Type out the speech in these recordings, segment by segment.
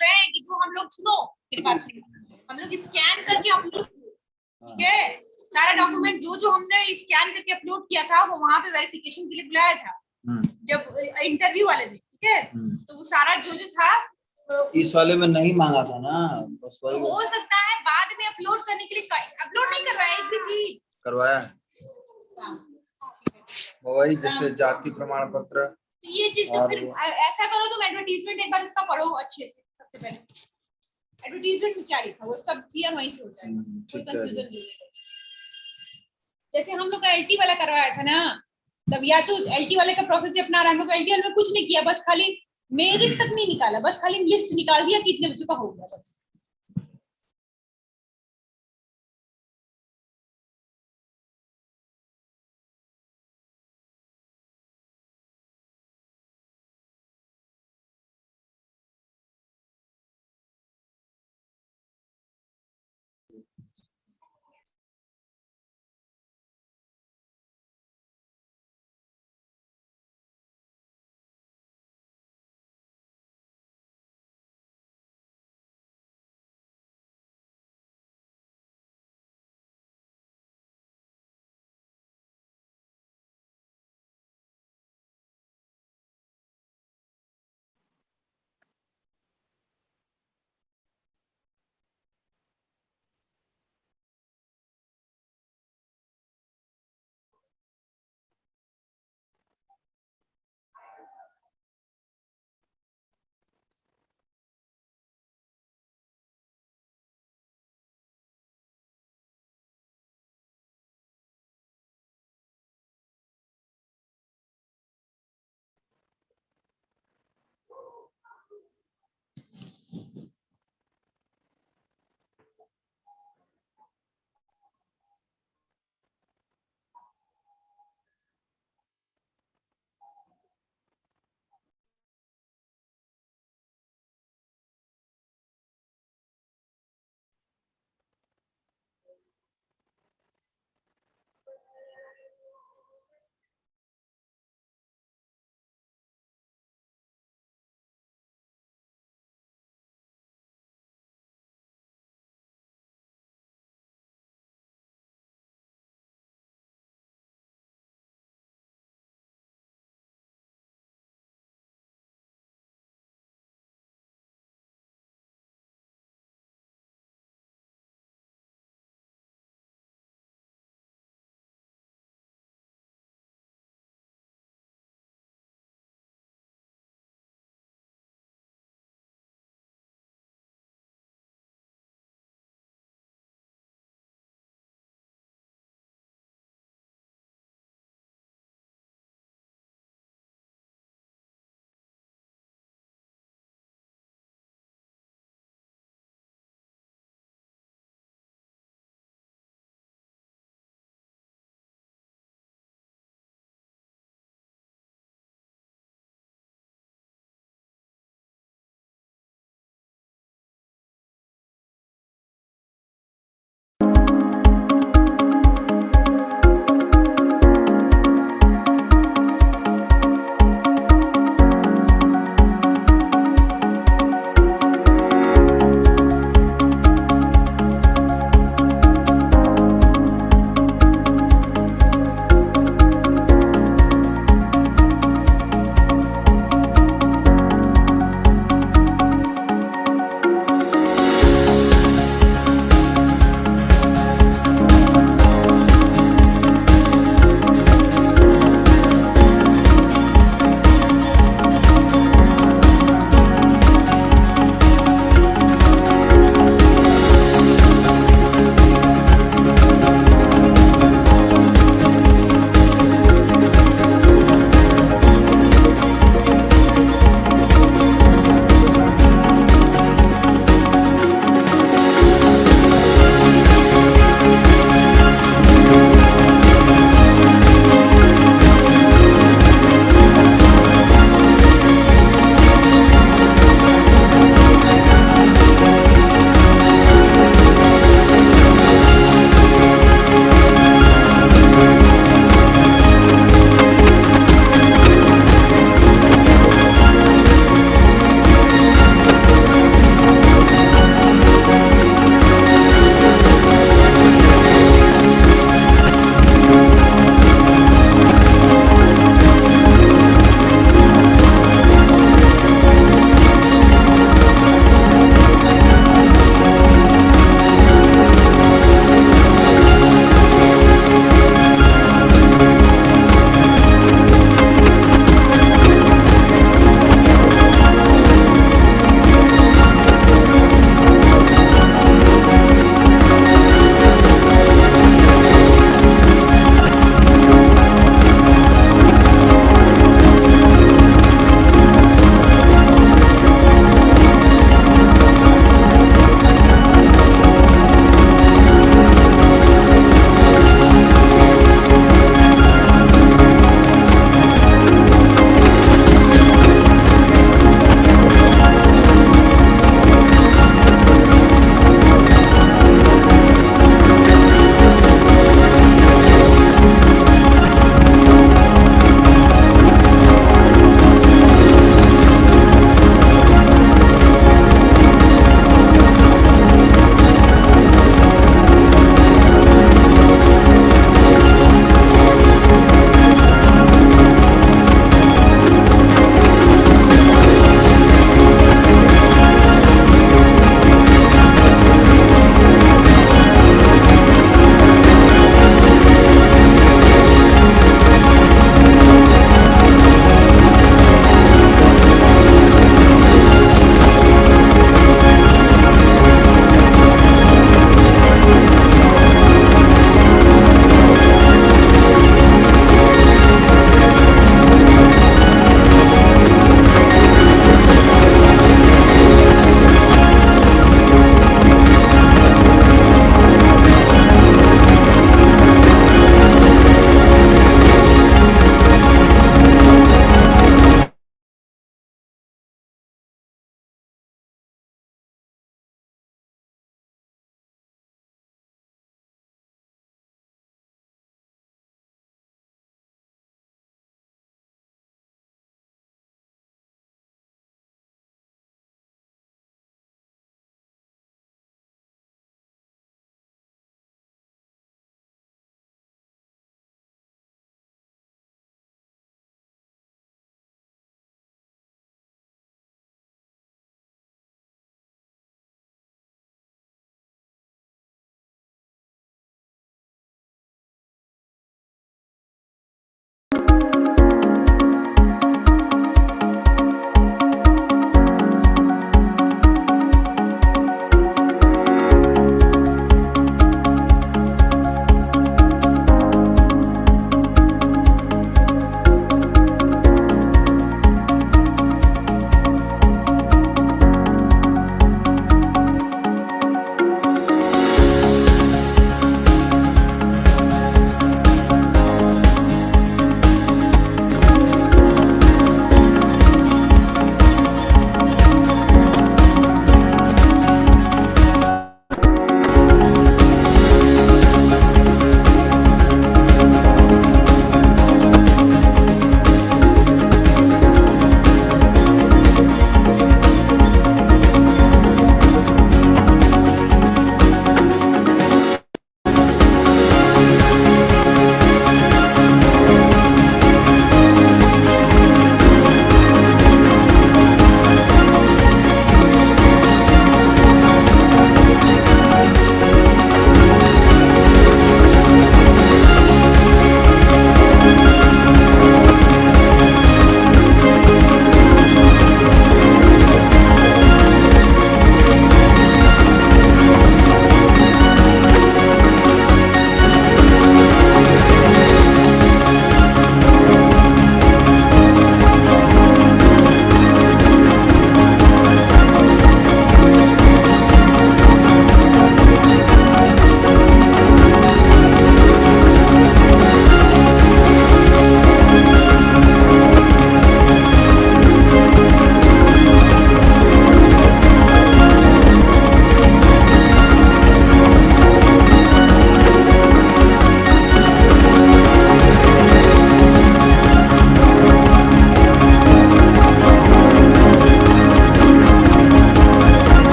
रहे हैं कि जो हम लोग सुनो मेरी बात सुनो, हम लोग स्कैन करके अपलोड, ठीक है, सारा डॉक्यूमेंट जो हमने स्कैन करके अपलोड किया था वो वहां पे वेरिफिकेशन के लिए बुलाया था जब इंटरव्यू वाले दिन, ठीक है, तो वो सारा जो था इस वाले में नहीं मांगा था ना, बस तो हो सकता है बाद में अपलोड करने के लिए अपलोड नहीं करवाया एक भी चीज करवाया वही जैसे जाति प्रमाण पत्र। तो ये चीज तो फिर ऐसा करो तुम एडवर्टीजमेंट एक बार इसका पढ़ो अच्छे से, सबसे पहले एडवर्टीजमेंट में क्या लिखा वो सब क्लियर वहीं से हो जाएगा, कोई कंफ्यूजन नहीं है। जैसे हम लोग का एलटी वाला करवाया था ना, तब या तो एलटी वाले का प्रोसेस अपना रहा, हम लोग एलटी वाले में कुछ नहीं किया, बस खाली मेरिट तक नहीं निकाला, बस खाली लिस्ट निकाल दिया कि इतने बच्चों का हो गया बस।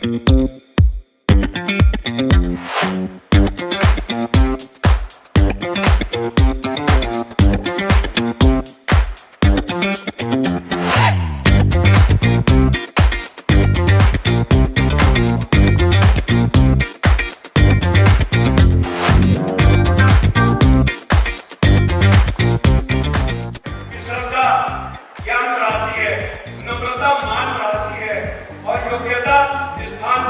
श्रद्धा ज्ञान बढ़ाती है, नम्रता मान बढ़ाती है और योग्यता स्थान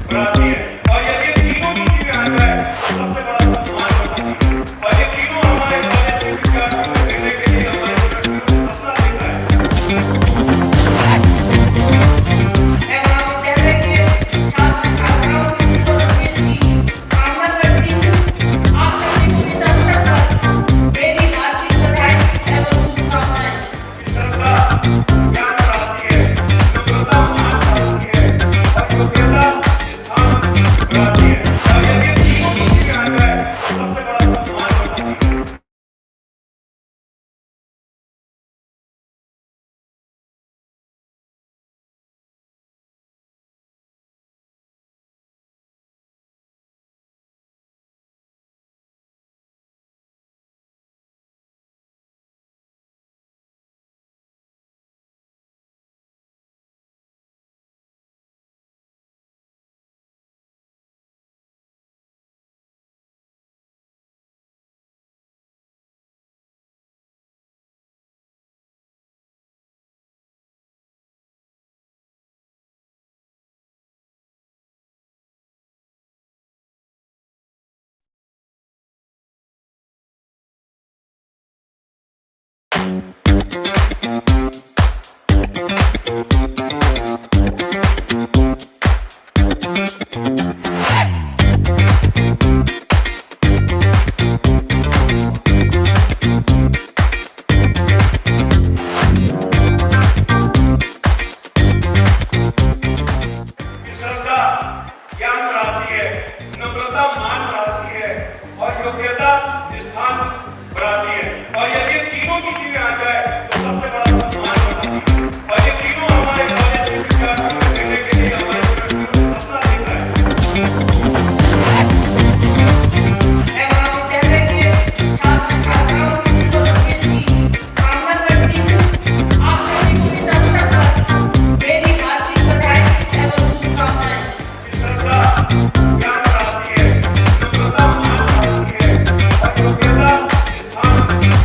बढ़ाती है। और यदि ये तीनों किसी में आ जाए तो सबसे बड़ा सम्मान बढ़ाती है। और ये तीनों हमारे कॉलेज के विद्यार्थियों को देने के लिए हमारे विद्यार्थियों को सपना देख रहा है। मैं महाविद्यालय के छात्र छात्राओं की सुरक्षा की कामना करती हूँ। आप सभी को इस अवसर पर मेरी हार्दिक बधाई एवं शुभकामनाएं। श्रद्धा ज्ञान बढ़ाती है, नम्रता मान बढ़ाती है और योग्यता स्थान बढ़ाती है। और यदि ये तीनों किसी में आ जाए तो सबसे बड़ा सम्मान बढ़ाती है। श्रद्धा ज्ञान बढ़ाती है, नम्रता मान बढ़ाती है और योग्यता स्थान बढ़ाती है। और यदि ये तीनों किसी में आ जाए तो सबसे बड़ा सम्मान बढ़ाती है। और ये तीनों हमारे कॉलेज के विद्यार्थियों को देने के लिए हमारे विद्यार्थियों को सपना देख रहा है। मैं महाविद्यालय के छात्र छात्राओं की सुरक्षा की कामना करती हूँ। आप सभी को इस अवसर पर मेरी हार्दिक बधाई एवं शुभकामनाएं। श्रद्धा ज्ञान बढ़ाती है, नम्रता मान बढ़ाती है और योग्यता स्थान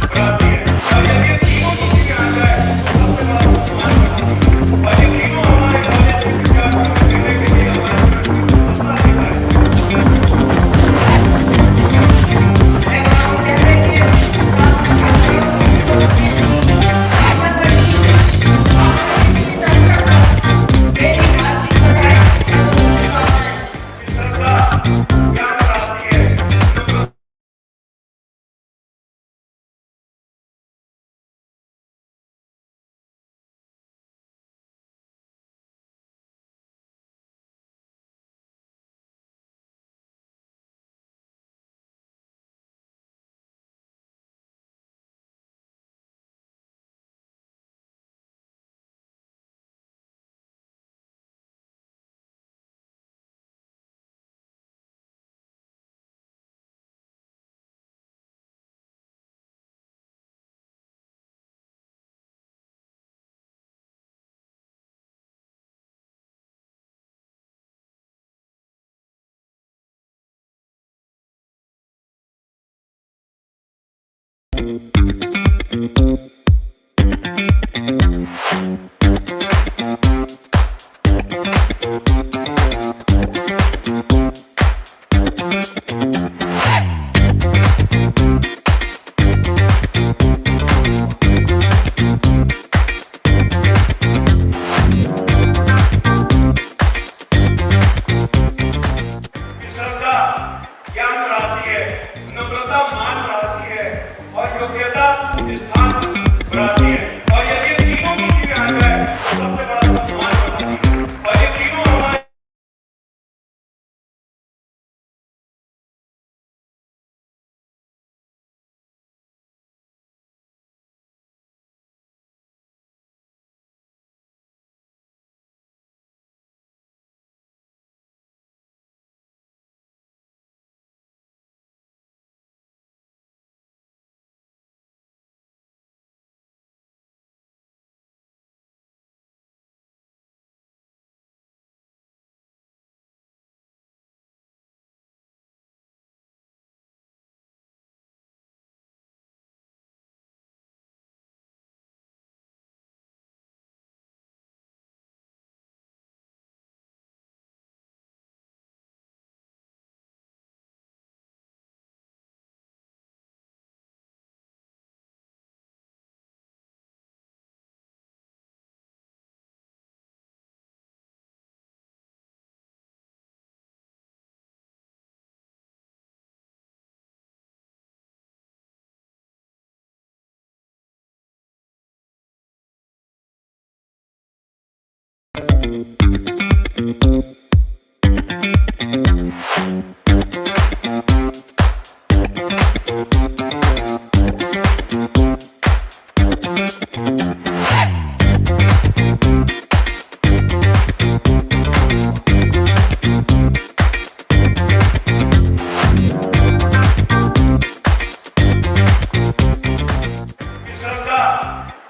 बढ़ाती है। और यदि ये तीनों किसी में आ जाए तो सबसे बड़ा सम्मान बढ़ाती है। और ये तीनों हमारे कॉलेज के विद्यार्थियों को देने के लिए हमारे विद्यार्थियों को सपना देख रहा है। मैं महाविद्यालय के छात्र छात्राओं की सुरक्षा की कामना करती हूँ। आप सभी को इस अवसर पर मेरी हार्दिक बधाई एवं शुभकामनाएं। श्रद्धा ज्ञान बढ़ाती है, नम्रता श्रद्धा ज्ञान बढ़ाती है, नम्रता मान बढ़ाती है और योग्यता स्थान श्रद्धा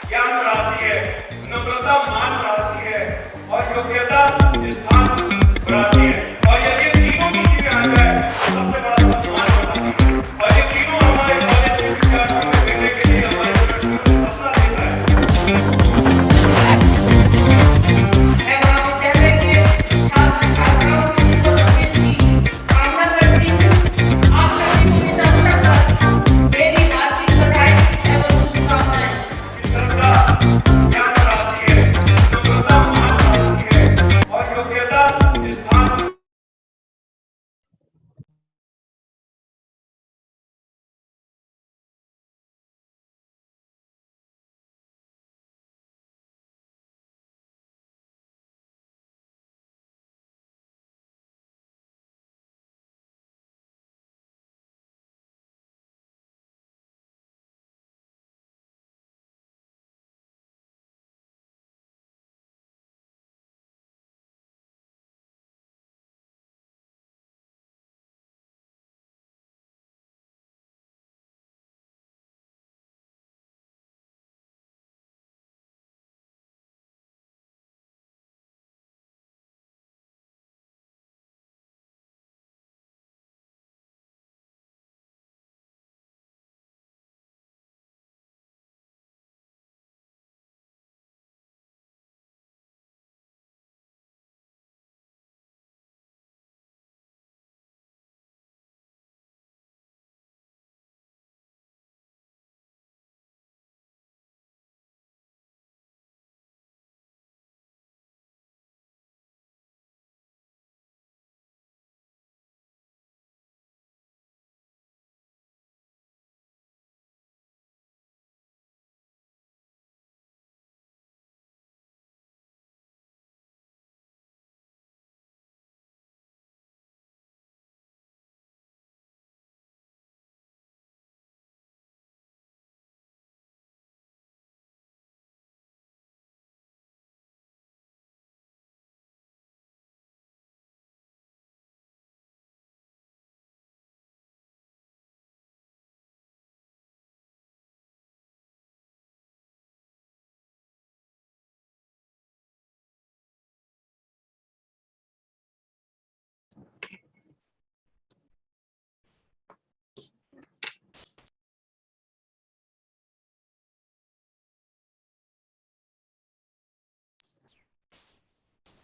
ज्ञान बढ़ाती है, नम्रता मान बढ़ाती है और योग्यता स्थान बढ़ाती है। और यदि ये तीनों किसी में आ जाए तो सबसे बड़ा सम्मान बढ़ाती है। और ये तीनों हमारे कॉलेज के विद्यार्थियों के बेटे के लिए हमारे सपना देख रहा है। मैं महाविद्यालय के छात्र छात्राओं की प्रगति की कामना करती हूँ। आप सभी को इस अवसर पर मेरी हार्दिक बधाई एवं शुभकामनाएं। श्रद्धा ज्ञान बढ़ाती है, नम्रता मान बढ़ाती है और योग्यता स्थान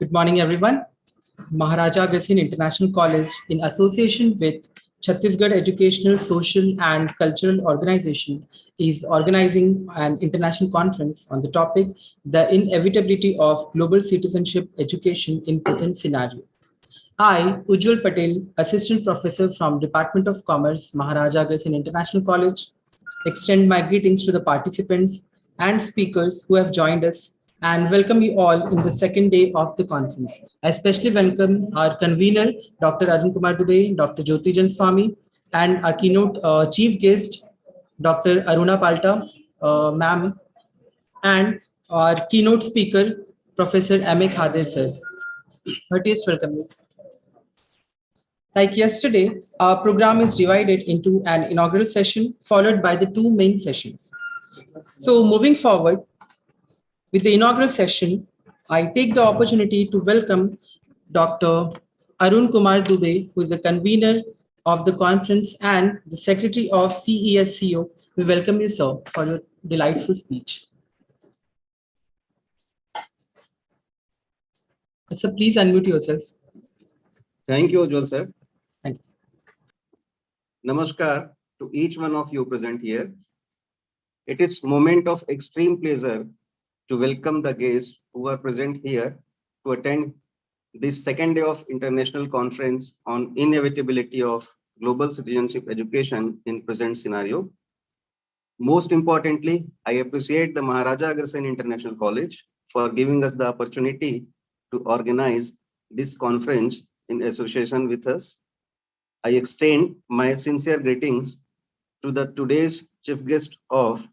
Good morning, everyone. Maharaja Agrasen International College, in association with Chhattisgarh Educational, Social and Cultural Organization, is organizing an international conference on the topic, The Inevitability of Global Citizenship Education in Present Scenario. I, Ujjwal Patel, Assistant Professor from Department of Commerce, Maharaja Agrasen International College, extend my greetings to the participants and speakers who have joined us and welcome you all in the second day of the conference. I especially welcome our convener, Dr. Arun Kumar Dubey, Dr. Jyoti Jan Swami, and our keynote chief guest, Dr. Aruna Palta, ma'am, and our keynote speaker, Professor M.A. Khadir, sir. Heartiest welcome. Like yesterday, our program is divided into an inaugural session followed by the two main sessions. So moving forward, with the inaugural session, I take the opportunity to welcome Dr. Arun Kumar Dubey, who is the convener of the conference and the secretary of CESCO. We welcome you, sir, for your delightful speech. Sir, please unmute yourself. Thank you, Ujjwal sir. Thanks. Namaskar to each one of you present here. It is moment of extreme pleasure to welcome the guests who are present here to attend this second day of international conference on inevitability of global citizenship education in present scenario. Most importantly, I appreciate the Maharaja Agrasen International College for giving us the opportunity to organize this conference in association with us. I extend my sincere greetings to the today's chief guest of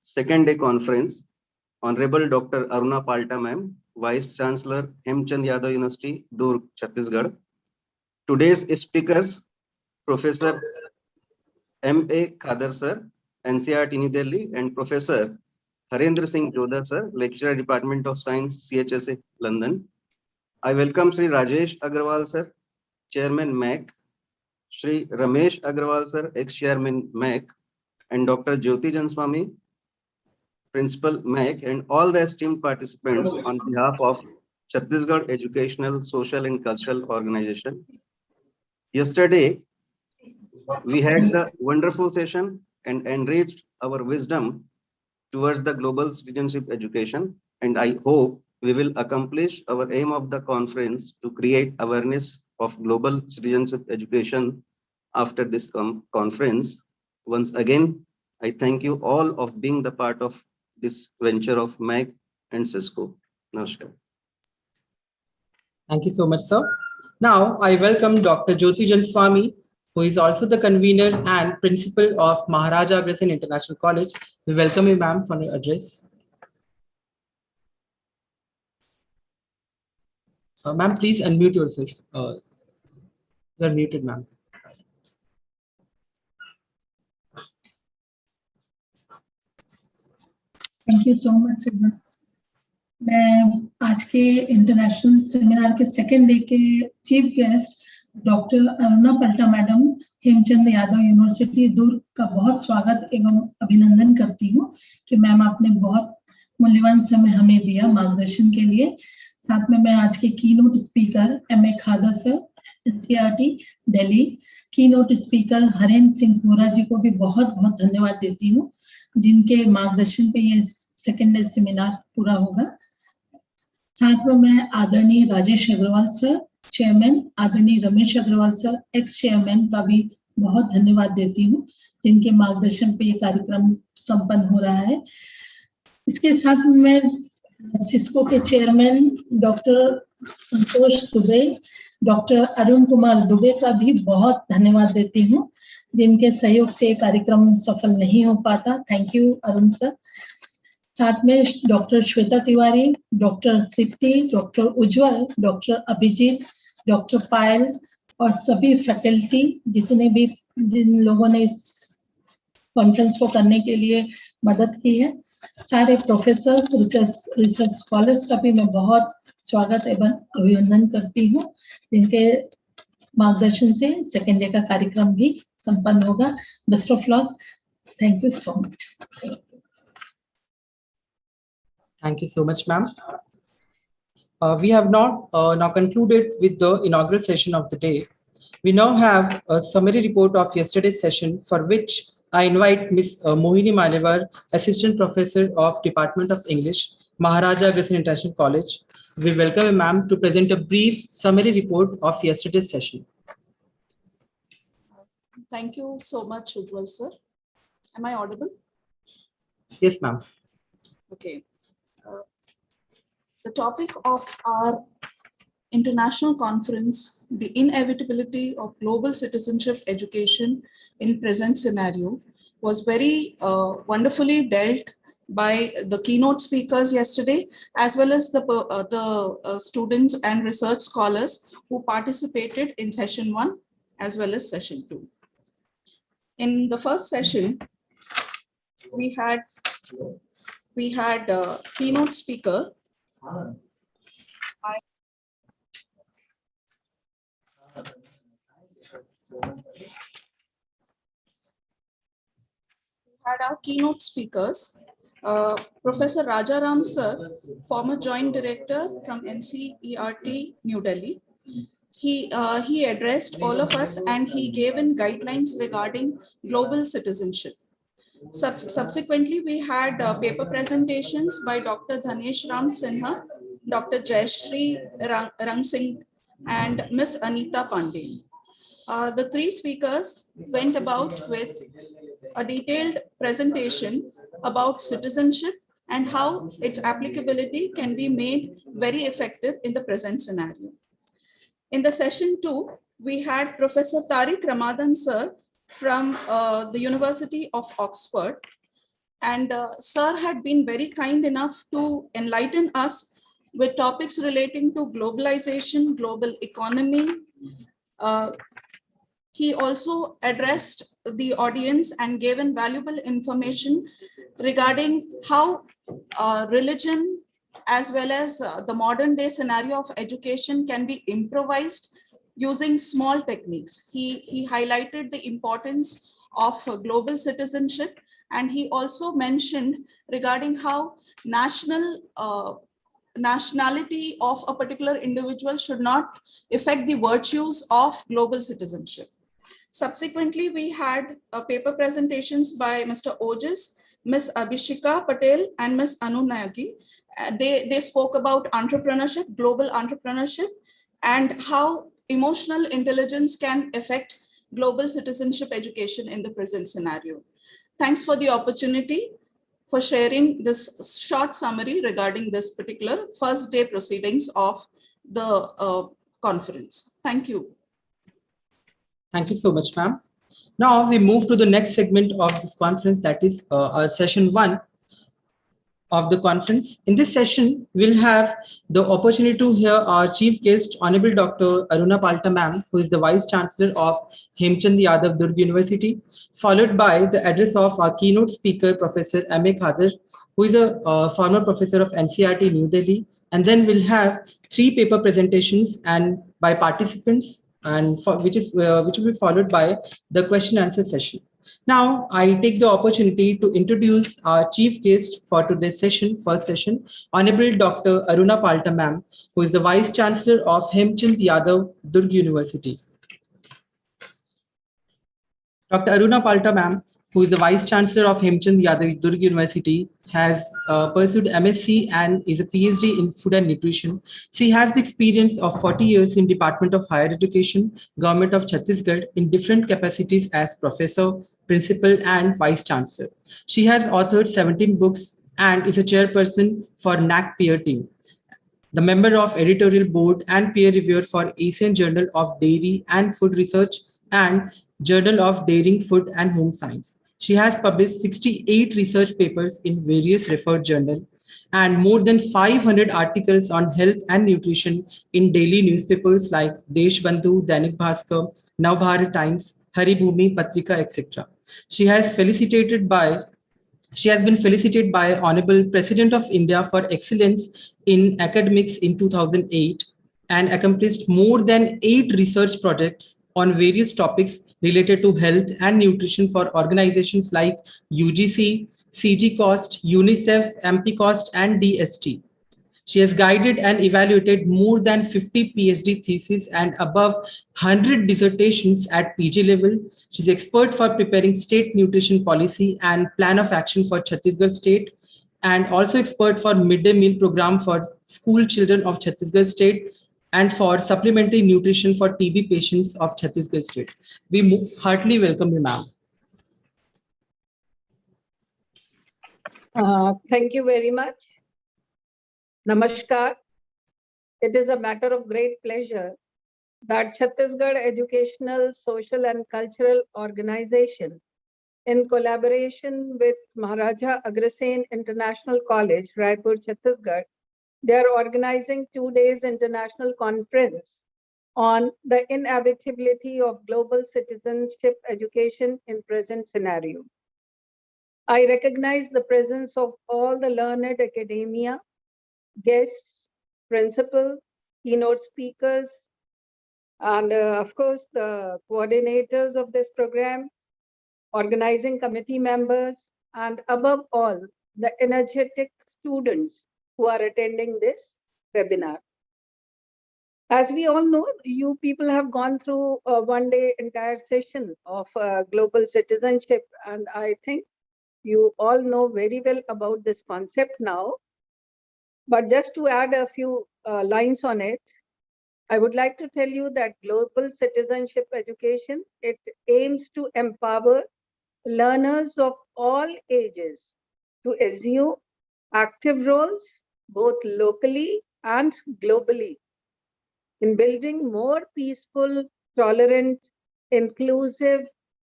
second day conference, Honorable Dr. Aruna Palta ma'am, Vice Chancellor Hemchand Yadav University, Durg, Chhattisgarh. Today's speakers, Professor M.A. Khadar sir, NCERT New Delhi, and Professor Harendra Singh Jodha sir, Lecturer, Department of Science, CHSA, London. I welcome Sri Rajesh Agrawal sir, Chairman MAC, Sri Ramesh Agrawal sir, Ex-Chairman MAC, and Dr. Jyoti Janswamy, Principal MAC, and all the esteemed participants on behalf of Chhattisgarh Educational, Social and Cultural Organization. Yesterday, we had the wonderful session and enriched our wisdom towards the global citizenship education, and I hope we will accomplish our aim of the conference to create awareness of global citizenship education after this conference. Once again, I thank you all of being the part of this venture of MAC and Cisco. Namaskar. Thank you so much, sir. Now, I welcome Dr. Jyoti Janswamy, who is also the convener and principal of Maharaja Agrasen International College. We welcome you, ma'am, for your address. Ma'am, please unmute yourself. You are muted, ma'am. Thank you so much. मैं आज के international seminar के second day के chief guest doctor Aruna पल्टा madam, Hemchand Yadav university दुर्ग का बहुत स्वागत एवं अभिनंदन करती हूँ कि मैम आपने बहुत मूल्यवान समय हमें दिया मार्गदर्शन के लिए। साथ में मैं आज के keynote speaker M.A. Khader sir, NCERT Delhi, keynote speaker Harendra Singh Vora ji को भी बहुत बहुत धन्यवाद देती हूँ, जिनके मार्गदर्शन पे ये सेकेंड डे सेमिनार पूरा होगा। साथ में मैं आदरणीय राजेश अग्रवाल सर, चेयरमैन, आदरणीय Ramesh Agarwal sir, ex chairman का भी बहुत धन्यवाद देती हूँ, जिनके मार्गदर्शन पे ये कार्यक्रम संपन्न हो रहा है। इसके साथ मैं सिस्को के चेयरमैन डॉक्टर संतोष दुबे, डॉक्टर अरुण कुमार दुबे का भी बहुत धन्यवाद देती हूँ, जिनके सहयोग से कार्यक्रम सफल नहीं हो पाता। Thank you Arun sir. साथ में डॉक्टर श्वेता तिवारी, डॉक्टर तृप्ति, डॉक्टर उज्जवल, डॉक्टर अभिजीत, डॉक्टर पायल और सभी फैकल्टी, जिन लोगों ने इस कॉन्फ्रेंस को करने के लिए मदद की है, सारे प्रोफेसर्स, रिसर्च स्कॉलर्स का भी मैं बहुत स्वागत एवं अभिनंदन करती हूँ, जिनके मार्गदर्शन से सेकेंड डे का कार्यक्रम भी संपन्न होगा। Best of luck. Thank you so much. Thank you so much, ma'am. We have now concluded with the inaugural session of the day. We now have a summary report of yesterday's session, for which I invite Ms. Mohini Malevar, Assistant Professor of Department of English, Maharaja Agrasen International College. We welcome ma'am to present a brief summary report of yesterday's session. Thank you so much, Ujjwal sir. Am I audible? Yes, ma'am. Okay. The topic of our international conference, the inevitability of global citizenship education in present scenario, was very wonderfully dealt by the keynote speakers yesterday, as well as the students and research scholars who participated in session 1 as well as session 2. In the first session, we had a keynote speaker. Had our keynote speakers, Professor Rajaram sir, former Joint Director from NCERT New Delhi. He addressed all of us and he gave in guidelines regarding global citizenship. Subsequently, we had paper presentations by Dr. Dhanesh Ram Sinha, Dr. Jayashree Rang Singh, and Ms. Anita Pandey. The three speakers went about with a detailed presentation about citizenship and how its applicability can be made very effective in the present scenario. In the session 2, we had Professor Tariq Ramadan sir from the University of Oxford. And sir had been very kind enough to enlighten us with topics relating to globalization, global economy. He also addressed the audience and gave invaluable information regarding how religion as well as the modern day scenario of education can be improvised using small techniques. He highlighted the importance of global citizenship, and he also mentioned regarding how nationality of a particular individual should not affect the virtues of global citizenship. Subsequently, we had paper presentations by Mr. Ojas, Ms. Abhishika Patel, and Ms. Anu Nagi. They spoke about entrepreneurship, global entrepreneurship, and how emotional intelligence can affect global citizenship education in the present scenario. Thanks for the opportunity for sharing this short summary regarding this particular first day proceedings of the conference. Thank you. Thank you so much, ma'am. Now we move to the next segment of this conference, that is our session 1 of the conference. In this session, we'll have the opportunity to hear our chief guest, Honorable Dr. Aruna Palta ma'am, who is the Vice Chancellor of Hemchand Yadav Durg University, followed by the address of our keynote speaker, Professor M.A. Khader, who is a former professor of NCERT New Delhi. And then we'll have 3 paper presentations and by participants, and which will be followed by the question answer session. Now, I take the opportunity to introduce our chief guest for today's session, first session, Honorable Dr. Aruna Palta ma'am, who is the Vice Chancellor of Hemchand Yadav Durg University. Dr. Aruna Palta ma'am, who is the Vice Chancellor of Hemchand Yadav Durg University, has pursued MSc and is a PhD in food and nutrition. She has the experience of 40 years in Department of Higher Education, Government of Chhattisgarh, in different capacities as professor, principal, and vice chancellor. She has authored 17 books and is a chairperson for NAC peer team, the member of editorial board and peer reviewer for Asian Journal of Dairy and Food Research and Journal of Dairying, Food and Home Science. She has published 68 research papers in various referred journals and more than 500 articles on health and nutrition in daily newspapers like Deshbandhu, Dainik Bhaskar, Navbharat Times, Haribhumi, Patrika, etc. She has been felicitated by Honorable President of India for excellence in academics in 2008 and accomplished more than 8 research projects on various topics related to health and nutrition for organizations like UGC, CG Cost, UNICEF, MP Cost, and DST. She has guided and evaluated more than 50 PhD theses and above 100 dissertations at PG level. She's expert for preparing state nutrition policy and plan of action for Chhattisgarh state, and also expert for midday meal program for school children of Chhattisgarh state and for supplementary nutrition for TB patients of Chhattisgarh state. We heartily welcome you, ma'am. Thank you very much. Namaskar. It is a matter of great pleasure that Chhattisgarh Educational, Social and Cultural Organization, in collaboration with Maharaja Agrasen International College, Raipur, Chhattisgarh, they are organizing 2 days international conference on the inevitability of global citizenship education in present scenario. I recognize the presence of all the learned academia, guests, principal, keynote speakers, and of course, the coordinators of this program, organizing committee members, and above all, the energetic students who are attending this webinar. As we all know, you people have gone through a 1-day entire session of global citizenship, and I think you all know very well about this concept now. But just to add a few lines on it, I would like to tell you that global citizenship education, it aims to empower learners of all ages to assume active roles both locally and globally in building more peaceful, tolerant, inclusive,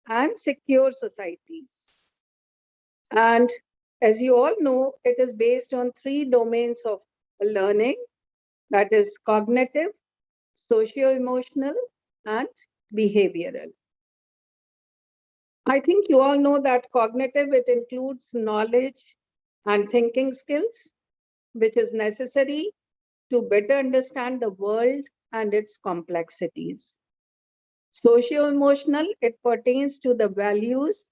and secure societies. And as you all know, it is based on 3 domains of learning, that is cognitive, socio-emotional, and behavioral. I think you all know that cognitive, it includes knowledge and thinking skills, which is necessary to better understand the world and its complexities. Socio-emotional, it pertains to the values,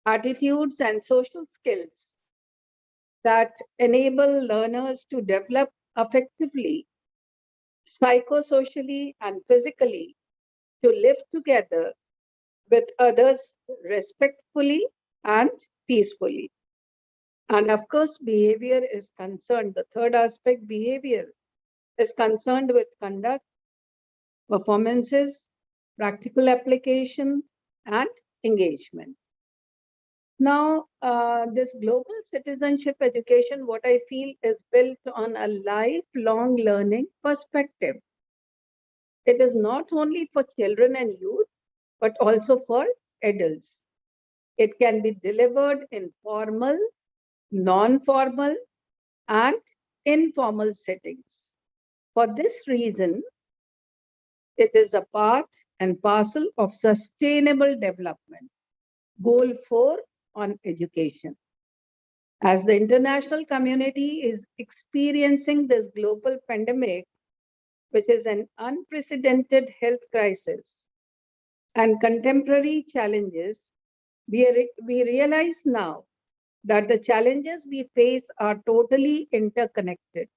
attitudes, and social skills that enable learners to develop effectively, psychosocially, and physically to live together with others respectfully and peacefully. And of course, behavior is concerned. The third aspect, behavior, is concerned with conduct, performances, practical application, and engagement. Now, this global citizenship education, what I feel is built on a lifelong learning perspective. It is not only for children and youth, but also for adults. It can be delivered in formal, non-formal, and informal settings. For this reason, it is a part and parcel of sustainable development. Goal 4 on education. As the international community is experiencing this global pandemic, which is an unprecedented health crisis and contemporary challenges, we realize now that the challenges we face are totally interconnected.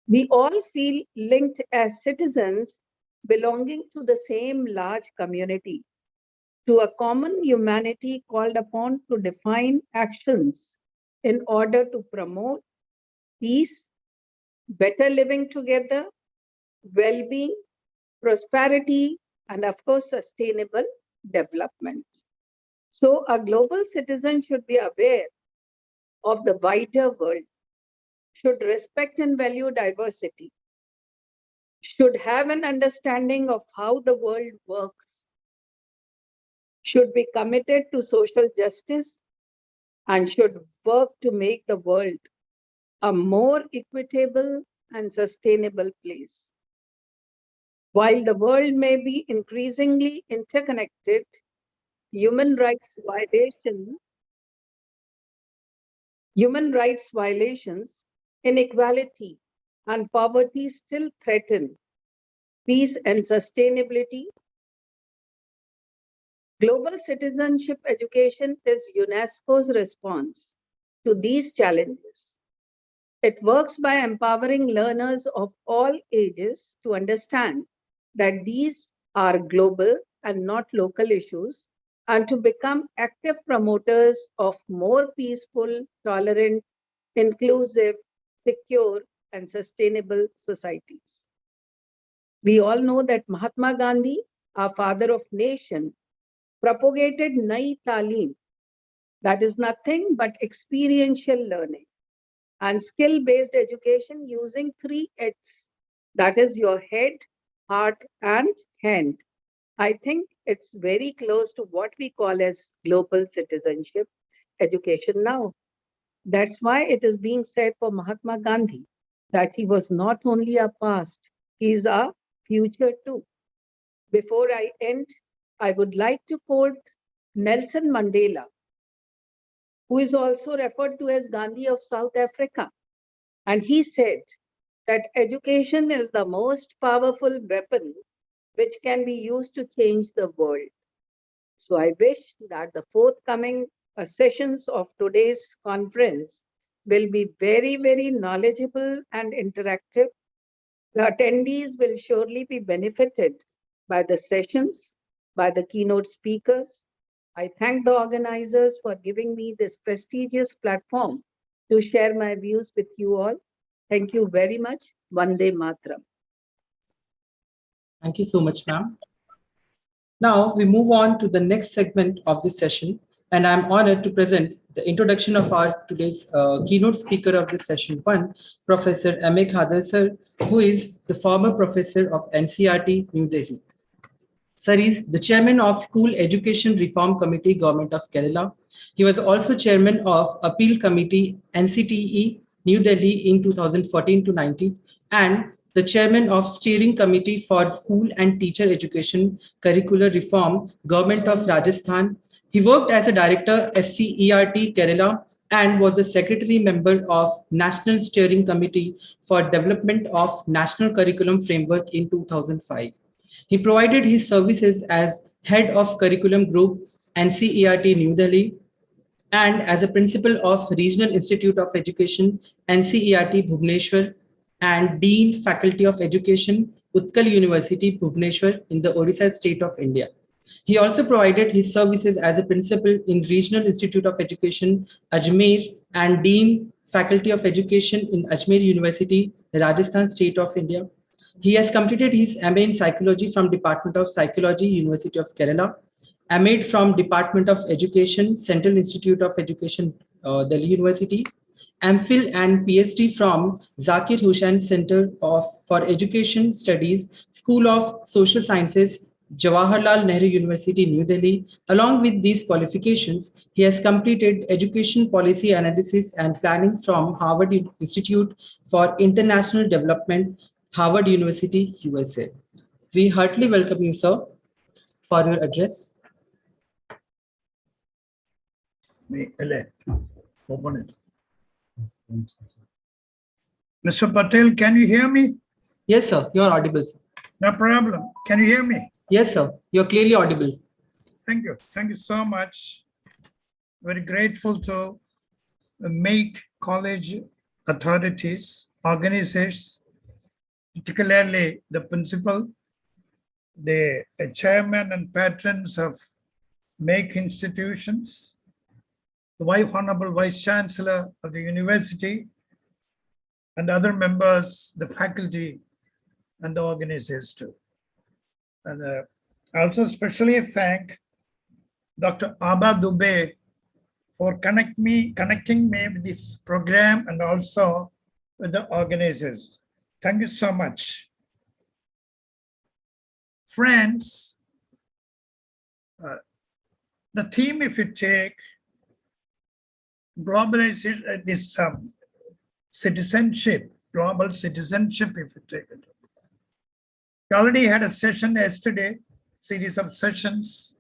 We all feel linked as citizens belonging to the same large community, to a common humanity called upon to define actions in order to promote peace, better living together, well-being, prosperity, and of course, sustainable development. So a global citizen should be aware of the wider world, should respect and value diversity, should have an understanding of how the world works, should be committed to social justice, and should work to make the world a more equitable and sustainable place. While the world may be increasingly interconnected, human rights violations, inequality, and poverty still threaten peace and sustainability. Global citizenship education is UNESCO's response to these challenges. It works by empowering learners of all ages to understand that these are global and not local issues, and to become active promoters of more peaceful, tolerant, inclusive, secure, and sustainable societies. We all know that Mahatma Gandhi, our father of nation, propagated Nai Talim, that is nothing but experiential learning and skill-based education using 3 H's, that is your head, heart, and hand. I think it's very close to what we call as global citizenship education now. That's why it is being said for Mahatma Gandhi that he was not only our past, he is our future too. Before I end, I would like to quote Nelson Mandela, who is also referred to as Gandhi of South Africa. And he said that education is the most powerful weapon which can be used to change the world. So I wish that the forthcoming sessions of today's conference will be very, very knowledgeable and interactive. The attendees will surely be benefited by the sessions, by the keynote speakers. I thank the organizers for giving me this prestigious platform to share my views with you all. Thank you very much. Vande Mataram. Thank you so much, ma'am. Now we move on to the next segment of this session, and I'm honored to present the introduction of our today's keynote speaker of this session one, Professor M.A. Khadar sir, who is the former professor of NCERT, New Delhi. Sir is the chairman of School Education Reform Committee, Government of Kerala. He was also chairman of Appeal Committee, NCTE, New Delhi in 2014 to 19, and the chairman of Steering Committee for School and Teacher Education Curricular Reform, Government of Rajasthan. He worked as a director, SCERT Kerala, and was the secretary member of National Steering Committee for Development of National Curriculum Framework in 2005. He provided his services as head of curriculum group, NCERT New Delhi, and as a principal of Regional Institute of Education, NCERT Bhubaneswar, and Dean Faculty of Education, Utkal University, Bhubaneswar in the Odisha state of India. He also provided his services as a principal in Regional Institute of Education, Ajmer, and Dean Faculty of Education in Ajmer University, Rajasthan state of India. He has completed his MA in Psychology from Department of Psychology, University of Kerala, MA from Department of Education, Central Institute of Education, Delhi University, MPhil and PhD from Zakir Hussain Center for Education Studies, School of Social Sciences, Jawaharlal Nehru University, New Delhi. Along with these qualifications, he has completed Education Policy Analysis and Planning from Harvard Institute for International Development, Harvard University, USA. We heartily welcome you, sir, for your address. Open it. Mr. Patel, can you hear me? Yes, sir, you're audible, sir. No problem. Can you hear me? Yes, sir, you're clearly audible. Thank you. Thank you so much. Very grateful to make college authorities, organizations, particularly the principal, the chairman and patrons of make institutions, the Honorable Vice Chancellor of the university, and other members, the faculty, and the organizers too. And also especially thank Dr. Abba Dubey for connecting me with this program and also with the organizers. Thank you so much. Friends, the theme, if you take globalization, this citizenship, global citizenship, if you take it. We already had a session yesterday, series of sessions.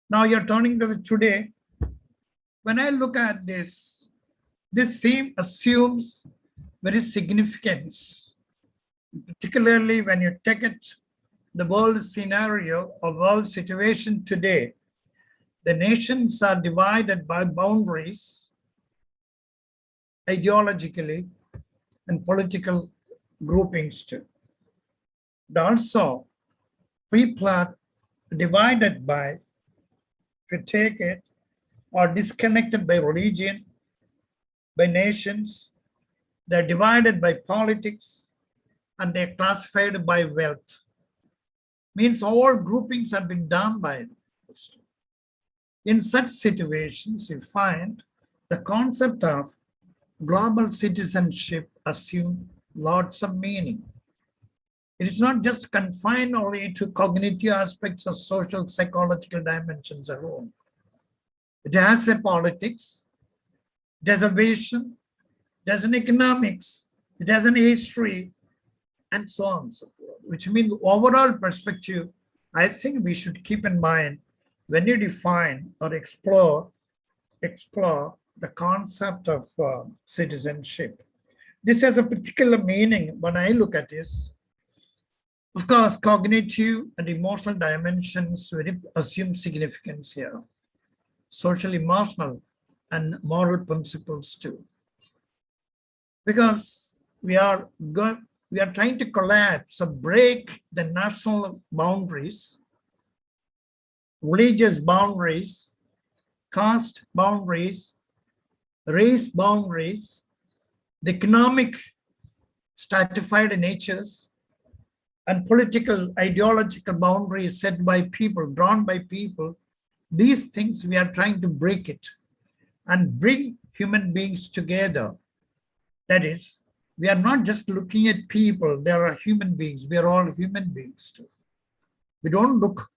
Now you're turning to the today. When I look at this theme assumes very significance, particularly when you take it, the world scenario or world situation today. The nations are divided by boundaries, ideologically, and political groupings too. But also, people are divided by, if you take it, or disconnected by religion, by nations. They're divided by politics, and they're classified by wealth. Means all groupings have been done by it. In such situations, you find the concept of global citizenship assume lots of meaning. It is not just confined only to cognitive aspects of social psychological dimensions alone. It has a politics, it has a vision, it has an economics, it has an history, and so on and so forth, which means overall perspective, I think we should keep in mind when you define or explore the concept of citizenship. This has a particular meaning when I look at this. Of course, cognitive and emotional dimensions very assume significance here. Social, emotional, and moral principles too. Because we are trying to collapse or break the national boundaries, religious boundaries, caste boundaries, race boundaries, the economic stratified natures, and political ideological boundaries set by people, drawn by people these things we are trying to break it and bring human beings together. That is, we are not just looking at people, there are human beings, we are all human beings too. We don't look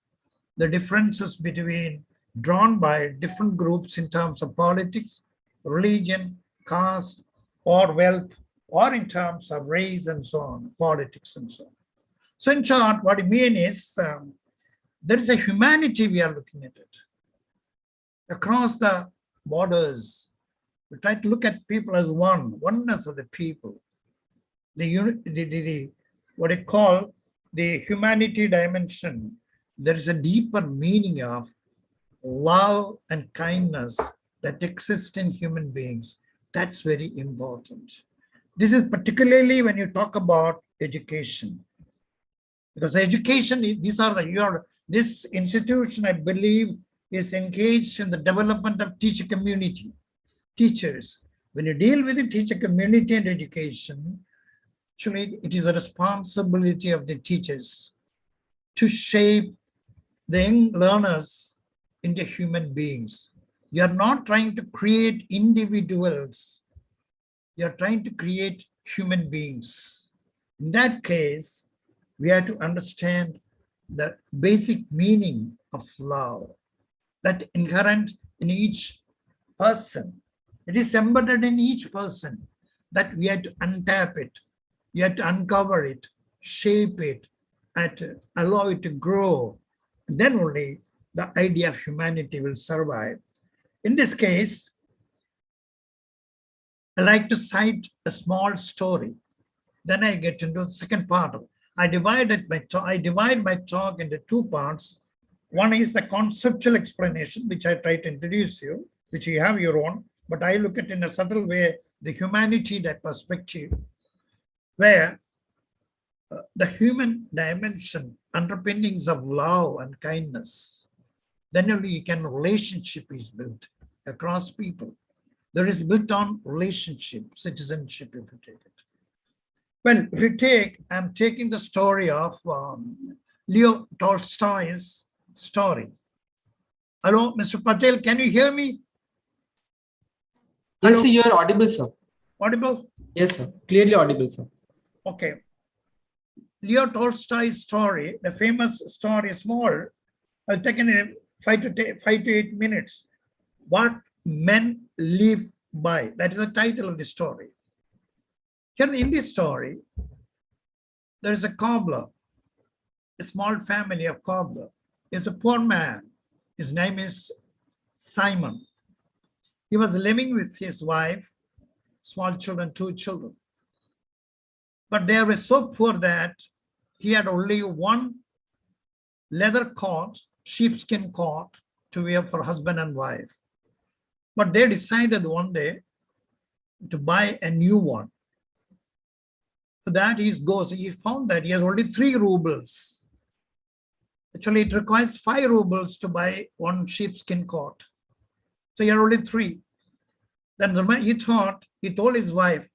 the differences between drawn by different groups in terms of politics, religion, caste, or wealth, or in terms of race and so on, politics and so on. So in short, what I mean is there is a humanity we are looking at it. Across the borders, we try to look at people as oneness of the people. What I call the humanity dimension, there is a deeper meaning of love and kindness that exists in human beings. That's very important. This is particularly when you talk about education. Because education, this institution, I believe, is engaged in the development of teacher community. Teachers, when you deal with the teacher community and education, actually it is a responsibility of the teachers to shape the young learners into human beings. You are not trying to create individuals. You are trying to create human beings. In that case, we have to understand the basic meaning of love that inherent in each person. It is embedded in each person that we have to untap it. We have to uncover it, shape it, and allow it to grow. And then only the idea of humanity will survive. In this case, I like to cite a small story. Then I get into the second part of it. I divide my talk into two parts. One is the conceptual explanation, which I try to introduce you, which you have your own, but I look at in a subtle way, the humanity, that perspective, where the human dimension, underpinnings of love and kindness, then only relationship is built across people. There is built on relationship, citizenship, if you take it. Well, if you take, I'm taking the story of Leo Tolstoy's story. Hello, Mr. Patel, can you hear me? Yes, Hello? sir, you are audible, sir. Audible? Yes, sir. Clearly audible, sir. Okay. Leo Tolstoy's story, the famous story, small, I'll take in 5 to 8 minutes. What men live by. That is the title of the story. Here in this story, there is a cobbler, a small family of cobbler. He's a poor man. His name is Simon. He was living with his wife, small children, 2 children. But they were so poor that he had only one leather coat, sheepskin coat to wear for husband and wife. But they decided one day to buy a new one. So that he found that he has only 3 rubles. Actually, it requires 5 rubles to buy one sheepskin coat. So he had only 3. Then he told his wife,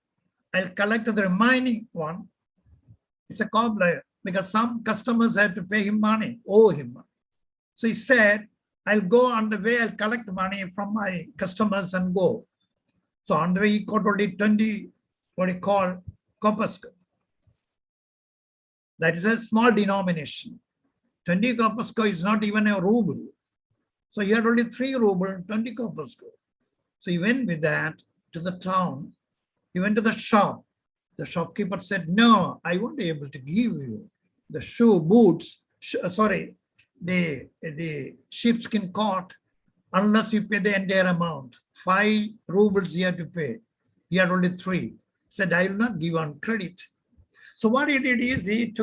I'll collect the remaining one. It's a cobbler because some customers had to pay him money, owe him money. So he said, I'll go on the way, I'll collect money from my customers and go. So on the way, he got only 20, what he call kopecks. That is a small denomination. 20 kopecks is not even a ruble. So he had only 3 ruble and 20 kopecks. So he went with that to the town. He went to the shop. The shopkeeper said, no, I won't be able to give you the the sheepskin coat unless you pay the entire amount. 5 rubles he had to pay. He had only 3. He said, I will not give on credit. So what he did is he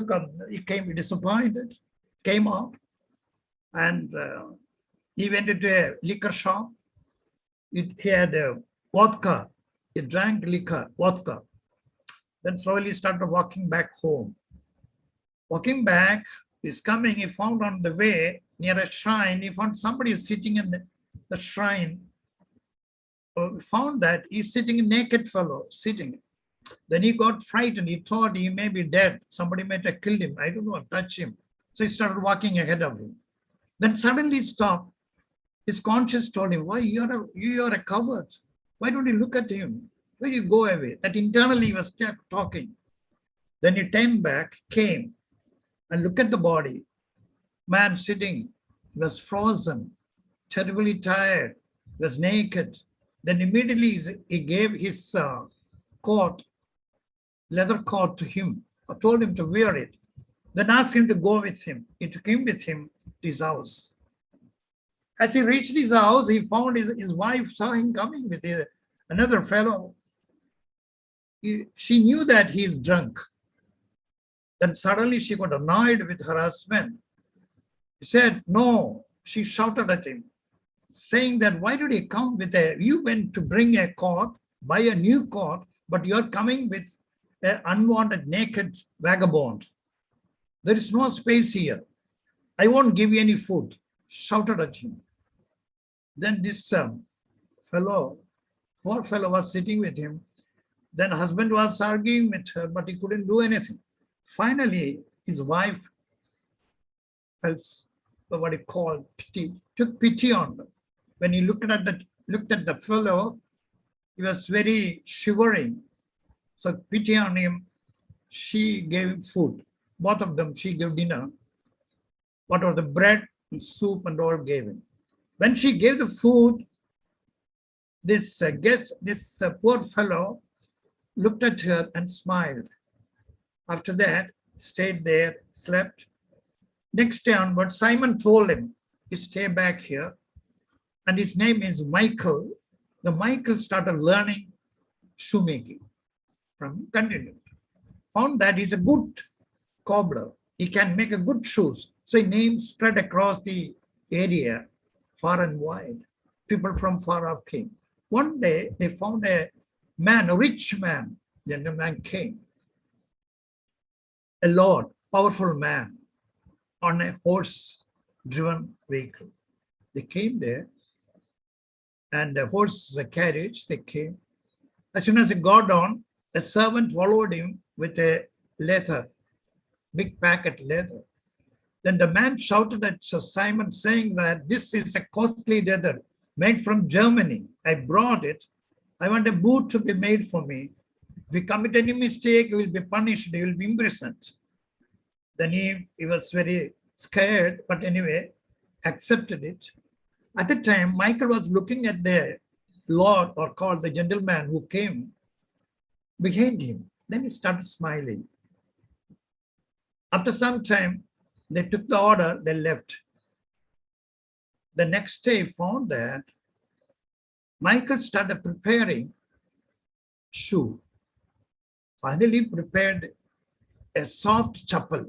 came disappointed, came up, and he went into a liquor shop. He had vodka. He drank vodka. Then slowly started walking back home. Walking back, he's coming, he found on the way near a shrine, he found somebody sitting in the shrine. Found that he's sitting a naked fellow, sitting. Then he got frightened. He thought he may be dead. Somebody might have killed him. I don't know, touch him. So he started walking ahead of him. Then suddenly stopped. His conscience told him, why you are a coward? Why don't you look at him? Why do you go away? That internally he was kept talking. Then he turned back, came and looked at the body. Man sitting was frozen, terribly tired, was naked. Then immediately he gave his coat, leather coat to him, or told him to wear it. Then asked him to go with him. He took him with him to his house. As he reached his house, he found his wife saw him coming with another fellow. She knew that he is drunk. Then suddenly she got annoyed with her husband. He said, no, she shouted at him, saying that, why did he come with you went to bring a coat, buy a new coat, but you're coming with an unwanted naked vagabond. There is no space here. I won't give you any food. Shouted at him. Then this poor fellow was sitting with him. Then husband was arguing with her, but he couldn't do anything. Finally, his wife felt what he called pity, took pity on him. When he looked at the fellow, he was very shivering. So pity on him, she gave him food. Both of them, she gave dinner. Whatever the bread and soup and all gave him. When she gave the food, this poor fellow looked at her and smiled. After that, stayed there, slept. Next day onward, Simon told him, you stay back here. And his name is Michael. The Michael started learning shoemaking. From continued. Found that he's a good cobbler. He can make a good shoes. So his name spread across the area, far and wide. People from far off came. One day they found a man, a rich man. Then the man came. A lord, powerful man, on a horse-driven vehicle. They came there, and the horse, the carriage, they came. As soon as he got on, a servant followed him with a leather, big packet leather. Then the man shouted at Simon, saying that this is a costly leather made from Germany. I brought it. I want a boot to be made for me. If we commit any mistake, we will be punished. He will be imprisoned. Then he was very scared, but anyway, accepted it. At the time, Michael was looking at the lord, or called the gentleman who came behind him. Then he started smiling. After some time, they took the order, they left. The next day found that Michael started preparing shoe. Finally prepared a soft chapel.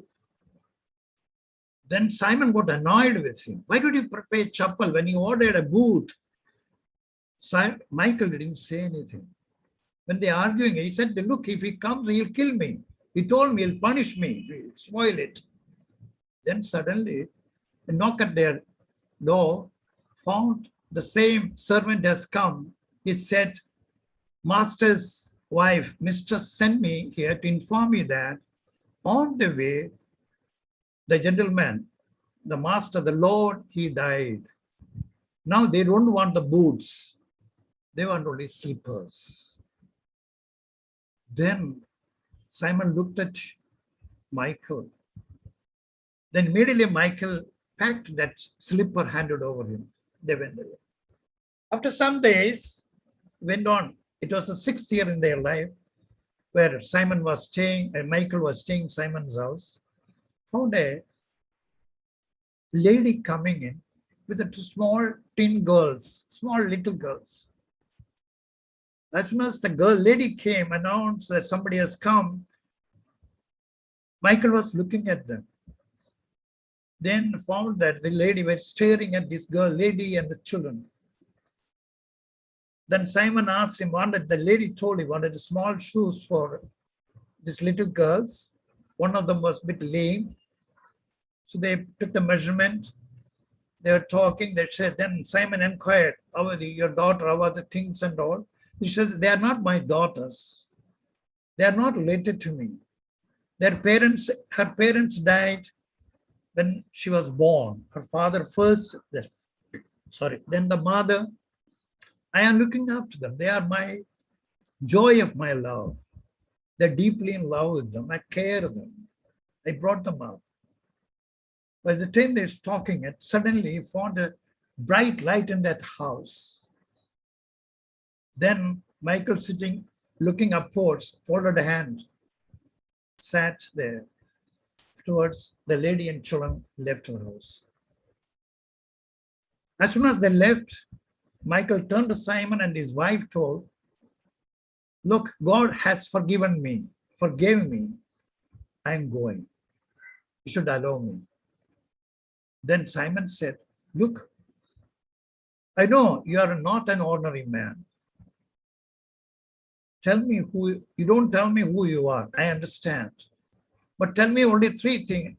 Then Simon got annoyed with him. Why did you prepare chapel when you ordered a boot? Michael didn't say anything. When they arguing, he said, look, if he comes, he'll kill me. He told me he'll punish me, he'll spoil it. Then suddenly, they knock at their door, found the same servant has come. He said, master's wife, mistress sent me here to inform you that on the way, the gentleman, the master, the Lord, he died. Now they don't want the boots. They want only slippers. Then Simon looked at Michael. Then immediately Michael packed that slipper, handed over him. They went away. After some days, went on. It was the 6th year in their life where Simon was staying and Michael was staying in Simon's house. Found a lady coming in with the two small teen girls, small little girls. As soon as the lady came, announced that somebody has come, Michael was looking at them. Then found that the lady was staring at this lady and the children. Then Simon asked him, the lady told him, wanted small shoes for these little girls. One of them was a bit lame. So they took the measurement. They were talking. They said, then Simon inquired, how are your daughter, how are the things and all? He says, they are not my daughters. They are not related to me. Her parents died when she was born. Her father first, sorry, then the mother, I am looking up to them. They are my joy of my love. They're deeply in love with them. I care of them. I brought them up. By the time they're talking it, suddenly found a bright light in that house. Then Michael sitting, looking upwards, folded a hand, sat there towards the lady and children left the house. As soon as they left, Michael turned to Simon and his wife told, look, God has forgiven me, forgave me. I'm going. You should allow me. Then Simon said, look, I know you are not an ordinary man. Tell me who, you don't tell me who you are, I understand. But tell me only three things.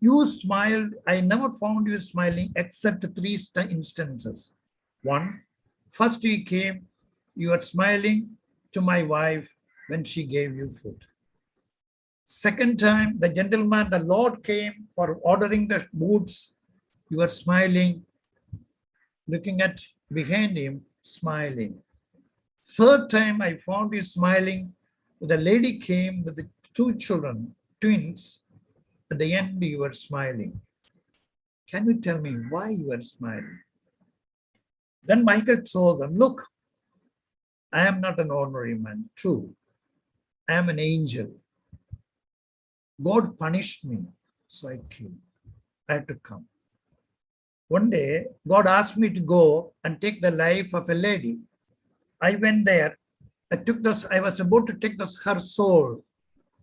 You smiled, I never found you smiling except three instances. One, first you came, you were smiling to my wife when she gave you food. Second time, the gentleman, the Lord came for ordering the boots. You were smiling, looking at behind him, smiling. Third time, I found you smiling. The lady came with the two children, twins. At the end, you were smiling. Can you tell me why you were smiling? Then Michael told them, look, I am not an ordinary man. True. I am an angel. God punished me, so I came. I had to come. One day, God asked me to go and take the life of a lady. I went there. I was about to take her soul.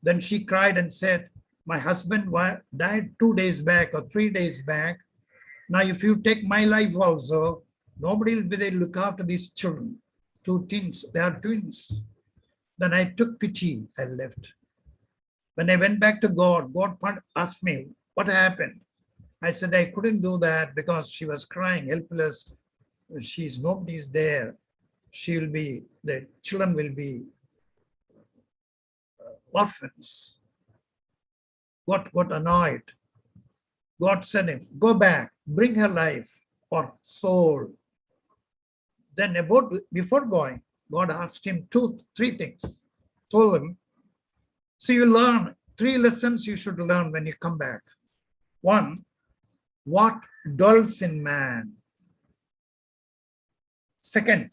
Then she cried and said, my husband died 2 days back or 3 days back. Now, if you take my life also, nobody will be there to look after these children. Two twins, they are twins. Then I took pity, I left. When I went back to God, God asked me, what happened? I said, I couldn't do that because she was crying, helpless. Nobody's there. The children will be orphans. God got annoyed. God said him, go back, bring her life or soul. Then before going, God asked him three things. Told him, so you learn 3 lessons you should learn when you come back. 1, what dwells in man. 2nd,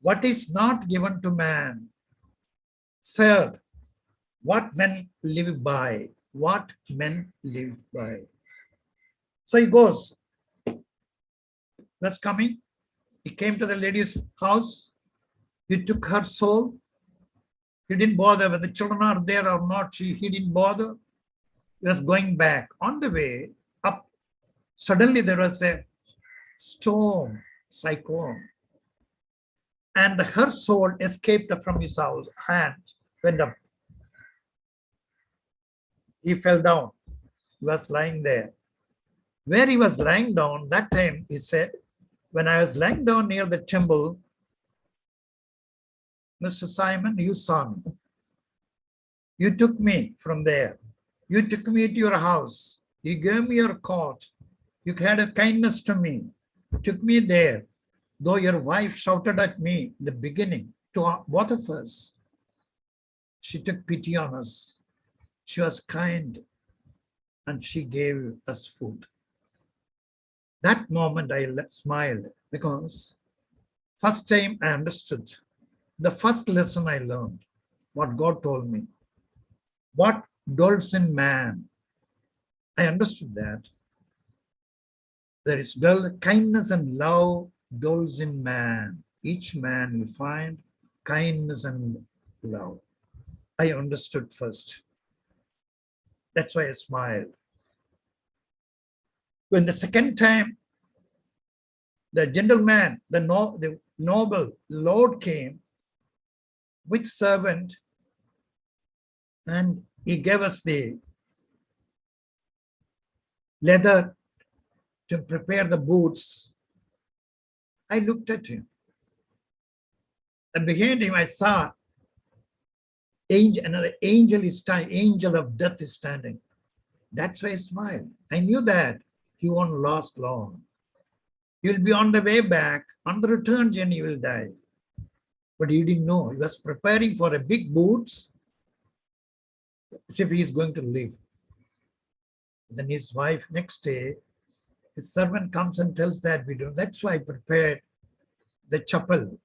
what is not given to man. 3rd, what men live by. What men live by. So he goes. That's coming. He came to the lady's house. He took her soul. He didn't bother whether the children are there or not. He didn't bother. He was going back. On the way up, suddenly there was a storm, cyclone. And her soul escaped from his hand, went up. He fell down. He was lying there. Where he was lying down, that time he said, when I was lying down near the temple, Mr. Simon, you saw me. You took me from there. You took me to your house. You gave me your coat. You had a kindness to me. You took me there. Though your wife shouted at me in the beginning, to both of us, she took pity on us. She was kind and she gave us food. That moment I smiled because first time I understood the first lesson I learned, what God told me. What dwells in man. I understood that. There is kindness and love dwells in man. Each man you find kindness and love. I understood first. That's why I smiled. When the second time, the gentleman, the noble Lord came with servant and he gave us the leather to prepare the boots. I looked at him. And behind him I saw another angel is standing, angel of death is standing. That's why I smiled. I knew that he won't last long. You'll be on the way back. On the return journey, you will die. But he didn't know. He was preparing for a big boots as if he is going to live. Then his wife, next day, his servant comes and tells that we do. That's why I prepared the chapel,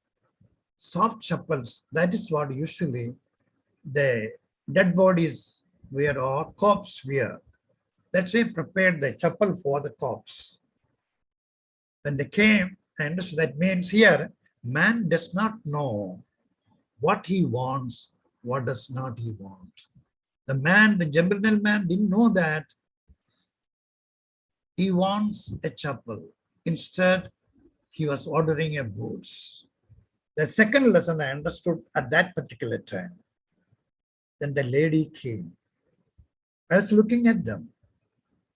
soft chapels. That is what usually the dead bodies wear or corpse wear. That's why I prepared the chapel for the corpse. When they came, I understood that means here, man does not know what he wants, what does not he want. The man, the general man didn't know that he wants a chapel. Instead, he was ordering a boots. The second lesson I understood at that particular time. Then the lady came. I was looking at them,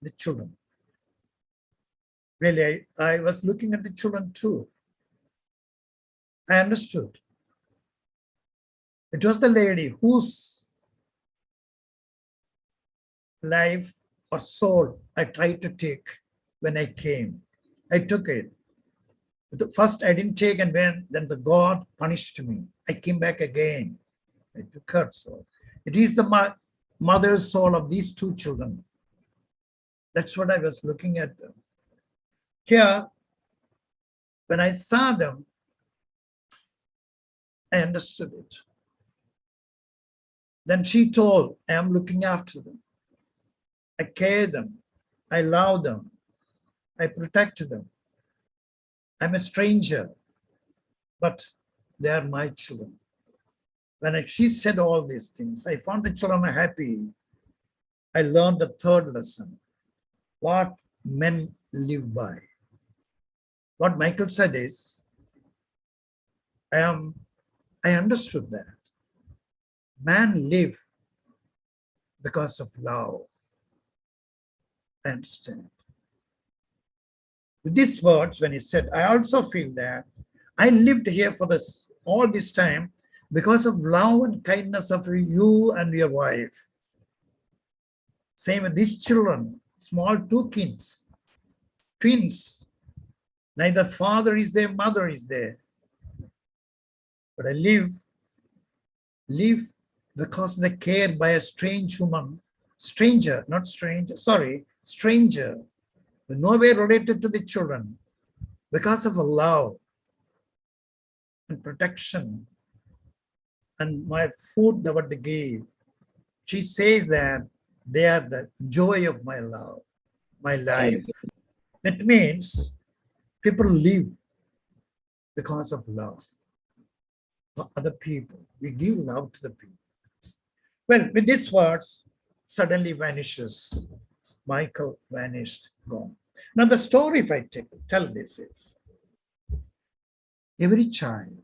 the children. Really, I was looking at the children too. I understood. It was the lady whose life or soul I tried to take when I came. I took it. First I didn't take, and then the God punished me. I came back again. I took her soul. It is the mother's soul of these two children. That's what I was looking at them. Here, when I saw them, I understood it. Then she told, I am looking after them. I care them. I love them. I protect them. I'm a stranger, but they are my children. When she said all these things, I found the children happy. I learned the third lesson, what men live by. What Michael said is, I understood that. Man live because of love. I understand. With these words, when he said, I also feel that I lived here for all this time because of love and kindness of you and your wife. Same with these children, small two kids, twins. Neither father is there, mother is there. But I live because they care by a strange woman, stranger, not stranger, sorry, stranger, in no way related to the children, because of a love and protection and my food that what they gave. She says that they are the joy of my love, my life. That means people live because of love for other people. We give love to the people. Well, with these words, suddenly vanishes. Michael vanished, gone. Now the story, if I tell this is, every child,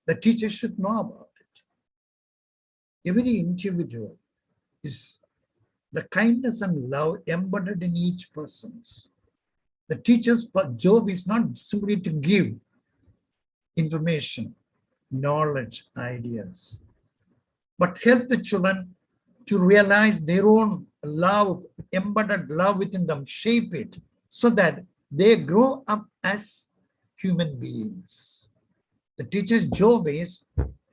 the teacher should know about it. Every individual is the kindness and love embedded in each person. The teacher's job is not simply to give information, knowledge, ideas, but help the children to realize their own love, embedded love within them, shape it so that they grow up as human beings. The teacher's job is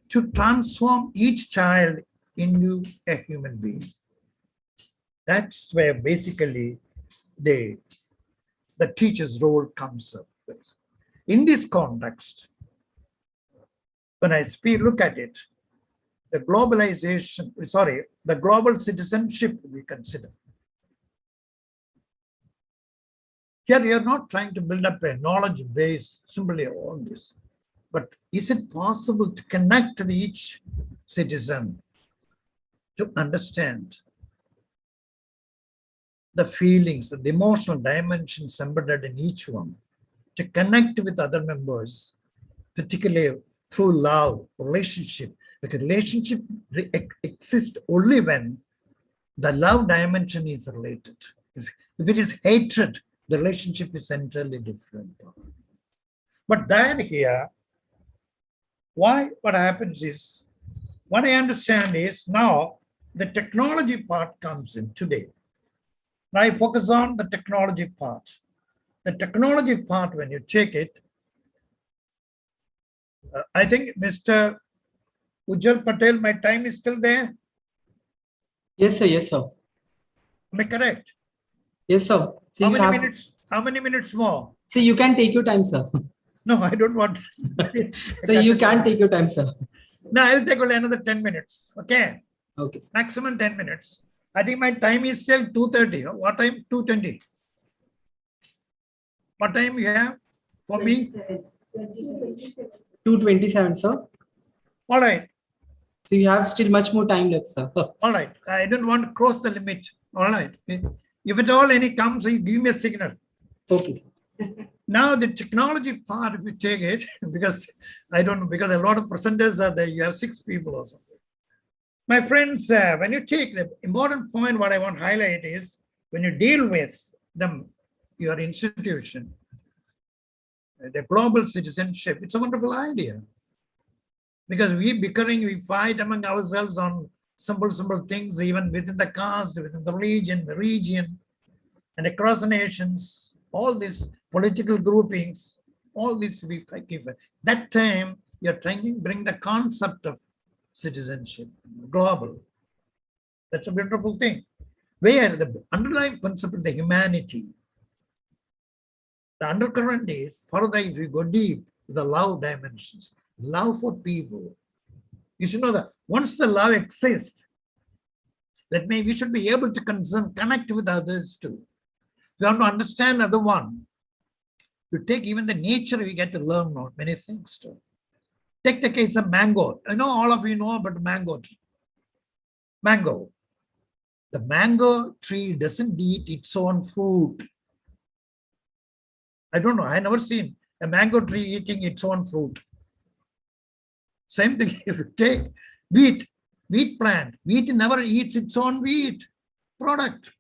to transform each child into a human being. That's where basically the teacher's role comes up. In this context, when I look at it, the globalization, the global citizenship we consider. Here we are not trying to build up a knowledge base simply on this, but is it possible to connect with each citizen to understand the feelings, the emotional dimensions embedded in each one, to connect with other members, particularly through love, relationship, because relationship exists only when the love dimension is related. If it is hatred, the relationship is entirely different. But then here, what happens is, what I understand is now the technology part comes in today. Now I focus on the technology part. the technology part, when you take it, I think Mr. Ujjwal Patel, my time is still there. Yes, sir. Yes, sir. Am I correct? Yes, sir. So How you many have, minutes? How many minutes more? so you can take your time, sir. No, I don't want. So you can take your time, sir. No, I'll take only another 10 minutes. Okay. Okay. Sir. Maximum 10 minutes. I think my time is still 2:30. What time? 2:20. What time you have for me? 2:27, sir. All right. So you have still much more time left, sir. All right. I don't want to cross the limit. All right. If at all any comes, you give me a signal. Okay, sir. Now the technology part, if you take it, because I don't know, because a lot of presenters are there, you have 6 people or something. My friends, when you take the important point, what I want to highlight is when you deal with your institution, the global citizenship, it's a wonderful idea. Because we bickering, we fight among ourselves on simple things, even within the caste, within the region, and across the nations, all these political groupings, all this we give. That time, you're trying to bring the concept of citizenship, global. That's a beautiful thing. Where the underlying principle, the humanity, the undercurrent is, further if you go deep, the love dimensions, love for people. You should know that once the love exists, that means we should be able to connect with others too. We have to understand other one. To take even the nature, we get to learn many things too. Take the case of mango. I know all of you know about mango tree. Mango. The mango tree doesn't eat its own fruit. I don't know. I never seen a mango tree eating its own fruit. Same thing if you take wheat plant. Wheat never eats its own wheat product.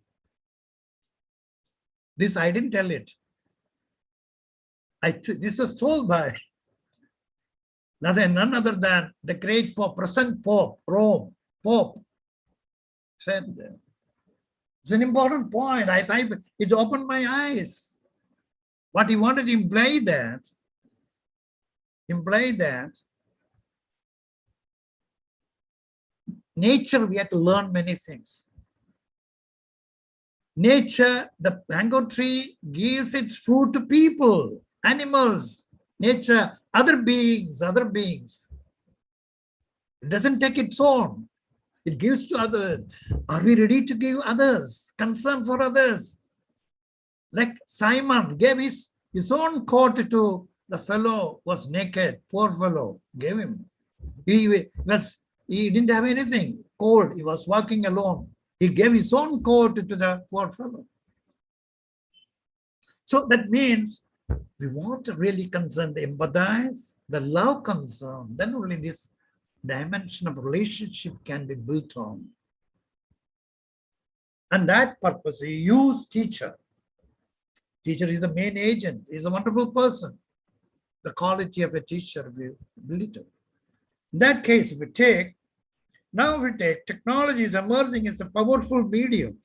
This I didn't tell it. This was told by none other than the great Pope, present Pope, Rome, Pope, said that. It's an important point. It opened my eyes. What he wanted to imply that nature, we have to learn many things. Nature, the mango tree gives its fruit to people, animals, nature, other beings. It doesn't take its own. It gives to others. Are we ready to give others? Concern for others. Like Simon gave his own coat to the fellow who was naked, poor fellow, gave him. He didn't have anything, cold, he was walking alone. He gave his own coat to the poor fellow. So that means we want to really concern, the empathize, the love concern, then only this dimension of relationship can be built on. And that purpose, you use teacher. Teacher is the main agent, is a wonderful person. The quality of a teacher will be little. In that case, if we take technology is emerging as a powerful medium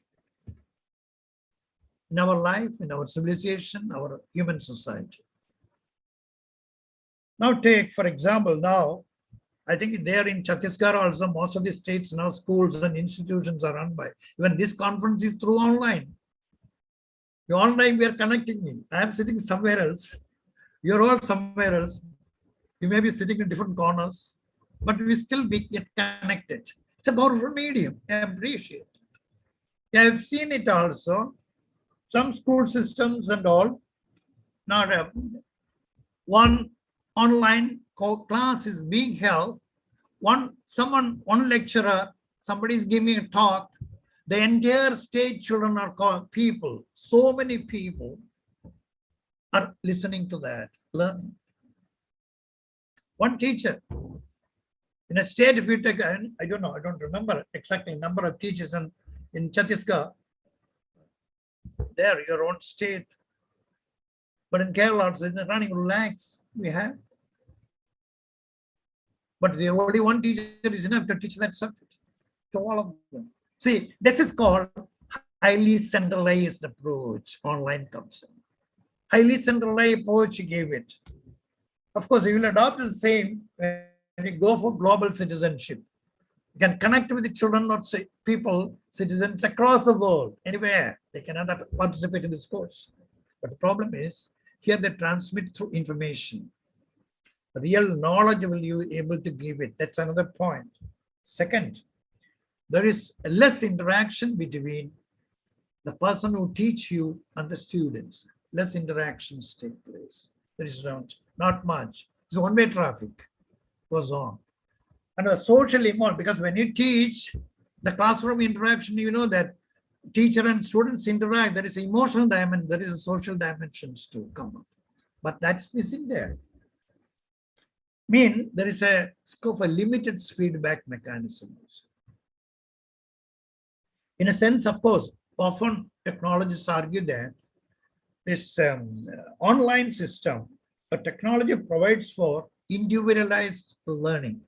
in our life, in our civilization, our human society. Now take, for example, now, I think there in Chhattisgarh also, most of the states now, schools and institutions are run by, even this conference is through online. The online, we are connecting me. I am sitting somewhere else. You're all somewhere else. You may be sitting in different corners, but we still get connected. It's a powerful medium. I appreciate it. I've seen it also. Some school systems and all. Not one online class is being held. One lecturer, somebody is giving a talk. The entire state children are called people. So many people are listening to that, learning. One teacher in a state, if you take, I don't know, I don't remember exactly number of teachers in Chhattisgarh, there, your own state. But in Kerala, also, in running lakhs we have. But the only one teacher is enough to teach that subject to all of them. See, this is called highly centralized approach, online comes in. highly centralized approach you gave it. Of course, you will adopt the same when you go for global citizenship. You can connect with the children or say people, citizens across the world, anywhere. They cannot participate in this course. But the problem is, here they transmit through information. Real knowledge will you able to give it. That's another point. Second, there is less interaction between the person who teach you and the students. Less interactions take place. There is not much. It's one-way traffic goes on. And the social emotion, because when you teach the classroom interaction, you know that teacher and students interact. There is emotional dimension, there is a social dimensions to come up. But that's missing there. Mean there is a scope for limited feedback mechanism also. In a sense, of course, often technologists argue that this online system, the technology provides for individualized learning.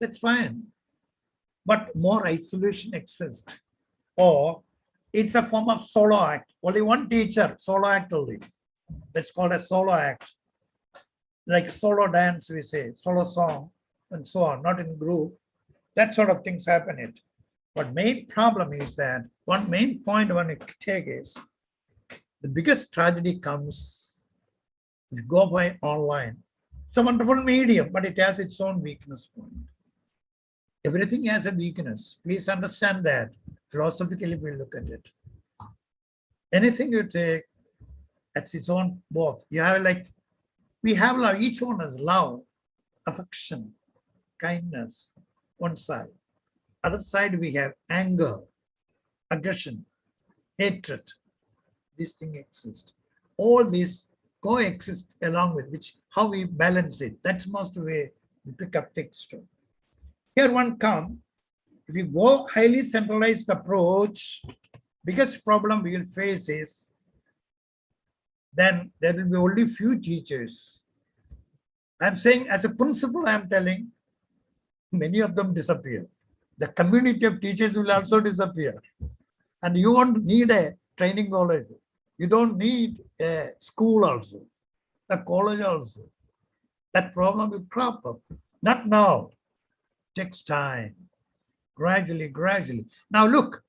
That's fine. But more isolation exists. Or it's a form of solo act. Only one teacher, solo act only. That's called a solo act. Like solo dance, we say, solo song, and so on, not in group. That sort of things happen it. But main problem is that one main point I want to take is the biggest tragedy comes if you go by online. It's a wonderful medium, but it has its own weakness point. Everything has a weakness. Please understand that philosophically we look at it. Anything you take, that's its own both. You have like, we have love, each one has love, affection, kindness, one side. Other side we have anger, aggression, hatred. This thing exists. All these coexist along with which how we balance it. That's most way we pick up things too. Here one come, if you go highly centralized approach, biggest problem we will face is then there will be only few teachers. I'm saying as a principle, I'm telling many of them disappear. The community of teachers will also disappear. And you won't need a training college. You don't need a school also, a college also. That problem will crop up. Not now. Takes time. Gradually, gradually. Now look,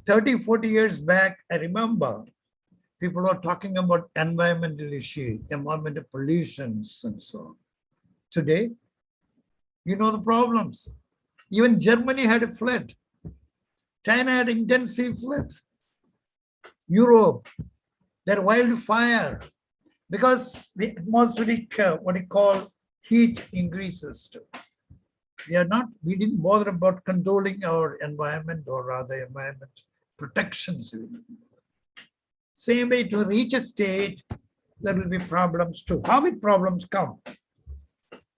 30, 40 years back, I remember people were talking about environmental issues, environmental pollutions and so on. Today, you know the problems. Even Germany had a flood. China had intensive flood. Europe, their wildfire, because the atmospheric, what you call heat increases too. We didn't bother about controlling our environment or rather environment protections. Same way to reach a state, there will be problems too. How will problems come?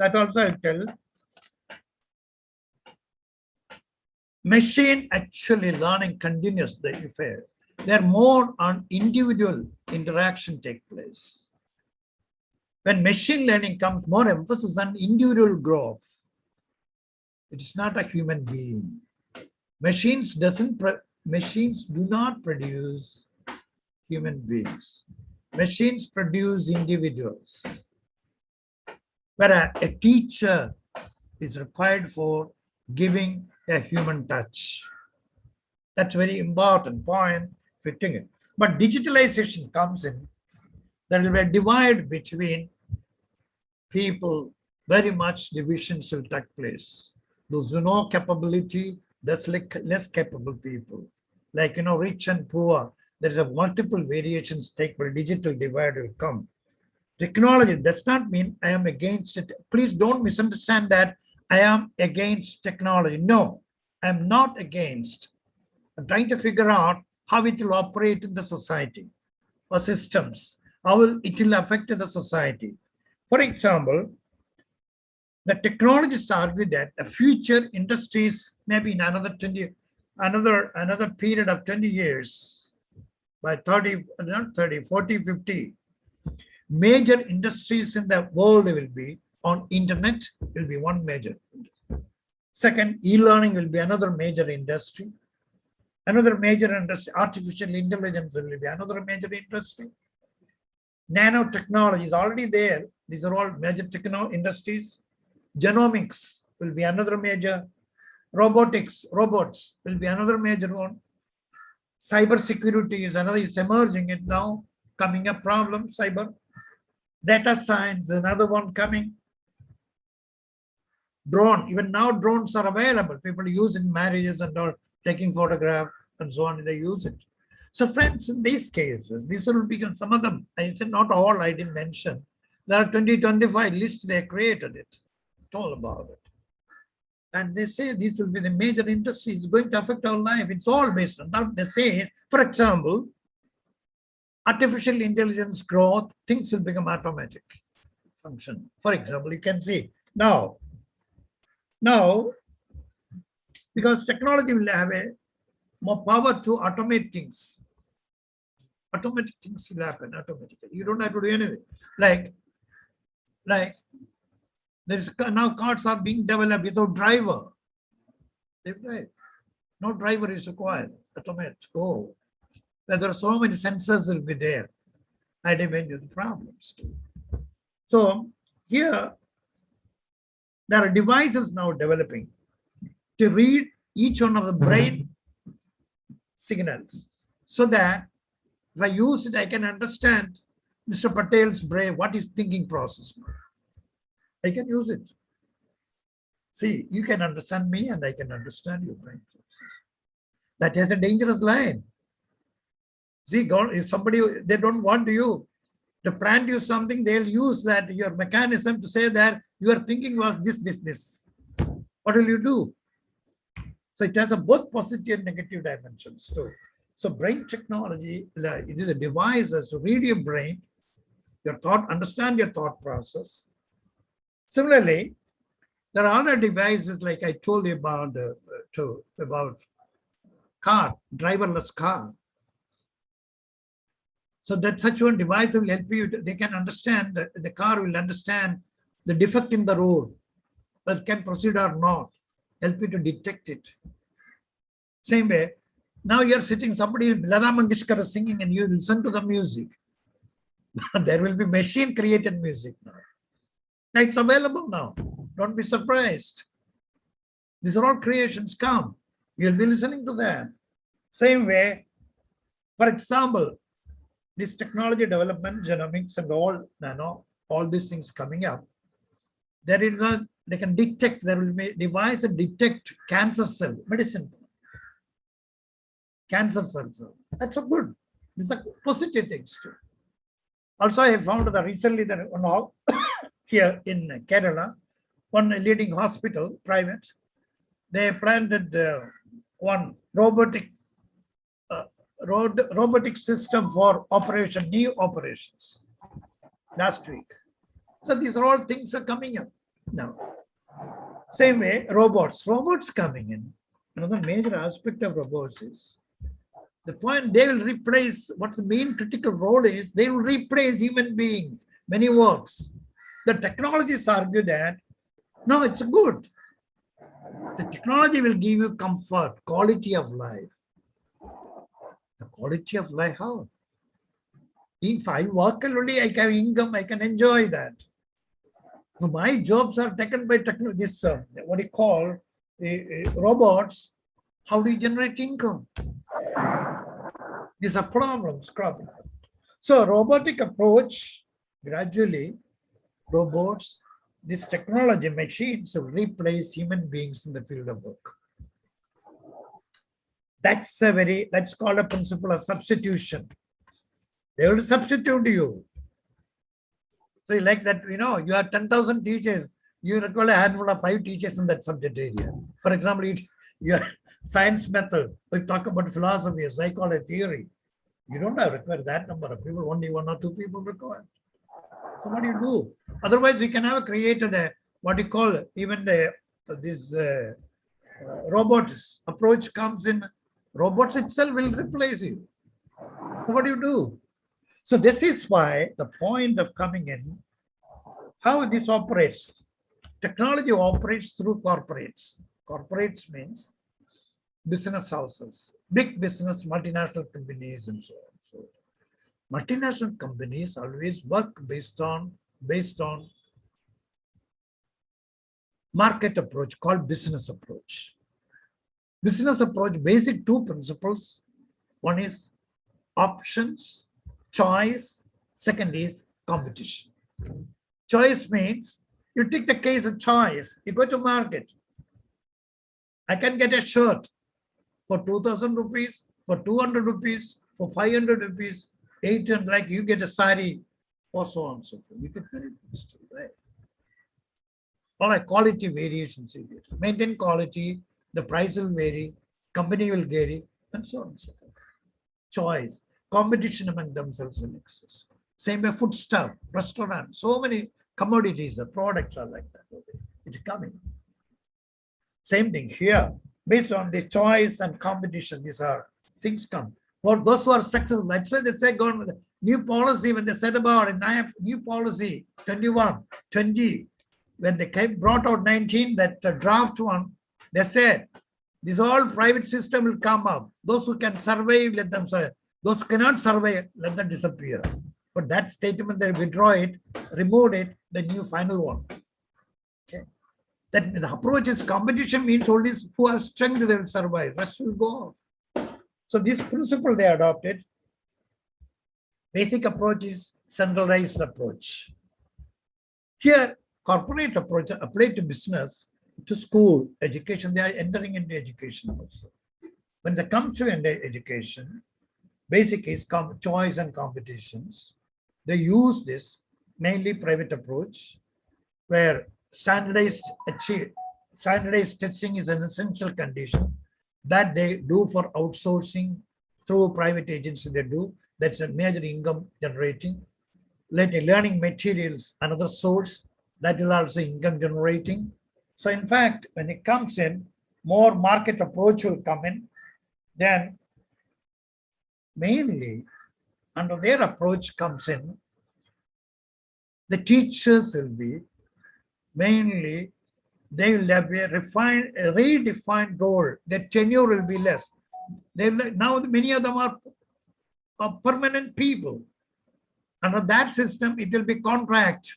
That also I'll tell. Machine actually learning continues the affair. There more on individual interaction take place. When machine learning comes, more emphasis on individual growth. It is not a human being. Machines do not produce human beings. Machines produce individuals. But a teacher is required for giving a human touch. That's very important point, fitting it. But digitalization comes in, there will be a divide between people, very much divisions will take place. Those who know capability, there's less capable people. Like, rich and poor, there's a multiple variations take, but digital divide will come. Technology does not mean I am against it. Please don't misunderstand that I am against technology. No, I'm not against. I'm trying to figure out how it will operate in the society or systems, how it will affect the society. For example, the technologists argue that the future industries, maybe in another period of 20 years, by 30, not 30, 40, 50, major industries in the world will be on internet, will be one major industry. Second, e-learning will be another major industry. Another major industry, artificial intelligence will be another major industry. Nanotechnology is already there. These are all major techno industries. Genomics will be another major. Robotics, robots will be another major one. Cyber security is another, is emerging it now, coming up problem, cyber. Data science, another one coming. Drone, even now drones are available. People use it in marriages and all, taking photograph and so on, they use it. So friends, in these cases, these will become some of them, I said not all, I didn't mention. There are 2025 lists, they created it, told about it. And they say this will be the major industry, it's going to affect our life. It's all based on that. They say, for example, artificial intelligence growth, things will become automatic function. For example, you can see now, because technology will have a more power to automate things. Automatic things will happen automatically. You don't have to do anything. Like there's now cars are being developed without driver. They drive. No driver is required. Automate. Oh, there are so many sensors will be there. I depend on the problems too. So here there are devices now developing to read each one of the brain signals, so that if I use it, I can understand Mr. Patel's brain, what is thinking process. I can use it. See, you can understand me and I can understand your brain process. That is a dangerous line. See, if somebody, they don't want you to plant you something, they'll use that, your mechanism, to say that your thinking was this. What will you do? So it has a both positive and negative dimensions too. So brain technology, it is a device as to read your brain, your thought, understand your thought process. Similarly, there are other devices like I told you about car, driverless car. So that such one device will help you. They can understand, the car will understand the defect in the road, but can proceed or not, help you to detect it. Same way, now you're sitting, somebody, Lata Mangeshkar is singing and you listen to the music. There will be machine created music now. It's available now. Don't be surprised. These are all creations come. You'll be listening to them. Same way, for example, this technology development, genomics and all these things coming up, there is they can detect, there will be device and detect cancer cell, medicine. Cancer cells. That's a good. These are positive things too. Also, I found that recently that here in Kerala, one leading hospital, private, they planted one robotic system for operation, knee operations last week. So these are all things are coming up now. Same way, robots coming in. Another major aspect of robots is the point they will replace, what the main critical role is, they will replace human beings, many works. The technologists argue that, no, it's good. The technology will give you comfort, quality of life. The quality of life, how? If I work already, I can income, I can enjoy that. My jobs are taken by technology, this, what you call robots. How do you generate income? These are problems cropping up. So robotic approach, gradually, robots, this technology, machines will replace human beings in the field of work. That's called a principle of substitution. They will substitute you. So like that, you have 10,000 teachers, you require a handful of 5 teachers in that subject area. For example, your science method, we talk about philosophy, psychology, theory. You don't have require that number of people, only 1 or 2 people required. So what do you do? Otherwise, you can have created a, what you call, even this robots approach comes in, robots itself will replace you. So what do you do? So this is why the point of coming in, how this operates. Technology operates through corporates. Corporates means business houses, big business, multinational companies and so on. So multinational companies always work based on market approach called business approach. Business approach, basic two principles. One is options, choice. Second is competition. Choice means you take the case of choice. You go to market. I can get a shirt for 2,000 rupees, for 200 rupees, for 500 rupees, 800, like you get a sari or so on and so forth. You get many things to buy. All right, quality variations. Maintain quality, the price will vary, company will vary, and so on and so forth. Choice, competition among themselves will exist. Same way food stuff, restaurant, so many commodities, the products are like that. It's coming. Same thing here. Based on the choice and competition, these are things come. For those who are successful, that's why they say government, new policy, when they said about it, new policy, 21, 20, when they brought out 19, that draft one, they said, this all private system will come up. Those who can survive, let them survive. Those who cannot survive, let them disappear. But that statement, they withdraw it, removed it, the new final one. Okay. That the approach is competition means only who have strength, they will survive. Rest will go off. So this principle they adopted. Basic approach is centralized approach. Here, corporate approach applied to business, to school, education, they are entering into education also. When they come to education, basic is choice and competitions. They use this mainly private approach, where standardized testing is an essential condition that they do for outsourcing through private agency. They do. That's a major income generating. Later, learning materials, another source that will also income generating. So in fact, when it comes in, more market approach will come in. Then mainly under their approach comes in, the teachers will be mainly, they will have a redefined role. Their tenure will be less. Now many of them are permanent people. Under that system, it will be contract,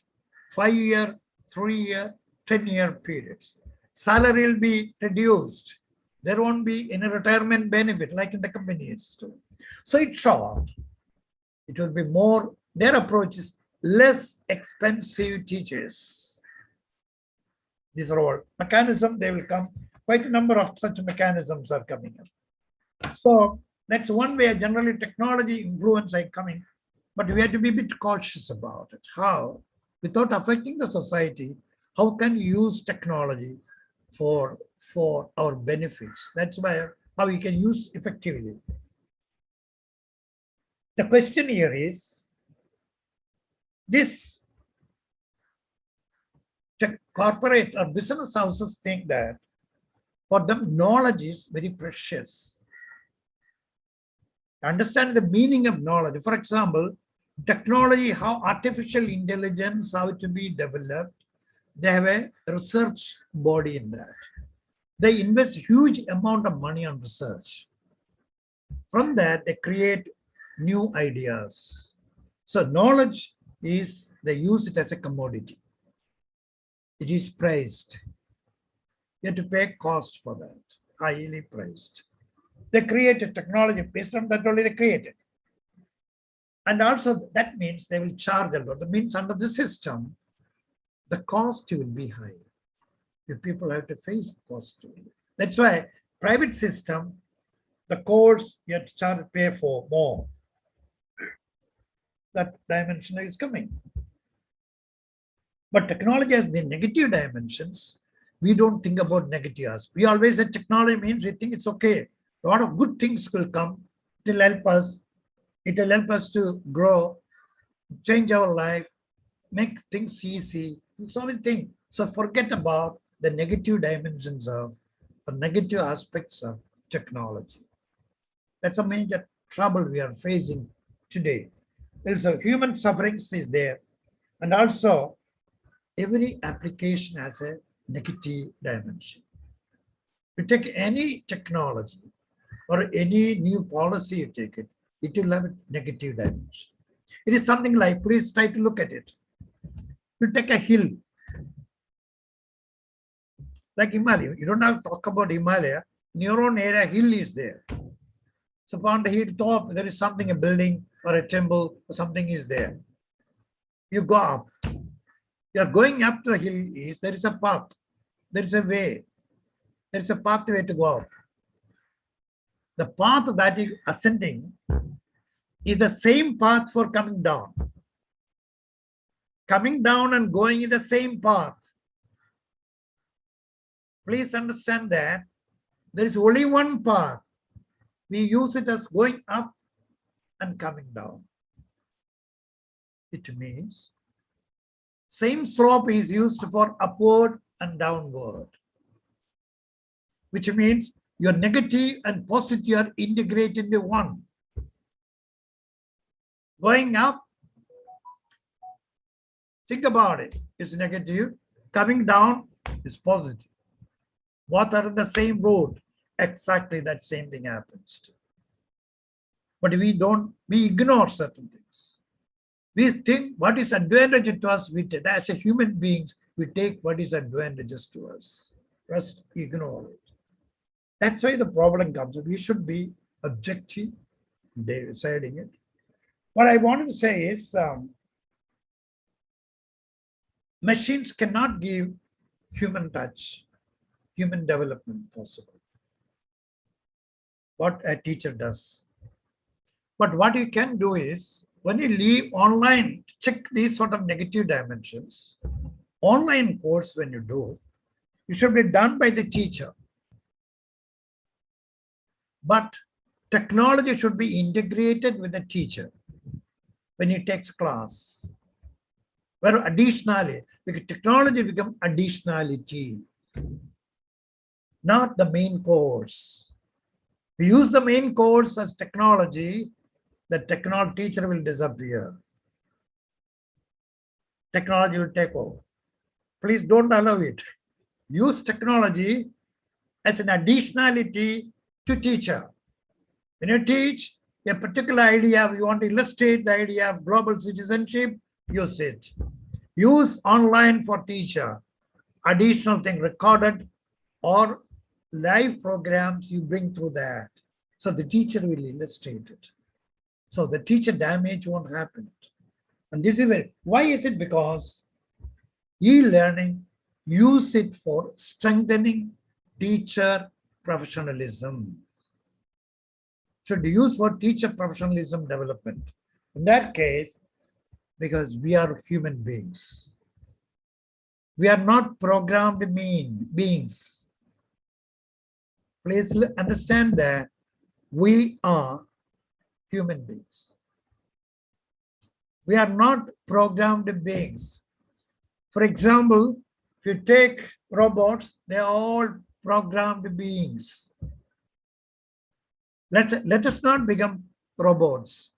5-year, 3-year, 10-year periods. Salary will be reduced. There won't be any retirement benefit like in the companies too. So it's short. It will be more, their approach is less expensive teachers. These are all mechanisms, they will come. Quite a number of such mechanisms are coming up. So that's one way. Generally technology influence are coming, but we have to be a bit cautious about it. How? Without affecting the society, how can you use technology for our benefits? That's why how you can use effectively. The question here is, this corporate or business houses think that for them knowledge is very precious. Understand the meaning of knowledge. For example, technology, how artificial intelligence, how to be developed, they have a research body in that. They invest huge amount of money on research. From that, they create new ideas. So knowledge is, they use it as a commodity. It is priced. You have to pay cost for that, highly priced. They create a technology based on that only they created. And also that means they will charge a lot. That means under the system, the cost will be high. The people have to face cost. That's why private system, the course you have to charge, pay for more. That dimension is coming. But technology has the negative dimensions. We don't think about negative aspects. We always say technology means we think it's okay. A lot of good things will come. It will help us. It will help us to grow, change our life, make things easy. So many things. So forget about the negative dimensions of, the negative aspects of technology. That's a major trouble we are facing today. Also, human sufferings is there. And also, every application has a negative dimension. You take any technology or any new policy you take it, it will have a negative dimension. It is something like, please try to look at it. You take a hill, like Himalaya. You don't have to talk about Himalaya. In your own area, hill is there. So upon the hill top, there is something, a building or a temple or something is there. You go up. You are going up to the hill, there is a path. There is a way. There is a pathway to go up. The path that is ascending is the same path for coming down. Coming down and going in the same path. Please understand that there is only one path. We use it as going up and coming down. It means same slope is used for upward and downward, which means your negative and positive are integrated into one. Going up, think about it, is negative. Coming down is positive. Both are in the same road. Exactly that same thing happens. But we ignore certain things. We think what is advantage to us, we take, as a human beings, we take what is advantageous to us. Just ignore it. That's why the problem comes. We should be objective, deciding it. What I wanted to say is, machines cannot give human touch, human development possible. What a teacher does. But what you can do is, when you leave online, check these sort of negative dimensions. Online course, when you do, it should be done by the teacher. But technology should be integrated with the teacher when he takes class. Where additionally, because technology becomes additionality, not the main course. We use the main course as technology, the technology teacher will disappear. Technology will take over. Please don't allow it. Use technology as an additionality to teacher. When you teach a particular idea, you want to illustrate the idea of global citizenship, use it. Use online for teacher. Additional thing recorded or live programs you bring through that. So the teacher will illustrate it. So the teacher damage won't happen. And this is why is it? Because e-learning, use it for strengthening teacher professionalism. Should use for teacher professionalism development. In that case, because we are human beings. We are not programmed beings. Please understand that we are human beings. We are not programmed beings. For example, if you take robots, they are all programmed beings. Let us not become robots.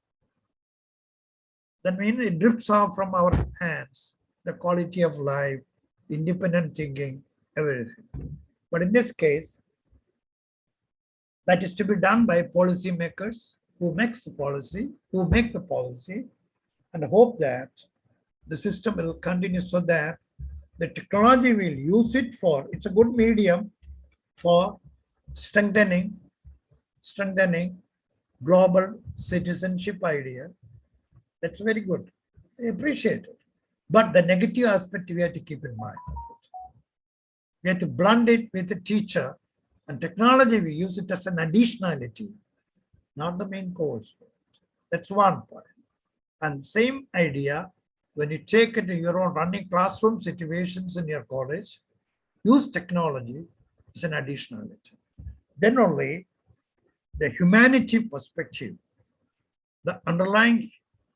That means it drifts off from our hands, the quality of life, independent thinking, everything. But in this case, that is to be done by policymakers who make the policy, and hope that the system will continue so that the technology will use it for, it's a good medium for strengthening global citizenship idea. That's very good. I appreciate it. But the negative aspect we have to keep in mind. We have to blend it with the teacher, and technology we use it as an additionality, not the main course. That's one point. And same idea, when you take it to your own running classroom situations in your college, use technology as an additionality. Then only the humanity perspective, the underlying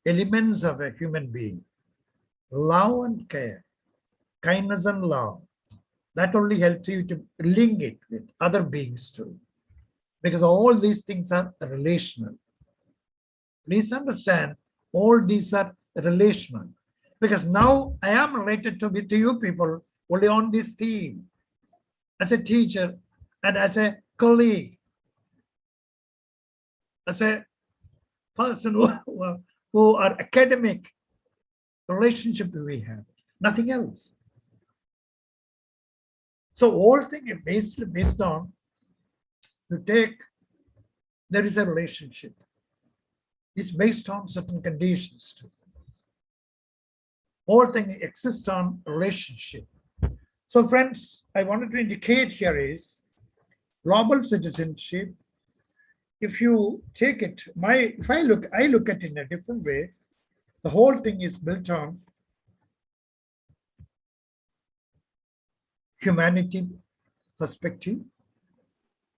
elements of a human being, love and care, kindness and love, that only helps you to link it with other beings too. Because all these things are relational. Please understand, all these are relational. Because now I am related to with you people only on this theme, as a teacher and as a colleague, as a person who who are academic relationship we have, nothing else. So whole thing is based on to take, there is a relationship. It's based on certain conditions too. Whole thing exists on relationship. So friends, I wanted to indicate here is global citizenship. If you take it, I look at it in a different way. The whole thing is built on humanity perspective,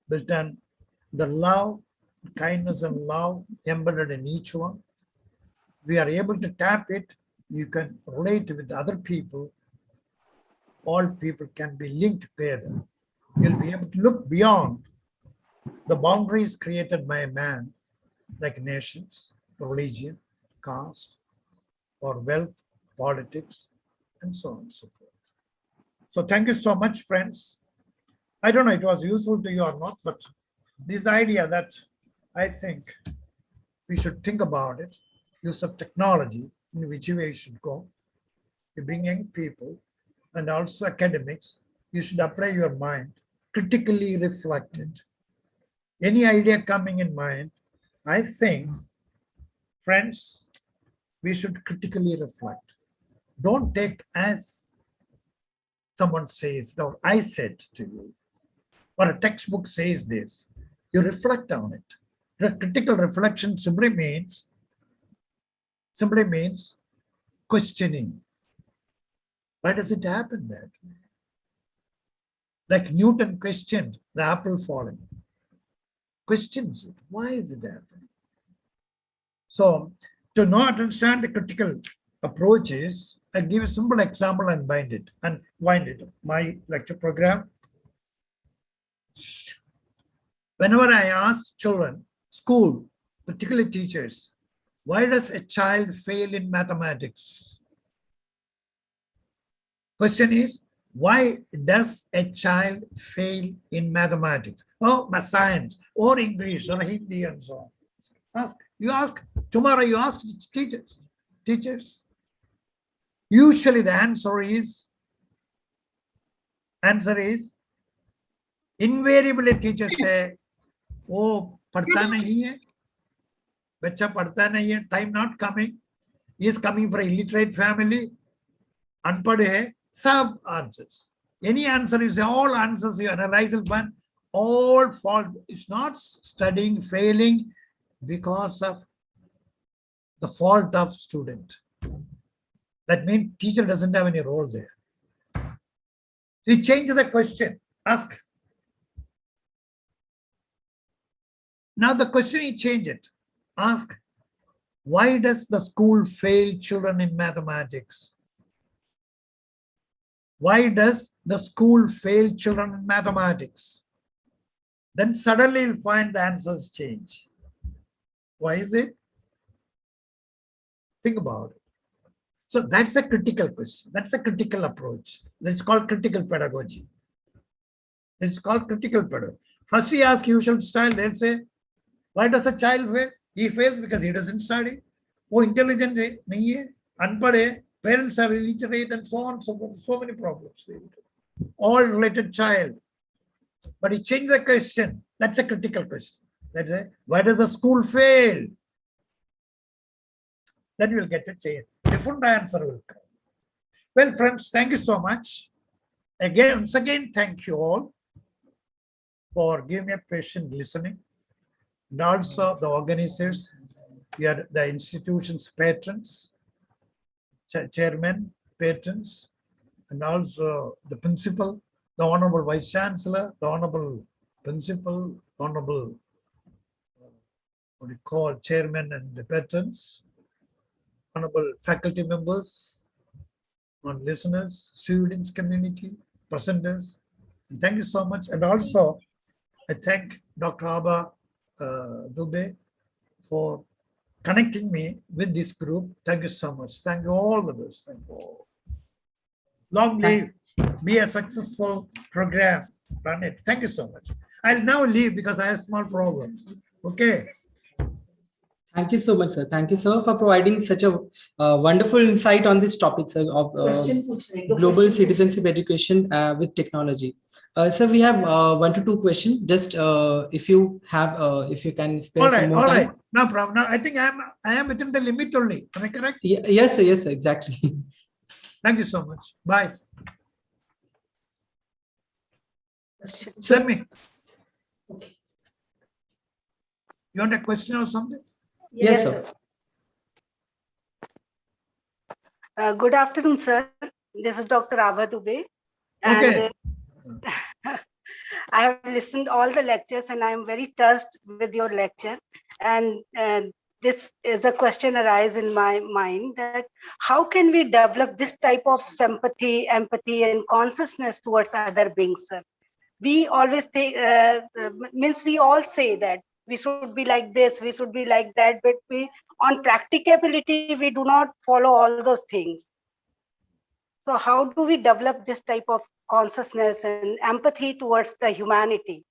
built on the love, kindness and love embedded in each one. We are able to tap it. You can relate with other people. All people can be linked together. You'll be able to look beyond the boundaries created by man, like nations, religion, caste, or wealth, politics, and so on and so forth. So thank you so much, friends. I don't know if it was useful to you or not, but this idea that I think we should think about it, use of technology, in which way you should go. You bring young people and also academics, you should apply your mind, critically reflect it. Any idea coming in mind, I think, friends, we should critically reflect. Don't take as someone says, no, I said to you, or a textbook says this. You reflect on it. The critical reflection simply means questioning. Why does it happen that way? Like Newton questioned the apple falling. Questions it. Why is it happening? So to not understand the critical approaches, I give a simple example and wind it. My lecture program. Whenever I ask children, school, particularly teachers, why does a child fail in mathematics? Question is, why does a child fail in mathematics? Or science, or English, or Hindi, and so on. Tomorrow you ask teachers. Usually the answer is, invariably teachers say, oh, padhta nahi hai, bacha padhta nahi hai, time not coming, he is coming from illiterate family, unpad hai, sub answers. Any answer is all answers you analyze one, all fault. It's not studying, failing because of the fault of student. That means teacher doesn't have any role there. You change the question, ask. Now the question, you change it. Ask, why does the school fail children in mathematics? Why does the school fail children in mathematics? Then suddenly you'll find the answers change. Why is it? Think about it. So that's a critical question. That's a critical approach. That's called critical pedagogy. It's called critical pedagogy. First we ask usual style, they'll say, why does a child fail? He fails because he doesn't study. Oh, intelligent nahi hai, unpad hai, parents are illiterate, and so on, so forth. So many problems. All related child. But he changed the question. That's a critical question. That's it. Why does the school fail? Then you will get a change. Different answer will come. Well, friends, thank you so much. Once again, thank you all for giving me a patient listening. And also the organizers, we are the institution's patrons, chairman, patrons, and also the principal, the Honorable Vice Chancellor, the Honorable Principal, Honorable, what do you call, Chairman and the patrons, Honorable faculty members, on listeners, students, community, presenters. And thank you so much. And also, I thank Dr. Abha Dubey for connecting me with this group. Thank you so much. Thank you all the best. Thank you all. Long live, be a successful program. Run it. Thank you so much. I'll now leave because I have small problems. Okay. Thank you so much, sir. Thank you, sir, for providing such a wonderful insight on this topic, sir, of global citizenship education with technology. Sir, we have 1 to 2 questions. Just if you can spare All some right, more all time. right. No problem. Now, I think I am within the limit only. Am I correct? Yes, sir. Yes, sir. Exactly. Thank you so much. Bye. Sir, Send me. You want a question or something? yes, sir. Good afternoon, sir. This is Dr. Abha Dubey. Okay. And I have listened all the lectures and I am very touched with your lecture. And this is a question arise in my mind that how can we develop this type of sympathy, empathy, and consciousness towards other beings, sir? We always think, means we all say that we should be like this, we should be like that, but on practicability, we do not follow all those things. So how do we develop this type of consciousness and empathy towards the humanity?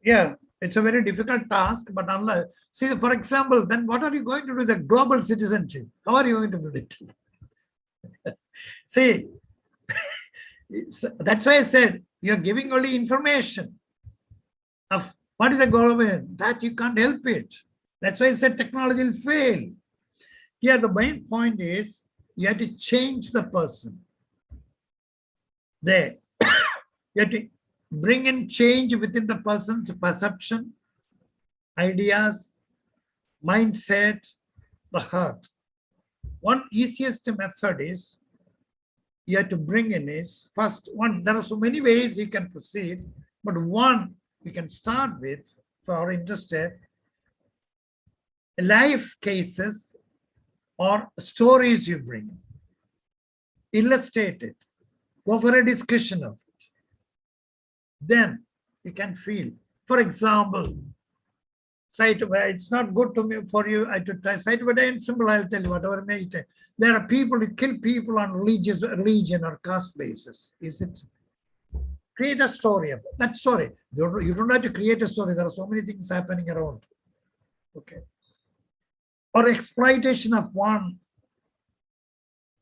Yeah, it's a very difficult task, but unless, see, for example, then what are you going to do with the global citizenship? How are you going to do it? See, that's why I said you're giving only information of what is the government, that you can't help it. That's why I said technology will fail. Here, the main point is you have to change the person. There, you have to bring in change within the person's perception, ideas, mindset, the heart. One easiest method is you have to bring in is first one. There are so many ways you can proceed, but one you can start with for our interested life cases or stories you bring in. Illustrate it. Go for a discussion of it. Then you can feel. For example, it's not good to me for you. I to try cite and simple. I'll tell you whatever may it. There are people who kill people on religion or caste basis. Is it? Create a story of that story. You don't have to create a story. There are so many things happening around. Okay. Or exploitation of one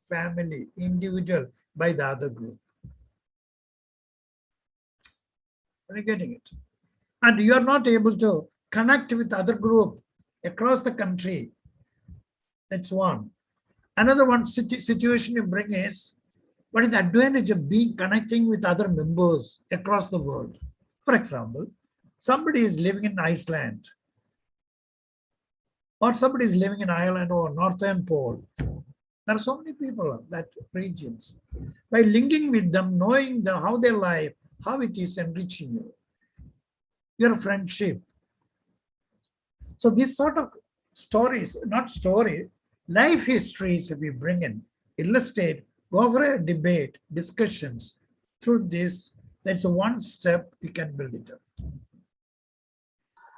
family, individual by the other group. Are you getting it? And you are not able to connect with other group across the country. That's one. Another one situation you bring is, what is the advantage of connecting with other members across the world? For example, somebody is living in Iceland, or somebody is living in Ireland or Northern Pole. There are so many people in that regions. By linking with them, knowing how their life, how it is enriching you, your friendship. So this sort of stories, not story, life histories we bring in, illustrate, go over a debate, discussions. Through this, that's one step you can build it up.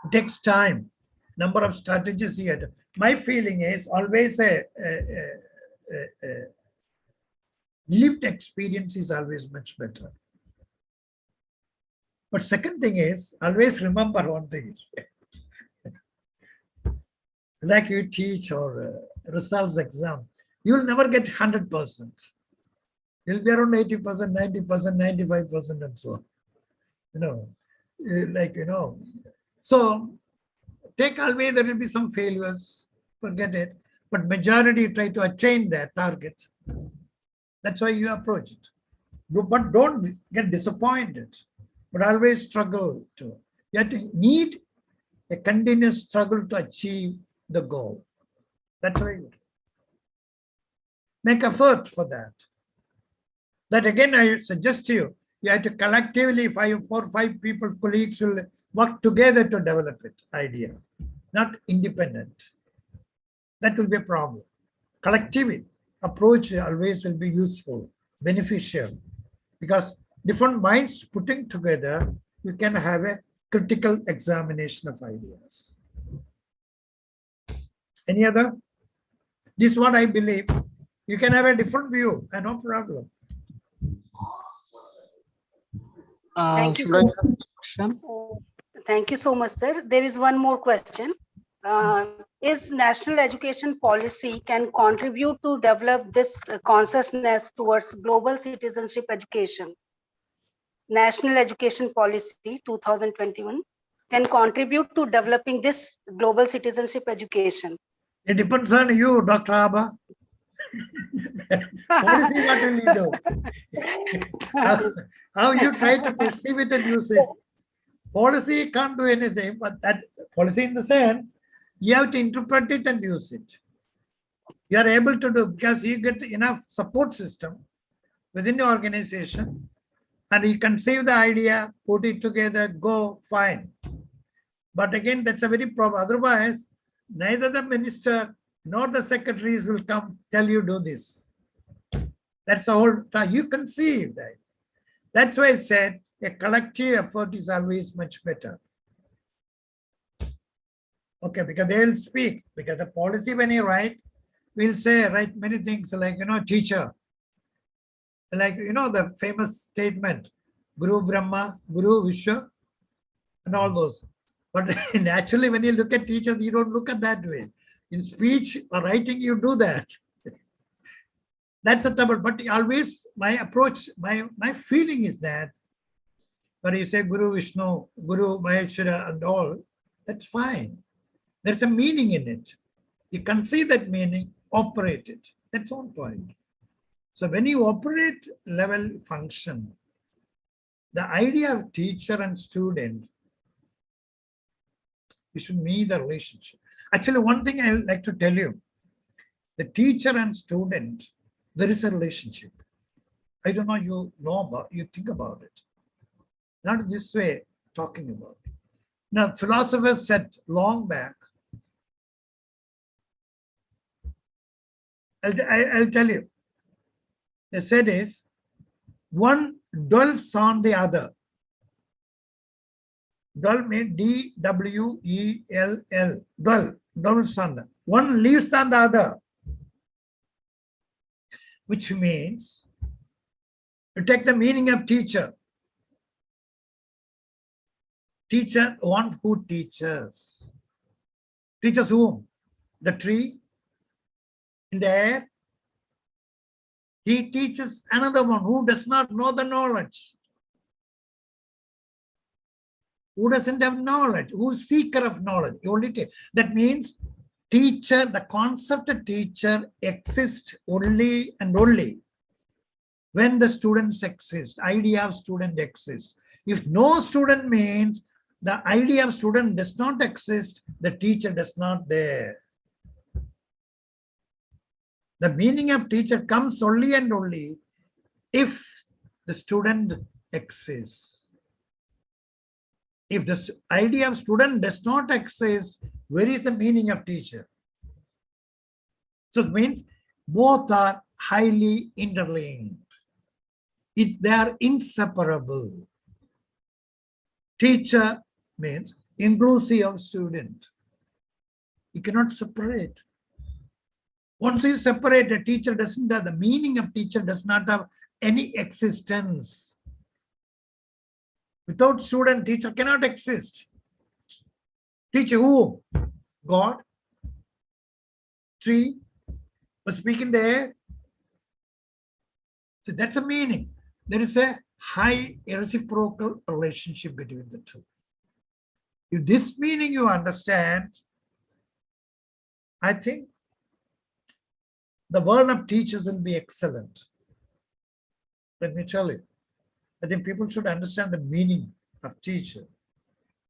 It takes time, number of strategies here. My feeling is always a lived experience is always much better. But second thing is, always remember one thing. Like you teach or results exam, you will never get 100%. You'll be around 80%, 90%, 95%, and so on. So take away, there will be some failures, forget it. But majority try to attain that target. That's why you approach it. But don't get disappointed, but always struggle to. You have to need a continuous struggle to achieve the goal. That's why you make effort for that. That again, I suggest to you, you have to collectively, 4 or 5 people, colleagues will work together to develop it, idea, not independent. That will be a problem. Collectively, approach always will be useful, beneficial, because different minds putting together, you can have a critical examination of ideas. Any other? This is what I believe. You can have a different view, and no problem. Thank you. Thank you so much, sir. There is one more question. is national education policy can contribute to develop this consciousness towards global citizenship education. National Education Policy 2021 can contribute to developing this global citizenship education. It depends on you, Dr. Abba. Policy, what will you do? How you try to perceive it and use it. Policy can't do anything, but that policy in the sense, you have to interpret it and use it. You are able to do because you get enough support system within the organization and you conceive the idea, put it together, go, fine. But again, that's a very problem. Otherwise, neither the minister nor the secretaries will come tell you do this. That's the whole time. You conceive that. That's why I said a collective effort is always much better. Okay, because they will speak. Because the policy when you write, we'll say, write many things like, teacher. Like, the famous statement, Guru Brahma, Guru Vishwa, and all those. But naturally, when you look at teachers, you don't look at that way. In speech or writing, you do that. That's a trouble. But always my approach, my feeling is that when you say Guru Vishnu, Guru Maheshwara and all, that's fine. There's a meaning in it. You can see that meaning, operate it. That's one point. So when you operate level function, the idea of teacher and student, you should meet the relationship. Actually, one thing I would like to tell you, the teacher and student, there is a relationship. I don't know, you think about it. Not this way, talking about it. Now, philosophers said long back, I'll tell you, they said is, one dwells on the other. Dwell means D-W-E-L-L, dwells on the. One lives on the other. Which means, to take the meaning of teacher. Teacher, one who teaches. Teaches whom? The tree, in the air. He teaches another one who does not know the knowledge. Who doesn't have knowledge, who's seeker of knowledge. That means teacher, the concept of teacher exists only and only when the students exist, idea of student exists. If no student means the idea of student does not exist, the teacher does not there. The meaning of teacher comes only and only if the student exists. If the idea of student does not exist, where is the meaning of teacher? So it means both are highly interlinked. They are inseparable. Teacher means inclusive of student. You cannot separate. Once you separate, a teacher doesn't have, the meaning of teacher does not have any existence. Without student, teacher cannot exist. Teacher who? God, tree, was speaking there. So that's a meaning. There is a high reciprocal relationship between the two. If this meaning you understand, I think the world of teachers will be excellent. Let me tell you. I think people should understand the meaning of teacher.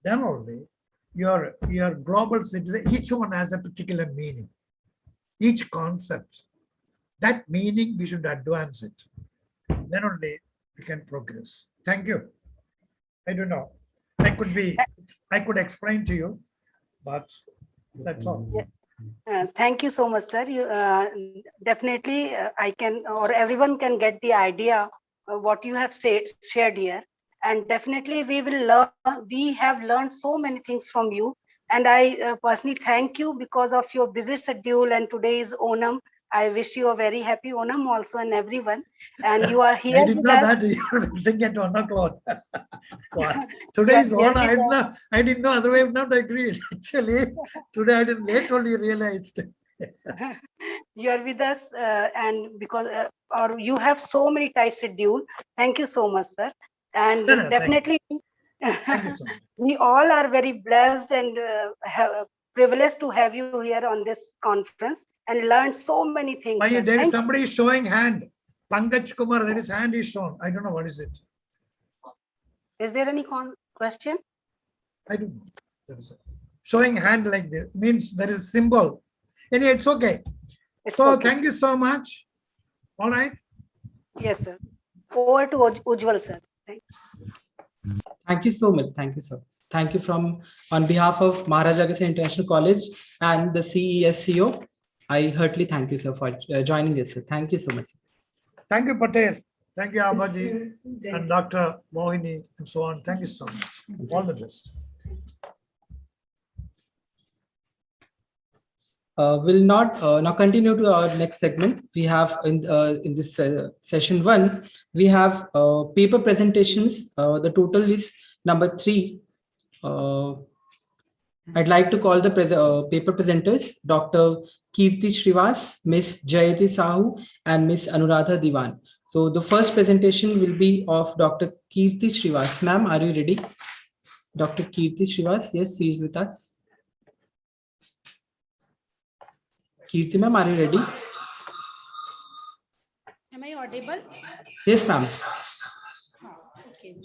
Then only your global citizen, each one has a particular meaning. Each concept, that meaning we should advance it. Then only we can progress. Thank you. I don't know. I could explain to you, but that's all. Thank you so much, sir. You definitely I can, or everyone can get the idea what you have shared here, and definitely we will learn. We have learned so many things from you, and I personally thank you because of your busy schedule, and today is Onam. I wish you a very happy Onam also, and everyone. And you are here. I did know that you were singing at 1 o'clock. Wow. Today is You are honor. really I didn't know, otherwise I would not agreed. Actually, today I didn't late only realized. you are with us, and because or you have so many tight schedule. Thank you so much, sir. And No, no, definitely, Thank you so much. we all are very blessed and privileged to have you here on this conference and learn so many things. Why Sir. there is Thank somebody showing hand. Pankaj Kumar, there is hand is shown. I don't know what is it. Is there any question? I don't know. There is a showing hand like this means there is a symbol. Anyway, it's okay. It's So okay. thank you so much. All right. Yes, sir. Over to Ujjwal, sir. Thanks. Thank you so much. Thank you, sir. Thank you on behalf of Maharaja Agastya International College and the CESCO. I heartily thank you, sir, for joining us. Sir. Thank you so much. Thank you, Patel. Thank you, Abaji and Dr. Mohini and so on. Thank you so much. All the best. We'll not now continue to our next segment. We have in this session 1, we have paper presentations. The total is number 3. I'd like to call the paper presenters, Dr. Kirti Srivas, Miss Jayati Sahu, and Miss Anuradha Diwan. So the first presentation will be of Dr. Kirti Srivas. Ma'am, are you ready? Dr. Kirti Srivas, yes, she is with us. Kirti ma'am, are you ready? Am I audible? Yes, ma'am. Okay.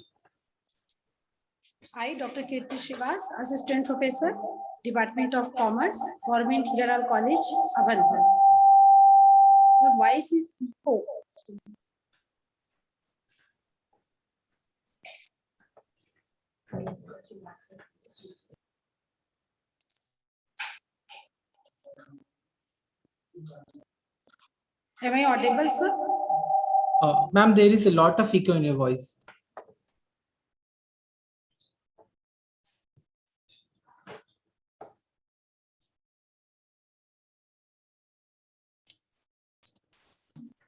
I, Dr. Kirti Srivas, Assistant Professor, Department of Commerce, Government Federal College, Avanpur. The voice is echo. Am I audible, sir? Ma'am, there is a lot of echo in your voice.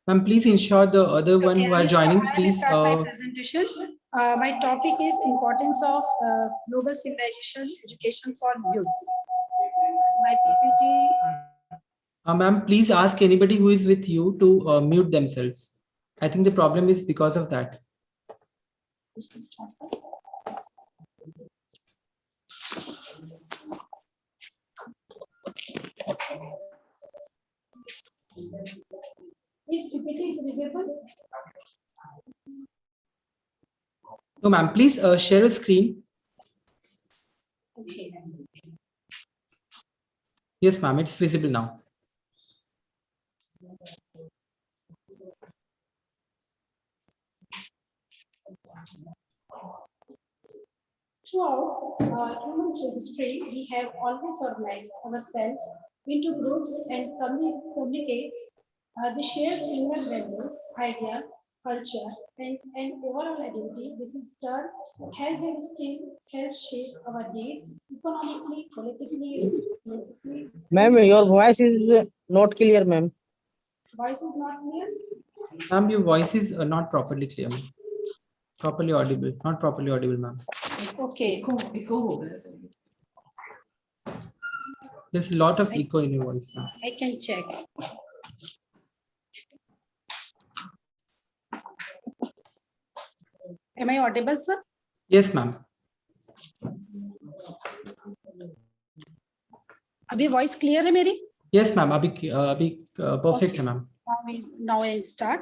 Ma'am, please ensure the other one who are joining, please. Start my presentation. My topic is importance of global civilization education for youth. My PPT. Ma'am, please ask anybody who is with you to mute themselves. I think the problem is because of that. Is PPT visible? No, ma'am, please share a screen. Okay. Yes, ma'am, it's visible now. Throughout human history, we have always organized ourselves into groups and communicates the shared similar values, ideas, culture, and overall identity. This is done help and still help shape our needs economically, politically, religiously. Ma'am, your voice is not clear, ma'am. Voice is not clear. Ma'am, your voice is not properly clear. Properly audible, not properly audible, ma'am. Okay. There's a lot of echo in your voice now. I can check. Am I audible, sir? Yes, ma'am. अभी voice clear है मेरी? Yes, ma'am. अभी perfect है, ma'am. Now I start.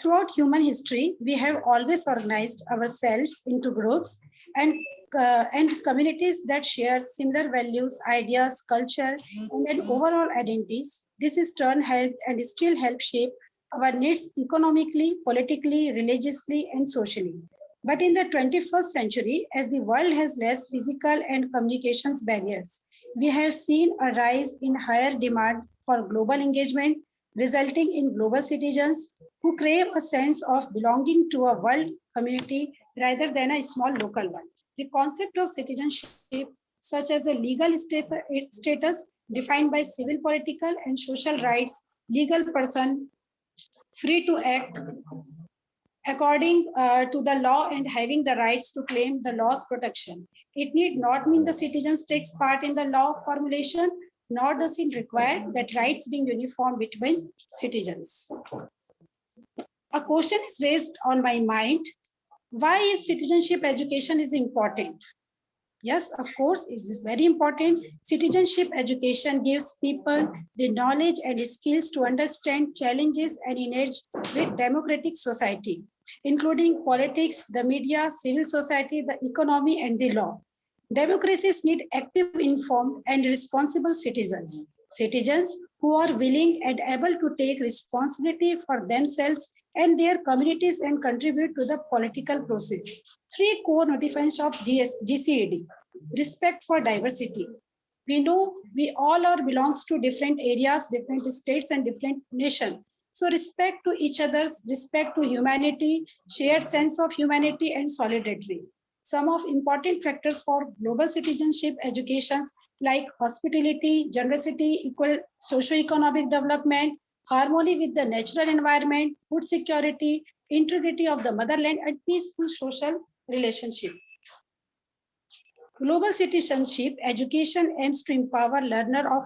Throughout human history, we have always organized ourselves into groups and communities that share similar values, ideas, culture, and overall identities. This is turn helped and still help shape our needs economically, politically, religiously, and socially. But in the 21st century, as the world has less physical and communications barriers, we have seen a rise in higher demand for global engagement, resulting in global citizens who crave a sense of belonging to a world community rather than a small local one. The concept of citizenship, such as a legal status defined by civil, political, and social rights, legal person free to act according to the law and having the rights to claim the law's protection. It need not mean the citizens takes part in the law formulation, nor does it require that rights being uniform between citizens. A question is raised on my mind. Why is citizenship education is important? Yes, of course, it is very important. Citizenship education gives people the knowledge and skills to understand challenges and engage with democratic society, including politics, the media, civil society, the economy, and the law. Democracies need active, informed, and responsible citizens. Citizens who are willing and able to take responsibility for themselves and their communities and contribute to the political process. Three core notifications of GCED. Respect for diversity. We know we all are belongs to different areas, different states, and different nations. So respect to each other's, respect to humanity, shared sense of humanity and solidarity. Some of important factors for global citizenship educations like hospitality, generosity, equal socio-economic development, harmony with the natural environment, food security, integrity of the motherland, and peaceful social relationship. Global citizenship education aims to empower learners of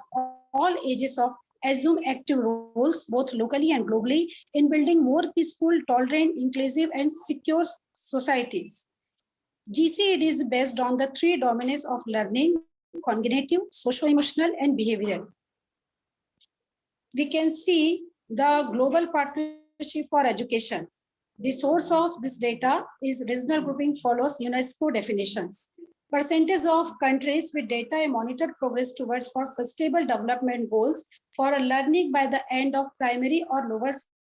all ages of assume active roles, both locally and globally, in building more peaceful, tolerant, inclusive, and secure societies. GCED is based on the three domains of learning: cognitive, socio-emotional, and behavioral. We can see the Global Partnership for Education. The source of this data is regional grouping follows UNESCO definitions. Percentage of countries with data and monitor progress towards for sustainable development goals for learning by the end of primary or lower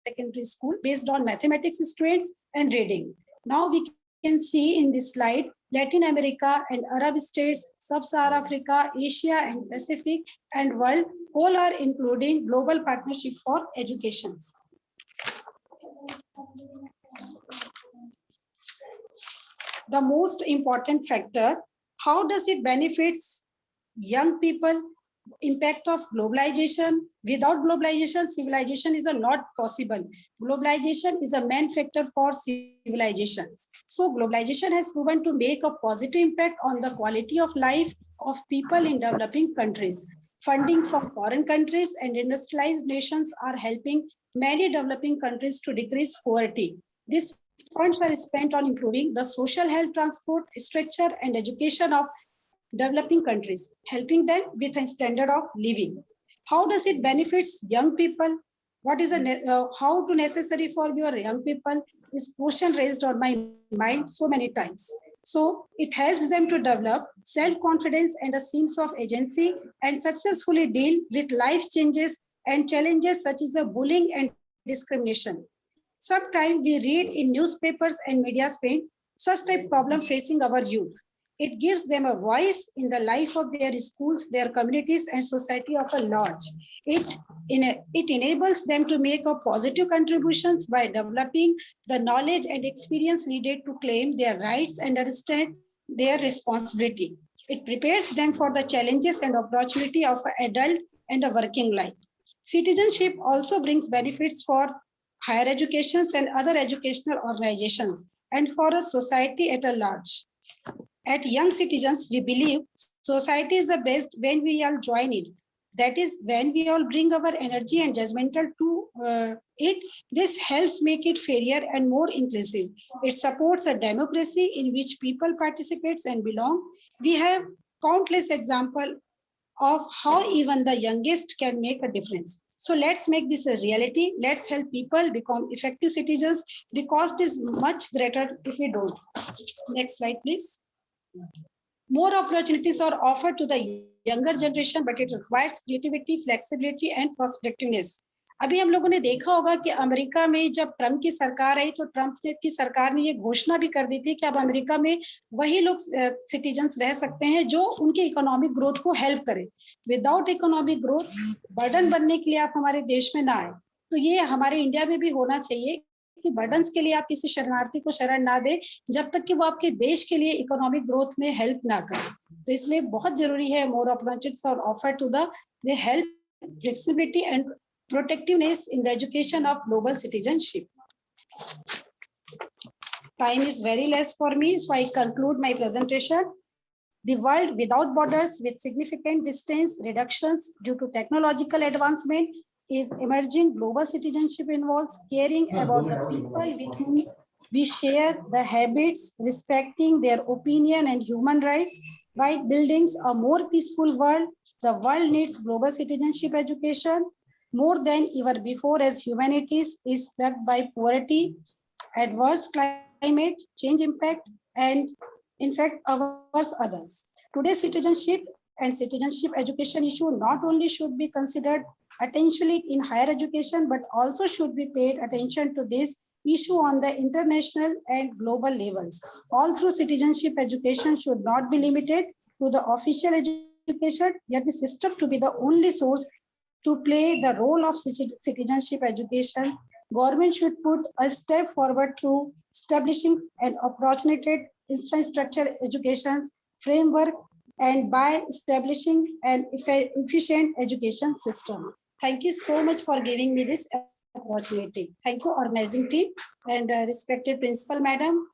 secondary school based on mathematics students and reading. Now we can see in this slide, Latin America and Arab states, Sub-Saharan Africa, Asia and Pacific and world all are including Global Partnership for Education. The most important factor, how does it benefits young people? Impact of globalization. Without globalization, civilization is not possible. Globalization is a main factor for civilizations. So globalization has proven to make a positive impact on the quality of life of people in developing countries. Funding from foreign countries and industrialized nations are helping many developing countries to decrease poverty. These funds are spent on improving the social health, transport, structure, and education of developing countries, helping them with a standard of living. How does it benefits young people? What is how to necessary for your young people? This question raised on my mind so many times. So it helps them to develop self-confidence and a sense of agency and successfully deal with life's changes and challenges such as bullying and discrimination. Sometimes we read in newspapers and media spin such type problem facing our youth. It gives them a voice in the life of their schools, their communities, and society of a large. It enables them to make a positive contributions by developing the knowledge and experience needed to claim their rights and understand their responsibility. It prepares them for the challenges and opportunity of an adult and a working life. Citizenship also brings benefits for higher educations and other educational organizations and for a society at a large. At young citizens, we believe society is the best when we all join it. That is when we all bring our energy and judgmental to it. This helps make it fairer and more inclusive. It supports a democracy in which people participate and belong. We have countless examples of how even the youngest can make a difference. So let's make this a reality. Let's help people become effective citizens. The cost is much greater if we don't. Next slide, please. More opportunities are offered to the younger generation, but it requires creativity, flexibility, and prospectiveness. अभी हम लोगों ने देखा होगा कि America में जब Trump की सरकार आई तो ट्रम्प की सरकार ने ये घोषणा भी कर दी थी कि अब अमेरिका में वही लोग सिटीजन्स रह सकते हैं जो उनके इकोनॉमिक ग्रोथ को हेल्प करें. विदाउट इकोनॉमिक ग्रोथ बर्डन बनने के लिए आप हमारे देश में ना आए. तो ये हमारे इंडिया में भी होना चाहिए कि बर्डन्स के लिए आप किसी शरणार्थी को शरण ना दे जब तक कि वो आपके देश के लिए इकोनॉमिक ग्रोथ में हेल्प ना करे. तो इसलिए बहुत जरूरी है more opportunities are offered to the help flexibility and protectiveness in the education of global citizenship. time is very less for me, so I conclude my presentation. The world without borders with significant distance reductions due to technological advancement is emerging. Global citizenship involves caring about the people with whom we share the habits, respecting their opinion and human rights. By building a more peaceful world, the world needs global citizenship education more than ever before, as humanity is plagued by poverty, adverse climate change impact, and in fact, others. Today's citizenship and citizenship education issue not only should be considered attentionally in higher education, but also should be paid attention to this issue on the international and global levels. All through citizenship education should not be limited to the official education, yet the system to be the only source to play the role of citizenship education. Government should put a step forward through establishing an opportunity infrastructure education framework and by establishing an efficient education system. Thank you so much for giving me this opportunity. Thank you, organizing team, and respected principal madam,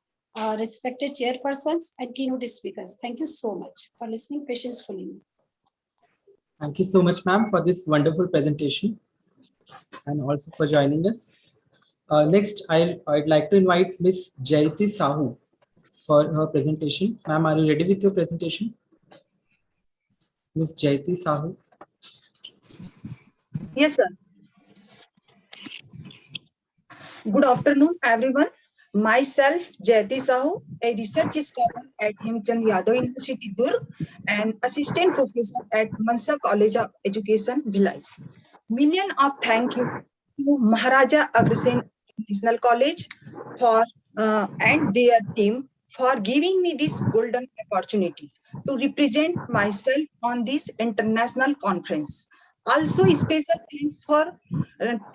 respected chairpersons and keynote speakers. Thank you so much for listening patiently. Thank you so much, ma'am, for this wonderful presentation and also for joining us. Next, I'd like to invite Ms. Jayati Sahu for her presentation. Ma'am, are you ready with your presentation? Ms. Jayati Sahu. Yes, sir. Good afternoon, everyone. Myself, Jayati Sahu, a research scholar at Hemchand Yadav University, Durg, and assistant professor at Mansa College of Education, Bhilai. Million of thank you to Maharaja Agrasen International College for and their team for giving me this golden opportunity to represent myself on this international conference. Also, special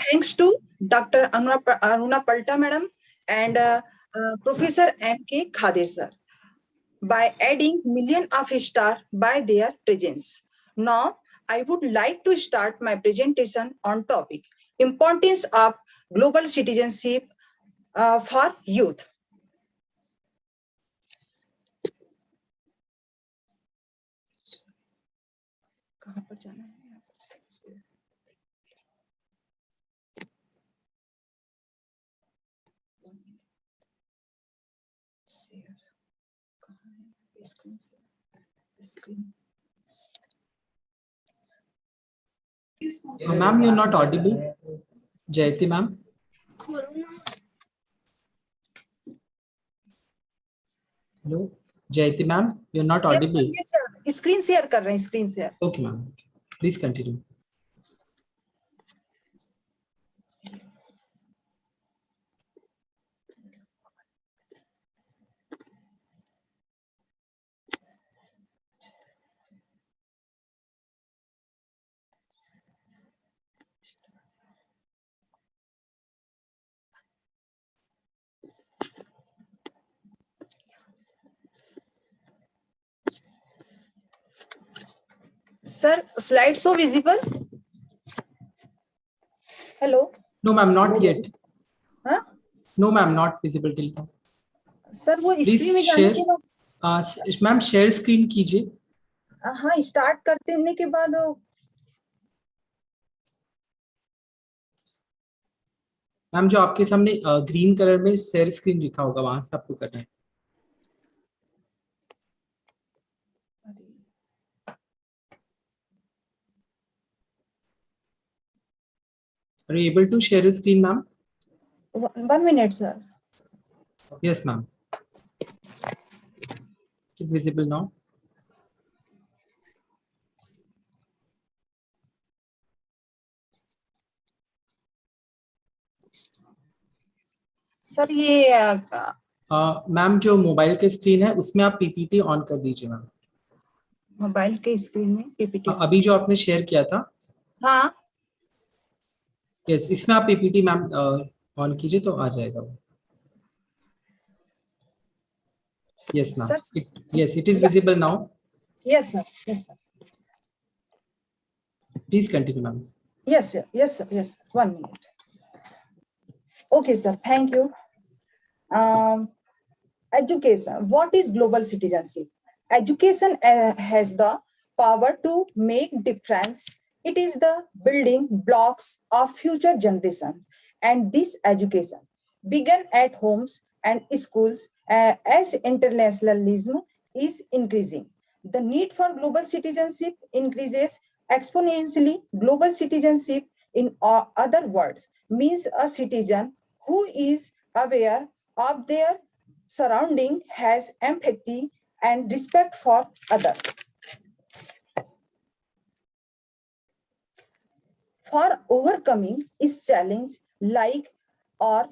thanks to Dr. Aruna Palta madam and Professor M.K. Khadir sir by adding million of stars by their presence. Now, I would like to start my presentation on topic importance of global citizenship for youth. Ma'am, you're not audible. Jayati ma'am. Hello, Jayati ma'am, you're not audible. Yes, sir. Screen share कर रहे हैं, screen share. Okay, ma'am. Please continue. Sir, slide so visible? Hello? No, ma'am, not yet. Huh? No, ma'am, not visible till now. Sir, वो screen में Please जाने share. के बाद Ma'am, share screen कीजिए. हाँ, start करने के बाद मैम जो आपके सामने ग्रीन कलर में शेयर स्क्रीन लिखा होगा वहां से आपको करना है. Are you able to share your screen, ma'am? 1 minute, sir. Yes, ma'am. It is visible now. Sir ये मैम जो मोबाइल के स्क्रीन है उसमें आप पीपीटी ऑन कर दीजिए मैम. मोबाइल के स्क्रीन में पीपीटी अभी जो आपने शेयर किया था. हाँ. यस, इसमें आप पीपीटी मैम ऑन कीजिए तो आ जाएगा वो. Yes, ma'am. Yes, it is visible now. Yes, sir. Yes, sir. Please continue, ma'am. Yes, sir. Yes, sir. Yes, 1 minute. Okay, sir. Thank you. Education. What is global citizenship? Education has the power to make difference. It is the building blocks of future generation. And this education began at homes and schools as internationalism is increasing. The need for global citizenship increases exponentially. Global citizenship, in other words, means a citizen who is aware of their surrounding, has empathy and respect for others. For overcoming is challenge like or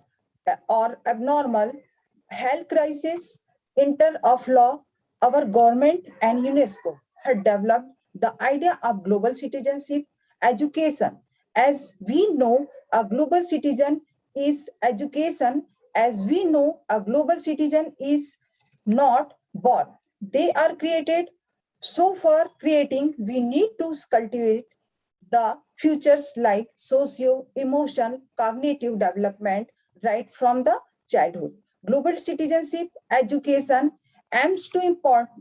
abnormal health crisis, inter of law, our government and UNESCO had developed the idea of global citizenship education. As we know, a global citizen is education. As we know, a global citizen is not born. They are created. So for creating, we need to cultivate the futures like socio-emotional cognitive development right from the childhood. Global citizenship education aims to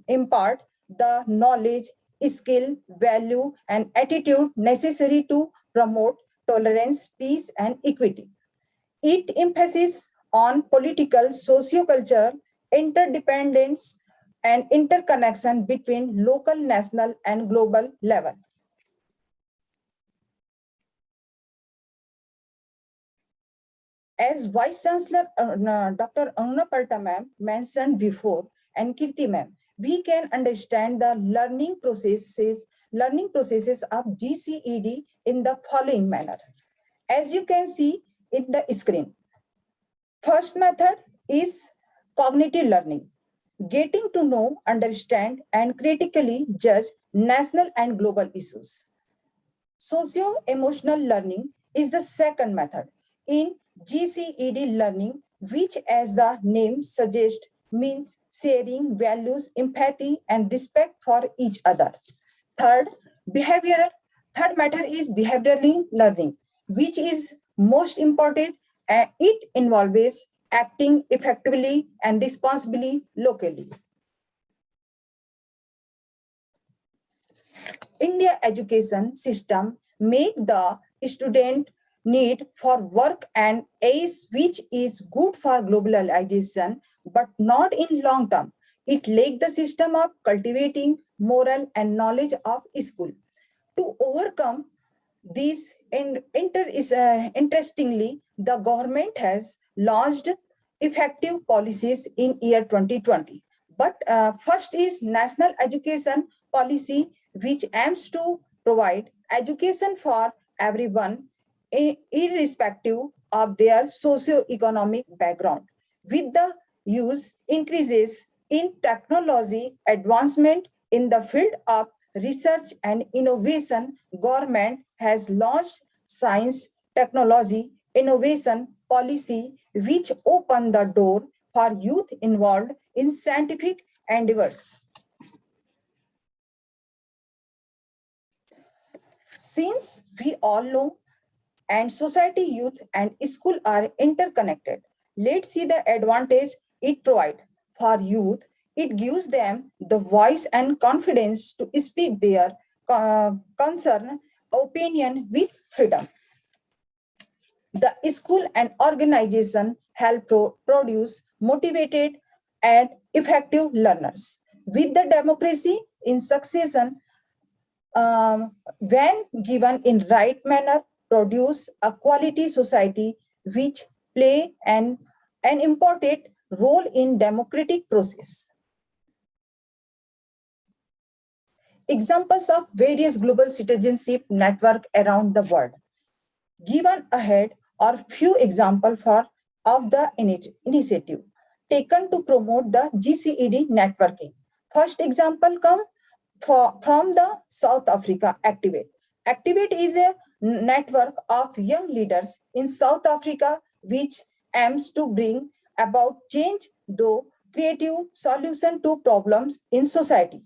impart the knowledge, skill, value, and attitude necessary to promote tolerance, peace, and equity. It emphasizes on political, socio-cultural interdependence and interconnection between local, national, and global level. As Vice Chancellor Dr. Aruna Palta ma'am mentioned before, and Kirti ma'am, we can understand the learning processes of GCED in the following manner. As you can see in the screen, first method is cognitive learning, getting to know, understand, and critically judge national and global issues. Socio-emotional learning is the second method in GCED learning, which, as the name suggests, means sharing values, empathy, and respect for each other. Third method is behavioral learning, which is most important. It involves acting effectively and responsibly locally. India education system make the student need for work and ace, which is good for globalization, but not in long term. It lack the system of cultivating moral and knowledge of school. To overcome this, interestingly, the government has launched effective policies in year 2020. But first is National Education Policy, which aims to provide education for everyone, irrespective of their socio-economic background. With the use increases in technology advancement in the field of research and innovation, government has launched science, technology, innovation policy, which open the door for youth involved in scientific endeavors. Since we all know and society, youth, and school are interconnected, let's see the advantage it provides. For youth, it gives them the voice and confidence to speak their concern, opinion with freedom. The school and organization help produce motivated and effective learners. With the democracy in succession, when given in right manner, produce a quality society which play an important role in democratic process. Examples of various global citizenship network around the world. Given ahead are few examples of the initiative taken to promote the GCED networking. First example comes from the South Africa Activate. Activate is a network of young leaders in South Africa which aims to bring about change through creative solution to problems in society.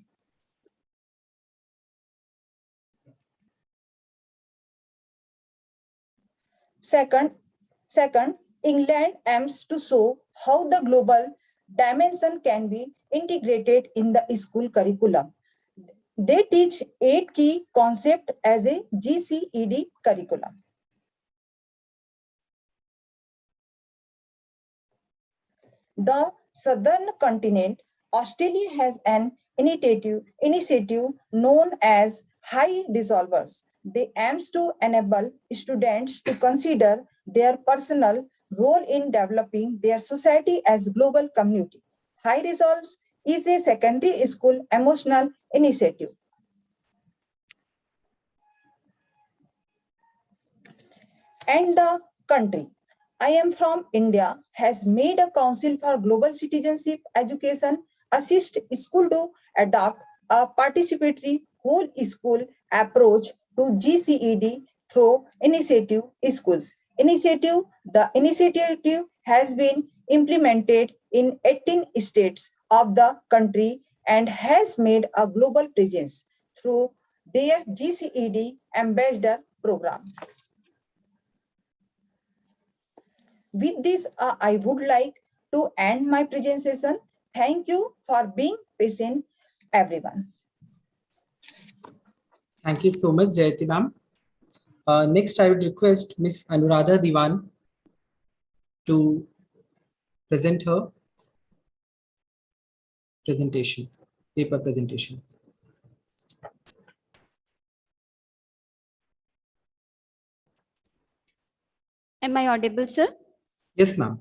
Second, England aims to show how the global dimension can be integrated in the school curriculum. They teach 8 key concepts as a GCED curriculum. The southern continent, Australia has an initiative known as High Resolvers. They aims to enable students to consider their personal role in developing their society as global community. High Resolves is a secondary school emotional initiative. And the country I am from India has made a Council for Global Citizenship Education assist school to adopt a participatory whole school approach to GCED through initiative schools. The initiative has been implemented in 18 states of the country and has made a global presence through their GCED ambassador program. With this, I would like to end my presentation. Thank you for being patient, everyone. Thank you so much, Jayati ma'am. Next, I would request Ms. Anuradha Diwan to present her presentation, paper presentation. Am I audible, sir? Yes, ma'am.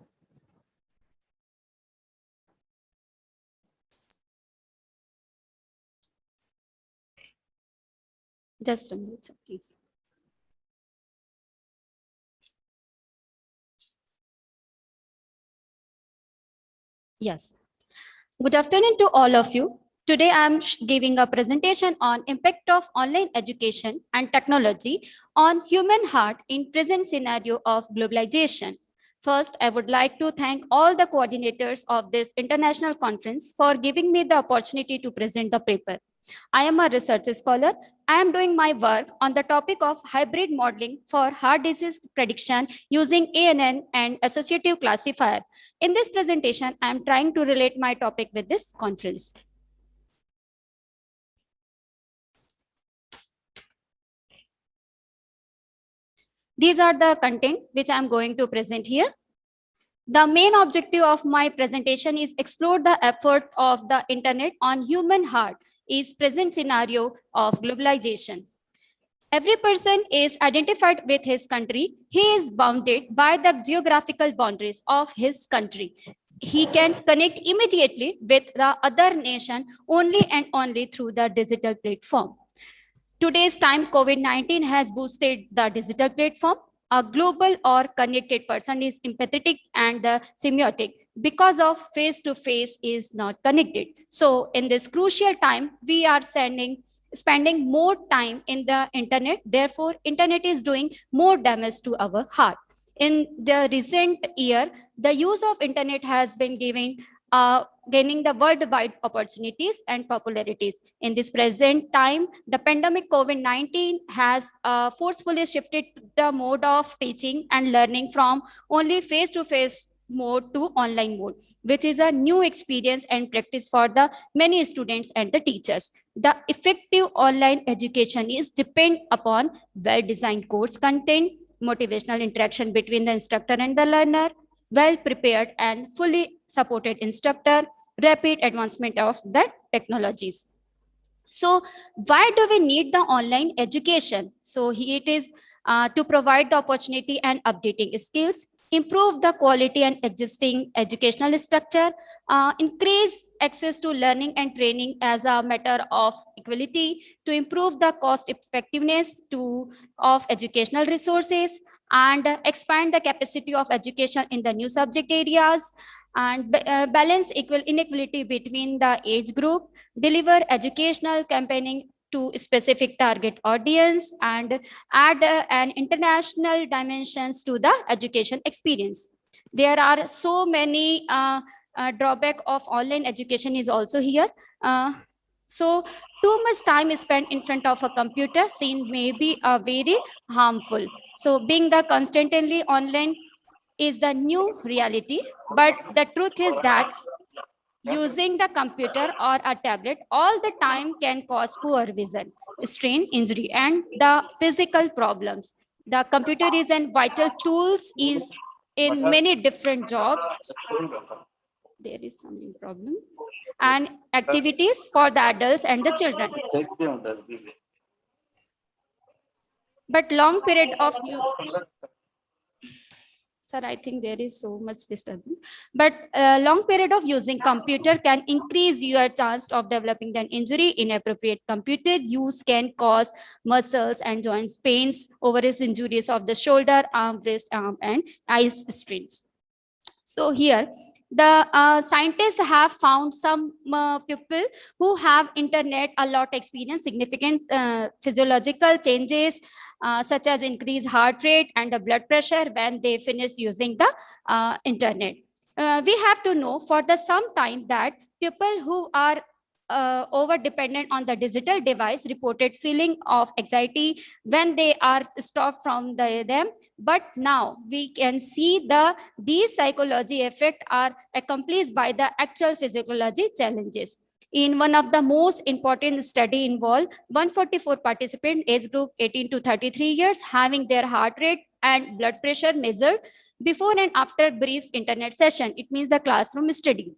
Just a minute, sir, please. Yes. Good afternoon to all of you. Today I am giving a presentation on impact of online education and technology on human heart in present scenario of globalization. First, I would like to thank all the coordinators of this international conference for giving me the opportunity to present the paper. I am a research scholar. I am doing my work on the topic of hybrid modeling for heart disease prediction using ANN and associative classifier. In this presentation, I am trying to relate my topic with this conference. These are the content which I am going to present here. The main objective of my presentation is explore the effort of the internet on human heart is present scenario of globalization. Every person is identified with his country. He is bounded by the geographical boundaries of his country. He can connect immediately with the other nation only and only through the digital platform. Today's time, COVID-19 has boosted the digital platform. A global or connected person is empathetic and semiotic because of face-to-face is not connected. So in this crucial time, we are spending more time in the internet. Therefore, internet is doing more damage to our heart. In the recent year, the use of internet has been gaining the worldwide opportunities and popularities. In this present time, the pandemic COVID-19 has forcefully shifted the mode of teaching and learning from only face-to-face mode to online mode, which is a new experience and practice for the many students and the teachers. The effective online education is depend upon well-designed course content, motivational interaction between the instructor and the learner, well-prepared and fully supported instructor, rapid advancement of the technologies. So why do we need the online education? So here it is to provide the opportunity and updating skills, improve the quality and existing educational structure, increase access to learning and training as a matter of equality, to improve the cost effectiveness of educational resources, and expand the capacity of education in the new subject areas, and balance inequality between the age group, deliver educational campaigning to specific target audience, and add an international dimensions to the education experience. There are so many drawback of online education is also here. So too much time is spent in front of a computer seen may be very harmful. So being the constantly online is the new reality, but the truth is that using the computer or a tablet all the time can cause poor vision, strain, injury, and the physical problems. The computer is a vital tools is in many different jobs. There is some problem and activities for the adults and the children. But long period of use. Sir, I think there is so much disturbance. But long period of using computer can increase your chance of developing an injury. Inappropriate computer use can cause muscles and joints pains, overuse injuries of the shoulder, arm, wrist, arm, and eyes strains. So here, the scientists have found some people who have internet a lot experience significant physiological changes such as increased heart rate and the blood pressure when they finish using the internet. We have to know for the some time that people who are over dependent on the digital device reported feeling of anxiety when they are stopped from them. But now we can see these psychology effects are accomplished by the actual physiology challenges. In one of the most important study involved 144 participants age group 18 to 33 years having their heart rate and blood pressure measured before and after brief internet session. It means the classroom study.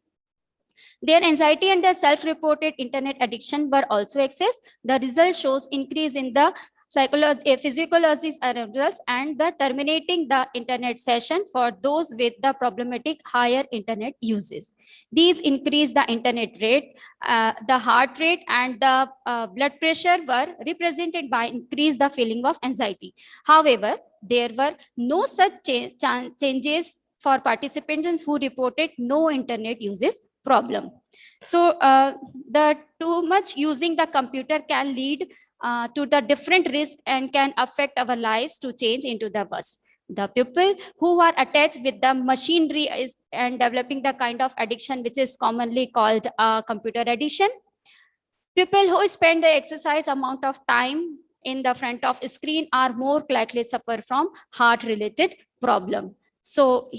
Their anxiety and their self-reported internet addiction were also assessed. The result shows increase in the physiology arousals and the terminating the internet session for those with the problematic higher internet uses. These increase the internet rate, the heart rate and the blood pressure were represented by increase the feeling of anxiety. However, there were no such changes for participants who reported no internet uses problem. So the too much using the computer can lead to the different risk and can affect our lives to change into the worst. The people who are attached with the machinery and developing the kind of addiction which is commonly called computer addiction. People who spend the exercise amount of time in the front of a screen are more likely to suffer from heart related problem. So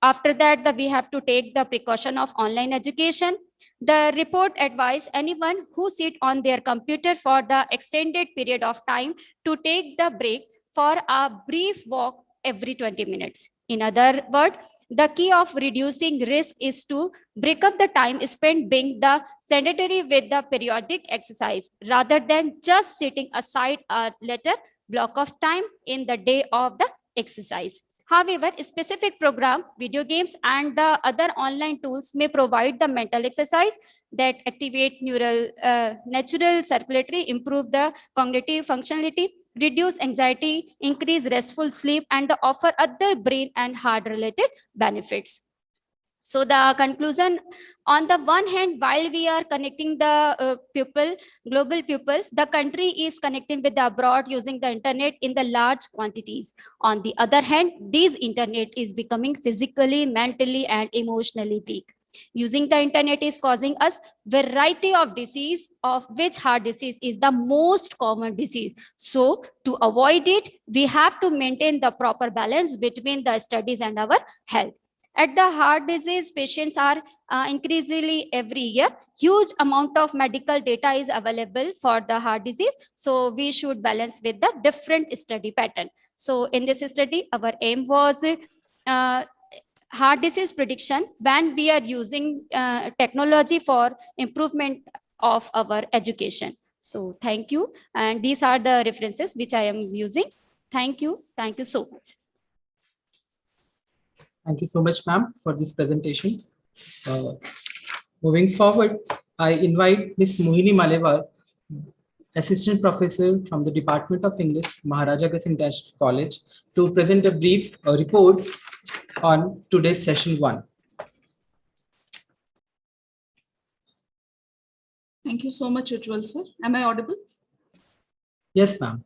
after that, we have to take the precaution of online education. The report advised anyone who sit on their computer for the extended period of time to take the break for a brief walk every 20 minutes. In other words, the key of reducing risk is to break up the time spent being the sedentary with the periodic exercise rather than just sitting aside a later block of time in the day of the exercise. However, specific program, video games, and the other online tools may provide the mental exercise that activate natural circulatory, improve the cognitive functionality, reduce anxiety, increase restful sleep, and offer other brain and heart-related benefits. So the conclusion, on the one hand, while we are connecting the global people, the country is connecting with the abroad using the internet in the large quantities. On the other hand, this internet is becoming physically, mentally, and emotionally weak. Using the internet is causing us variety of disease, of which heart disease is the most common disease. So to avoid it, we have to maintain the proper balance between the studies and our health. At the heart disease, patients are increasingly every year. Huge amount of medical data is available for the heart disease. So we should balance with the different study pattern. So in this study, our aim was heart disease prediction when we are using technology for improvement of our education. So thank you. And these are the references which I am using. Thank you. Thank you so much. Thank you so much, ma'am, for this presentation. Moving forward, I invite Ms. Mohini Malewar, Assistant Professor from the Department of English, Maharaja Agrawal International College, to present a brief report on today's session 1. Thank you so much, Ujjwal sir. Am I audible? Yes, ma'am.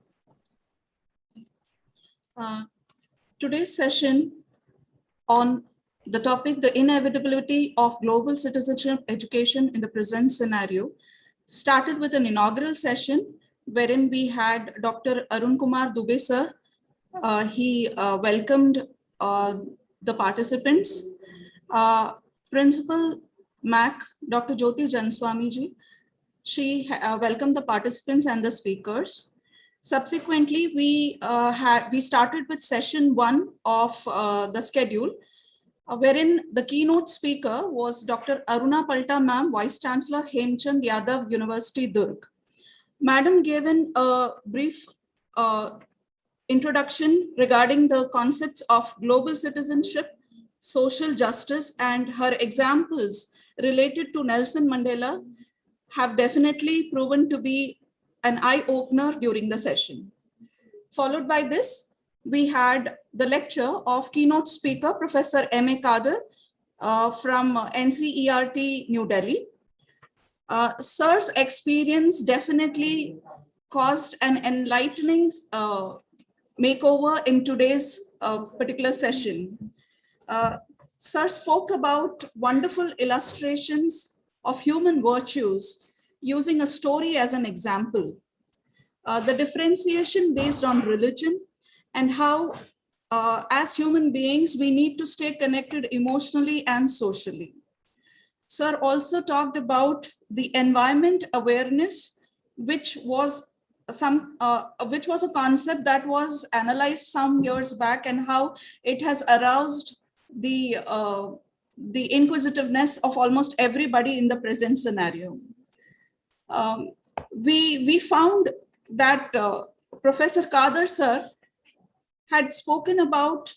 Today's session on the topic, the inevitability of global citizenship education in the present scenario, started with an inaugural session wherein we had Dr. Arun Kumar Dubey sir. He welcomed the participants. Principal MAC, Dr. Jyoti Janswami ji. She welcomed the participants and the speakers. Subsequently, we started with session 1 of the schedule, wherein the keynote speaker was Dr. Aruna Palta ma'am, Vice Chancellor, Hemchand Yadav University, Durg. Madam gave in a brief introduction regarding the concepts of global citizenship, social justice, and her examples related to Nelson Mandela have definitely proven to be an eye-opener during the session. Followed by this, we had the lecture of keynote speaker, Professor M.A. Kader from NCERT, New Delhi. Sir's experience definitely caused an enlightening makeover in today's particular session. Sir spoke about wonderful illustrations of human virtues using a story as an example. The differentiation based on religion and how as human beings, we need to stay connected emotionally and socially. Sir also talked about the environment awareness, which was a concept that was analyzed some years back, and how it has aroused the inquisitiveness of almost everybody in the present scenario. We found that Professor Kader sir had spoken about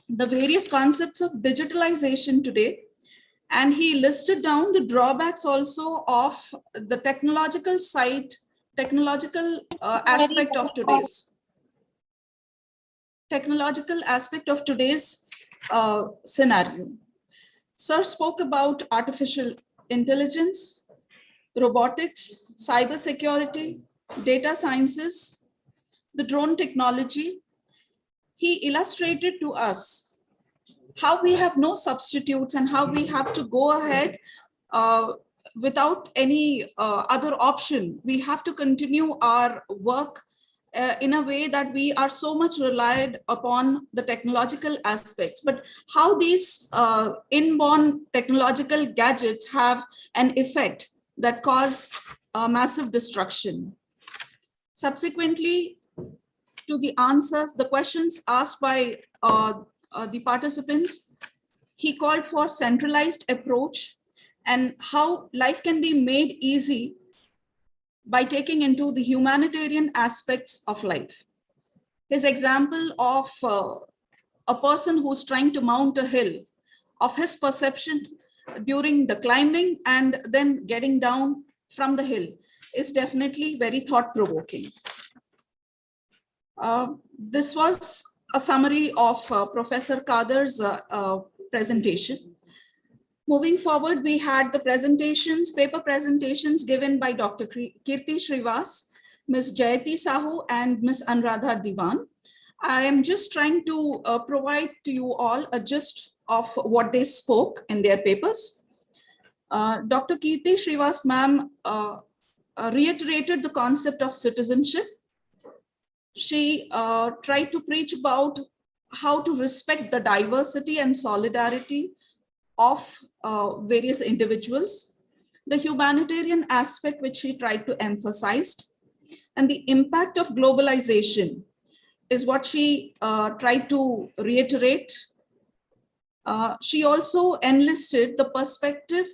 the various concepts of digitalization today, and he listed down the drawbacks also of the technological aspect of today's scenario. Sir spoke about artificial intelligence, robotics, cybersecurity, data sciences, the drone technology. He illustrated to us how we have no substitutes and how we have to go ahead without any other option. We have to continue our work in a way that we are so much relied upon the technological aspects, but how these inborn technological gadgets have an effect that cause massive destruction. Subsequently, to the answers, the questions asked by the participants, he called for centralized approach and how life can be made easy by taking into the humanitarian aspects of life. His example of a person who's trying to mount a hill, of his perception during the climbing and then getting down from the hill, is definitely very thought-provoking. This was a summary of Professor Kader's presentation. Moving forward, we had the paper presentations given by Dr. Kirti Srivas, Ms. Jayati Sahu, and Ms. Anuradha Diwan. I am just trying to provide to you all a gist of what they spoke in their papers. Dr. Kirti Srivas ma'am reiterated the concept of citizenship. She tried to preach about how to respect the diversity and solidarity of various individuals, the humanitarian aspect which she tried to emphasize, and the impact of globalization is what she tried to reiterate. She also enlisted the perspective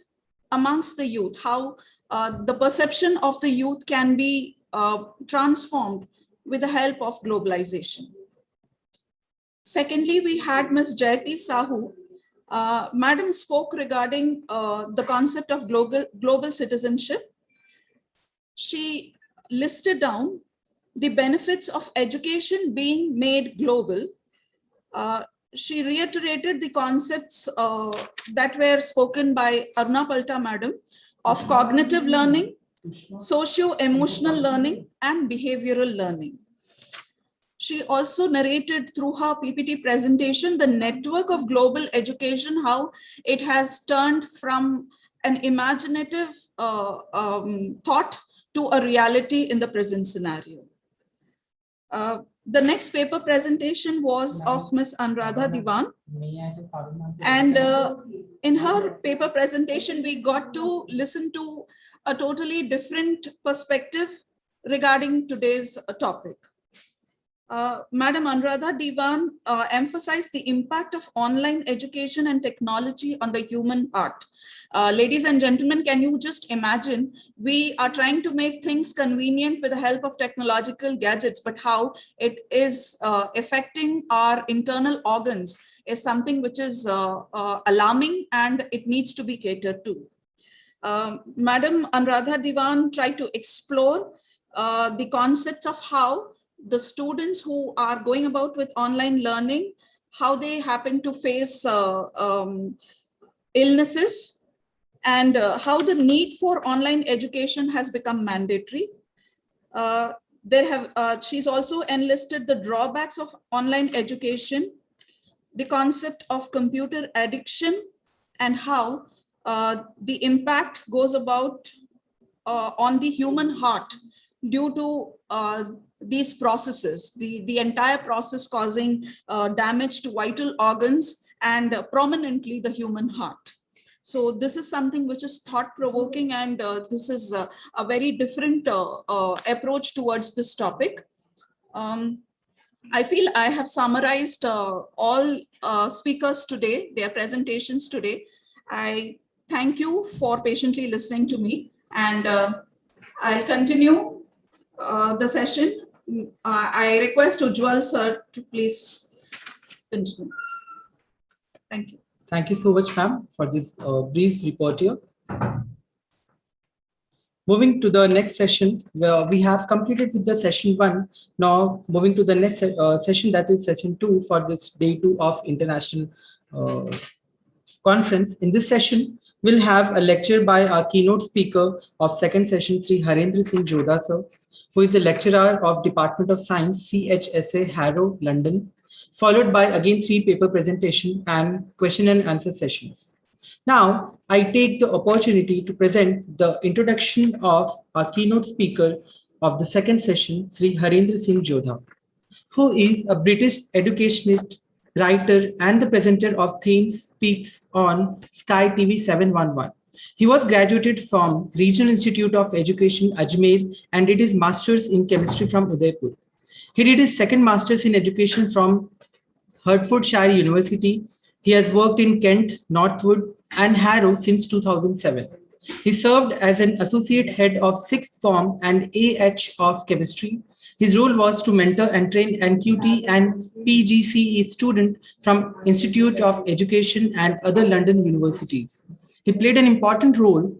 amongst the youth, how the perception of the youth can be transformed with the help of globalization. Secondly, we had Ms. Jayati Sahu. Madam spoke regarding the concept of global citizenship. She listed down the benefits of education being made global. She reiterated the concepts that were spoken by Aruna Palta madam of cognitive learning, socio-emotional learning, and behavioral learning. She also narrated through her PPT presentation the network of global education, how it has turned from an imaginative thought to a reality in the present scenario. The next paper presentation was of Ms. Anuradha Diwan. And in her paper presentation, we got to listen to a totally different perspective regarding today's topic. Madam Anuradha Diwan emphasized the impact of online education and technology on the human heart. Ladies and gentlemen, can you just imagine, we are trying to make things convenient with the help of technological gadgets, but how it is affecting our internal organs is something which is alarming, and it needs to be catered to. Madam Anuradha Diwan tried to explore the concepts of how the students who are going about with online learning, how they happen to face illnesses, and how the need for online education has become mandatory. She's also enlisted the drawbacks of online education, the concept of computer addiction, and how the impact goes about on the human heart due to these processes, the entire process causing damage to vital organs and prominently the human heart. So this is something which is thought-provoking, and this is a very different approach towards this topic. I feel I have summarized all speakers today, their presentations today. I thank you for patiently listening to me, and I'll continue the session. I request Ujjwal sir to please continue. Thank you. Thank you so much, ma'am, for this brief report here. Moving to the next session, where we have completed with the session 1. Now moving to the next session, that is session 2 for this day 2 of international conference. In this session, we'll have a lecture by our keynote speaker of second session, Sri Harendra Singh Jodha sir, who is a lecturer of Department of Science, CHSA, Harrow, London, followed by again 3 paper presentation and question and answer sessions. Now, I take the opportunity to present the introduction of our keynote speaker of the second session, Sri Harendra Singh Jodha, who is a British educationist, writer, and the presenter of Themes Speaks on Sky TV 711. He was graduated from Regional Institute of Education, Ajmer, and did his master's in chemistry from Udaipur. He did his second master's in education from Hertfordshire University. He has worked in Kent, Northwood, and Harrow since 2007. He served as an associate head of sixth form and AH of chemistry. His role was to mentor and train NQT and PGCE students from Institute of Education and other London universities. He played an important role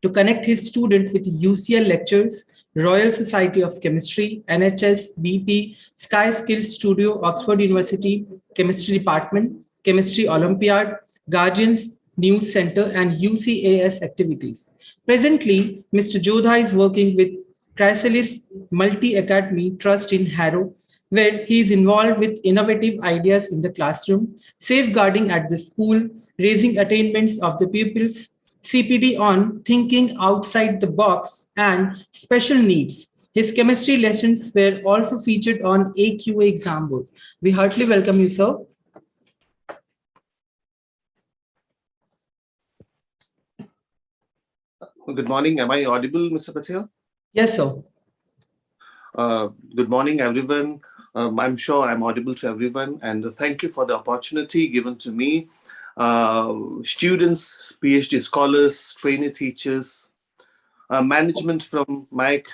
to connect his students with UCL lectures, Royal Society of Chemistry, NHS, BP, Sky Skills Studio, Oxford University, Chemistry Department, Chemistry Olympiad, Guardians News Center, and UCAS activities. Presently, Mr. Jodha is working with Chrysalis Multi-Academy Trust in Harrow, where he is involved with innovative ideas in the classroom, safeguarding at the school, raising attainments of the pupils, CPD on thinking outside the box, and special needs. His chemistry lessons were also featured on AQA exam board. We heartily welcome you, sir. Good morning. Am I audible, Mr. Patel? Yes, sir. Good morning, everyone. I'm sure I'm audible to everyone, and thank you for the opportunity given to me. Students, PhD scholars, trainee teachers, management from Mike,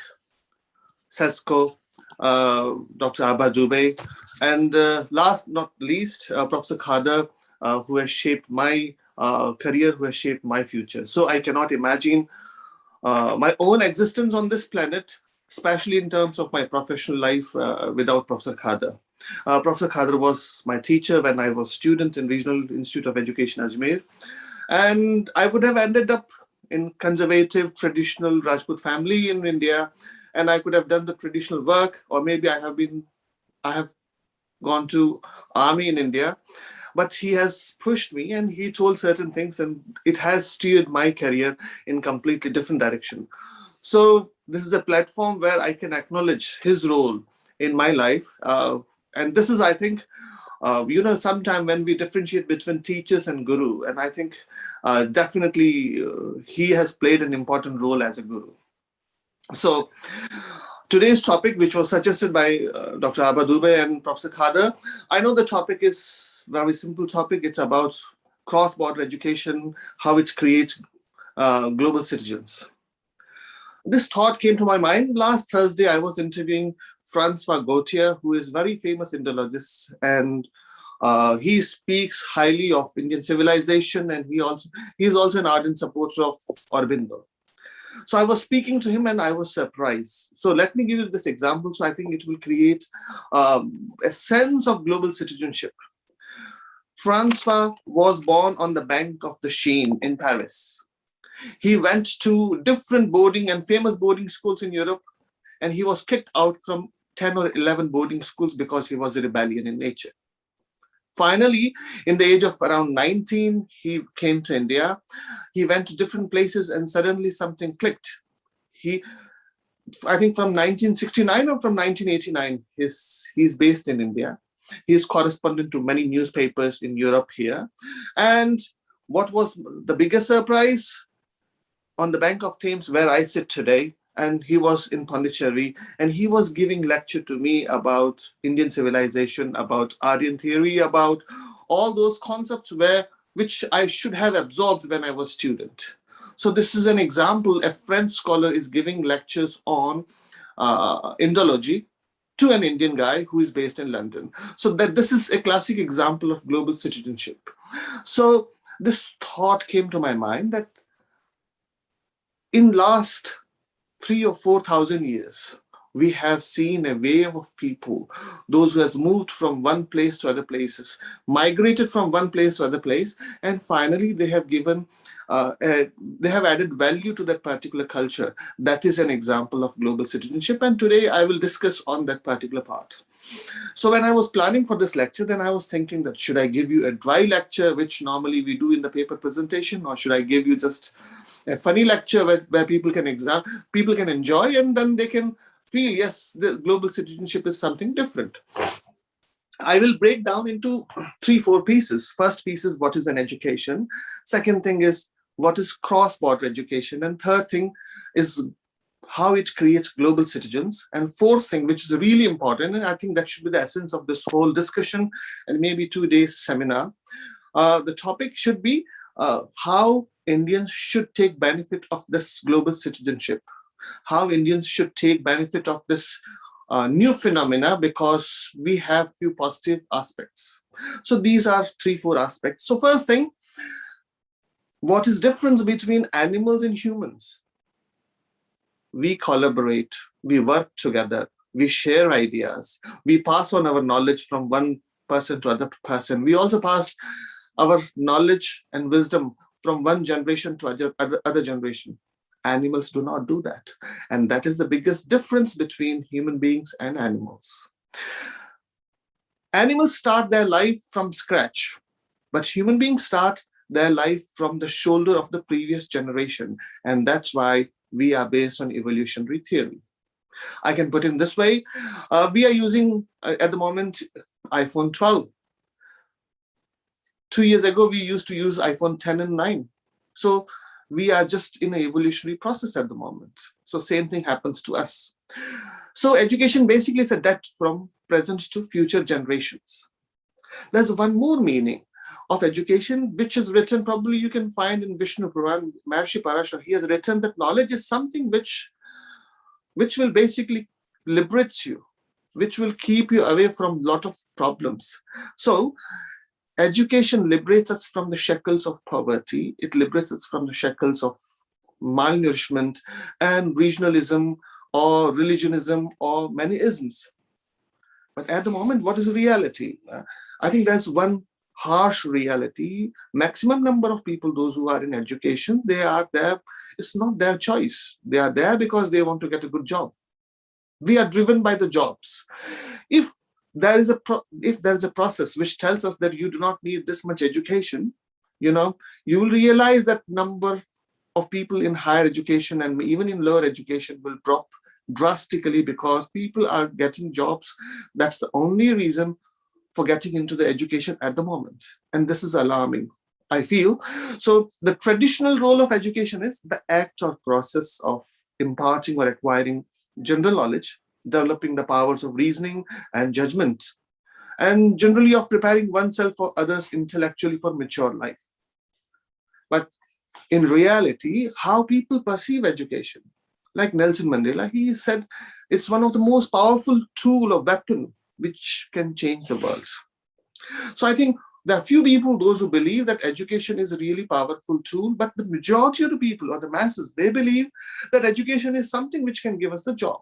Sesko, Dr. Abha Dubey, and last not least, Professor Khadar, who has shaped my career, who has shaped my future. So I cannot imagine my own existence on this planet, especially in terms of my professional life, without Professor Khadar. Professor Khadar was my teacher when I was student in Regional Institute of Education, Ajmer. And I would have ended up in conservative, traditional Rajput family in India, and I could have done the traditional work, or maybe I have gone to army in India. But he has pushed me and he told certain things, and it has steered my career in completely different direction. So this is a platform where I can acknowledge his role in my life. And this is, I think, sometime when we differentiate between teachers and guru, and I think definitely he has played an important role as a guru. So today's topic, which was suggested by Dr. Abha Dubey and Professor Khader, I know the topic is very simple topic. It's about cross-border education, how it creates global citizens. This thought came to my mind. Last Thursday, I was interviewing Francois Gautier, who is very famous Indologist, and he speaks highly of Indian civilization, and he's also an ardent supporter of Aurobindo. So I was speaking to him and I was surprised. So let me give you this example. So I think it will create a sense of global citizenship. Francois was born on the bank of the Seine in Paris. He went to different boarding and famous boarding schools in Europe, and he was kicked out from 10 or 11 boarding schools because he was a rebellion in nature. Finally, in the age of around 19, he came to India. He went to different places and suddenly something clicked. I think from 1969 or from 1989, he's based in India. He's correspondent to many newspapers in Europe here. And what was the biggest surprise? On the bank of Thames, where I sit today, and he was in Pondicherry, and he was giving lecture to me about Indian civilization, about Aryan theory, about all those concepts which I should have absorbed when I was a student. So this is an example. A French scholar is giving lectures on Indology to an Indian guy who is based in London. So this is a classic example of global citizenship. So this thought came to my mind that in last 3,000 or 4,000 years, we have seen a wave of people, those who has moved from one place to other places, migrated from one place to other place, and finally they have given, they have added value to that particular culture. That is an example of global citizenship, and today I will discuss on that particular part. So when I was planning for this lecture, then I was thinking that should I give you a dry lecture, which normally we do in the paper presentation, or should I give you just a funny lecture where people can enjoy, and then they can feel, yes, the global citizenship is something different. I will break down into 3-4 pieces. First piece is what is an education. Second thing is what is cross-border education. And third thing is how it creates global citizens. And fourth thing, which is really important, and I think that should be the essence of this whole discussion and maybe 2 days seminar. The topic should be how Indians should take benefit of this global citizenship. How Indians should take benefit of this new phenomena, because we have few positive aspects. So these are 3-4 aspects. So first thing, what is difference between animals and humans? We collaborate, we work together, we share ideas, we pass on our knowledge from one person to other person. We also pass our knowledge and wisdom from one generation to other generation. Animals do not do that. And that is the biggest difference between human beings and animals. Animals start their life from scratch, but human beings start their life from the shoulder of the previous generation. And that's why we are based on evolutionary theory. I can put it in this way. We are using, at the moment, iPhone 12. 2 years ago, we used to use iPhone 10 and 9. So we are just in an evolutionary process at the moment. So same thing happens to us. So education basically is a debt from present to future generations. There's one more meaning of education, which is written, probably you can find in Vishnu Puran, Maharishi Parashar. He has written that knowledge is something which will basically liberate you, which will keep you away from a lot of problems. So education liberates us from the shackles of poverty. It liberates us from the shackles of malnourishment and regionalism or religionism or many isms. But at the moment, what is the reality? I think that's one harsh reality. Maximum number of people, those who are in education, they are there. It's not their choice. They are there because they want to get a good job. We are driven by the jobs. If there is a process which tells us that you do not need this much education, you will realize that number of people in higher education and even in lower education will drop drastically because people are getting jobs. That's the only reason for getting into the education at the moment. And this is alarming, I feel. So the traditional role of education is the act or process of imparting or acquiring general knowledge, developing the powers of reasoning and judgment, and generally of preparing oneself or others intellectually for mature life. But in reality, how people perceive education, like Nelson Mandela, he said it's one of the most powerful tool or weapon which can change the world. So I think there are few people, those who believe that education is a really powerful tool, but the majority of the people or the masses, they believe that education is something which can give us the job.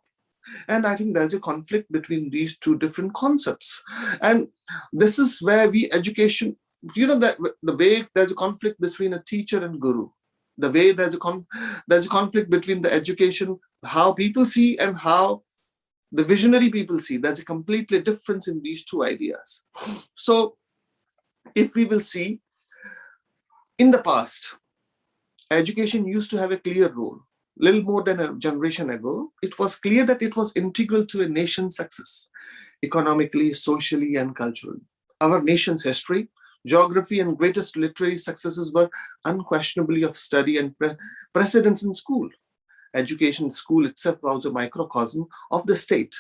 And I think there's a conflict between these two different concepts. And this is where education, that the way there's a conflict between a teacher and guru, the way there's a conflict between the education, how people see and how the visionary people see. There's a completely difference in these two ideas. So if we will see, in the past, education used to have a clear role. Little more than a generation ago, it was clear that it was integral to a nation's success, economically, socially, and culturally. Our nation's history, geography, and greatest literary successes were unquestionably of study and precedence in school. Education in school itself was a microcosm of the state,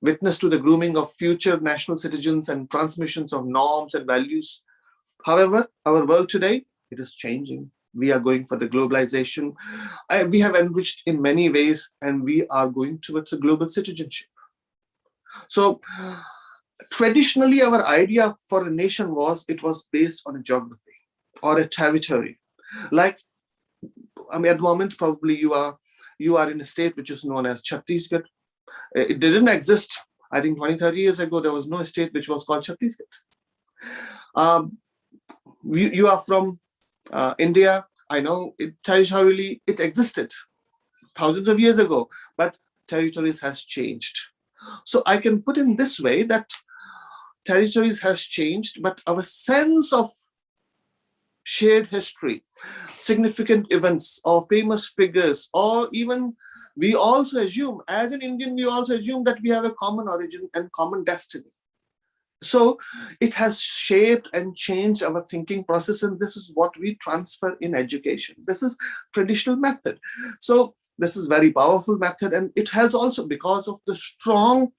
witness to the grooming of future national citizens and transmissions of norms and values. However, our world today, it is changing. We are going for the globalization. We have enriched in many ways, and we are going towards a global citizenship. So traditionally, our idea for a nation was based on a geography or a territory. Like, at the moment, probably you are in a state which is known as Chhattisgarh. It didn't exist. I think 20, 30 years ago, there was no state which was called Chhattisgarh. You are from India. I know territorially it existed thousands of years ago, but territories has changed. So I can put in this way that territories has changed, but our sense of shared history, significant events or famous figures, or even we also assume, as an Indian, we also assume that we have a common origin and common destiny. So it has shaped and changed our thinking process, and this is what we transfer in education. This is traditional method. So this is very powerful method, and it has also, because of the strong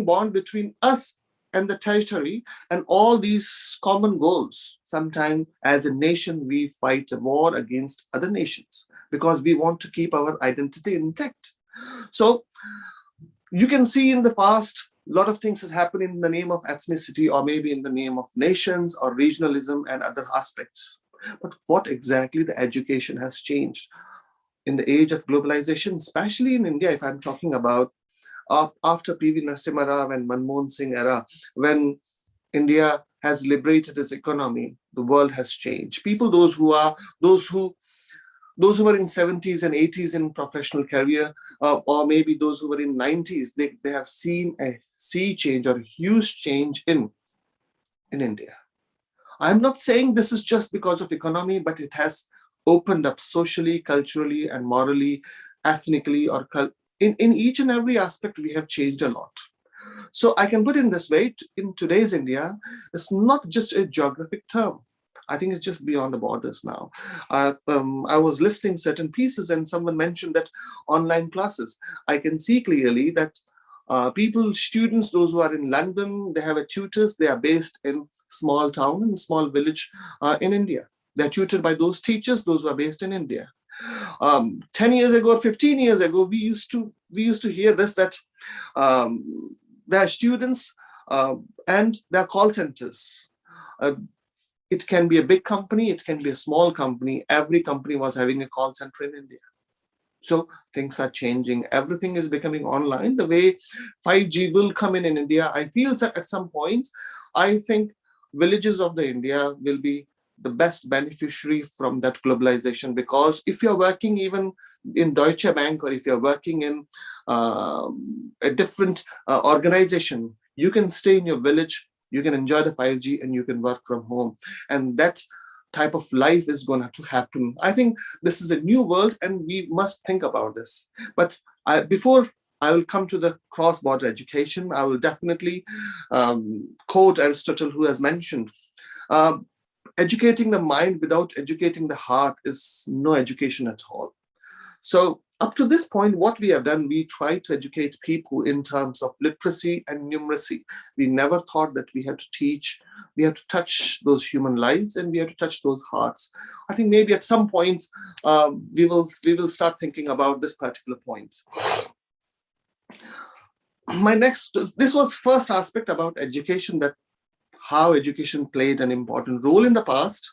bond between us and the territory and all these common goals. Sometimes as a nation, we fight a war against other nations because we want to keep our identity intact. So you can see in the past, a lot of things has happened in the name of ethnicity, or maybe in the name of nations or regionalism and other aspects. But what exactly the education has changed in the age of globalization, especially in India, if I'm talking about after P.V. Narasimha Rao and Manmohan Singh era, when India has liberated its economy, the world has changed. People, those who were in 70s and 80s in professional career, or maybe those who were in 90s, they have seen a sea change or a huge change in India. I'm not saying this is just because of economy, but it has opened up socially, culturally, and morally, ethnically, or in each and every aspect, we have changed a lot. So I can put in this way, in today's India, it's not just a geographic term. I think it's just beyond the borders now. I was listening certain pieces and someone mentioned that online classes. I can see clearly that students, those who are in London, they have a tutors, they are based in small town and small village in India. They're tutored by those teachers, those who are based in India. 10 years ago, 15 years ago, we used to hear this, that there are students and there are call centers. It can be a big company, it can be a small company. Every company was having a call center in India. So things are changing. Everything is becoming online. The way 5G will come in India, I feel that at some point, I think villages of the India will be the best beneficiary from that globalization, because if you're working even in Deutsche Bank, or if you're working in a different organization, you can stay in your village, you can enjoy the 5G, and you can work from home. And that type of life is going to happen. I think this is a new world and we must think about this. But before I will come to the cross-border education, I will definitely quote Aristotle, who has mentioned, educating the mind without educating the heart is no education at all. So up to this point, what we have done, we try to educate people in terms of literacy and numeracy. We never thought that we had to teach, we have to touch those human lives and we have to touch those hearts. I think maybe at some point, we will start thinking about this particular point. This was first aspect about education, that how education played an important role in the past,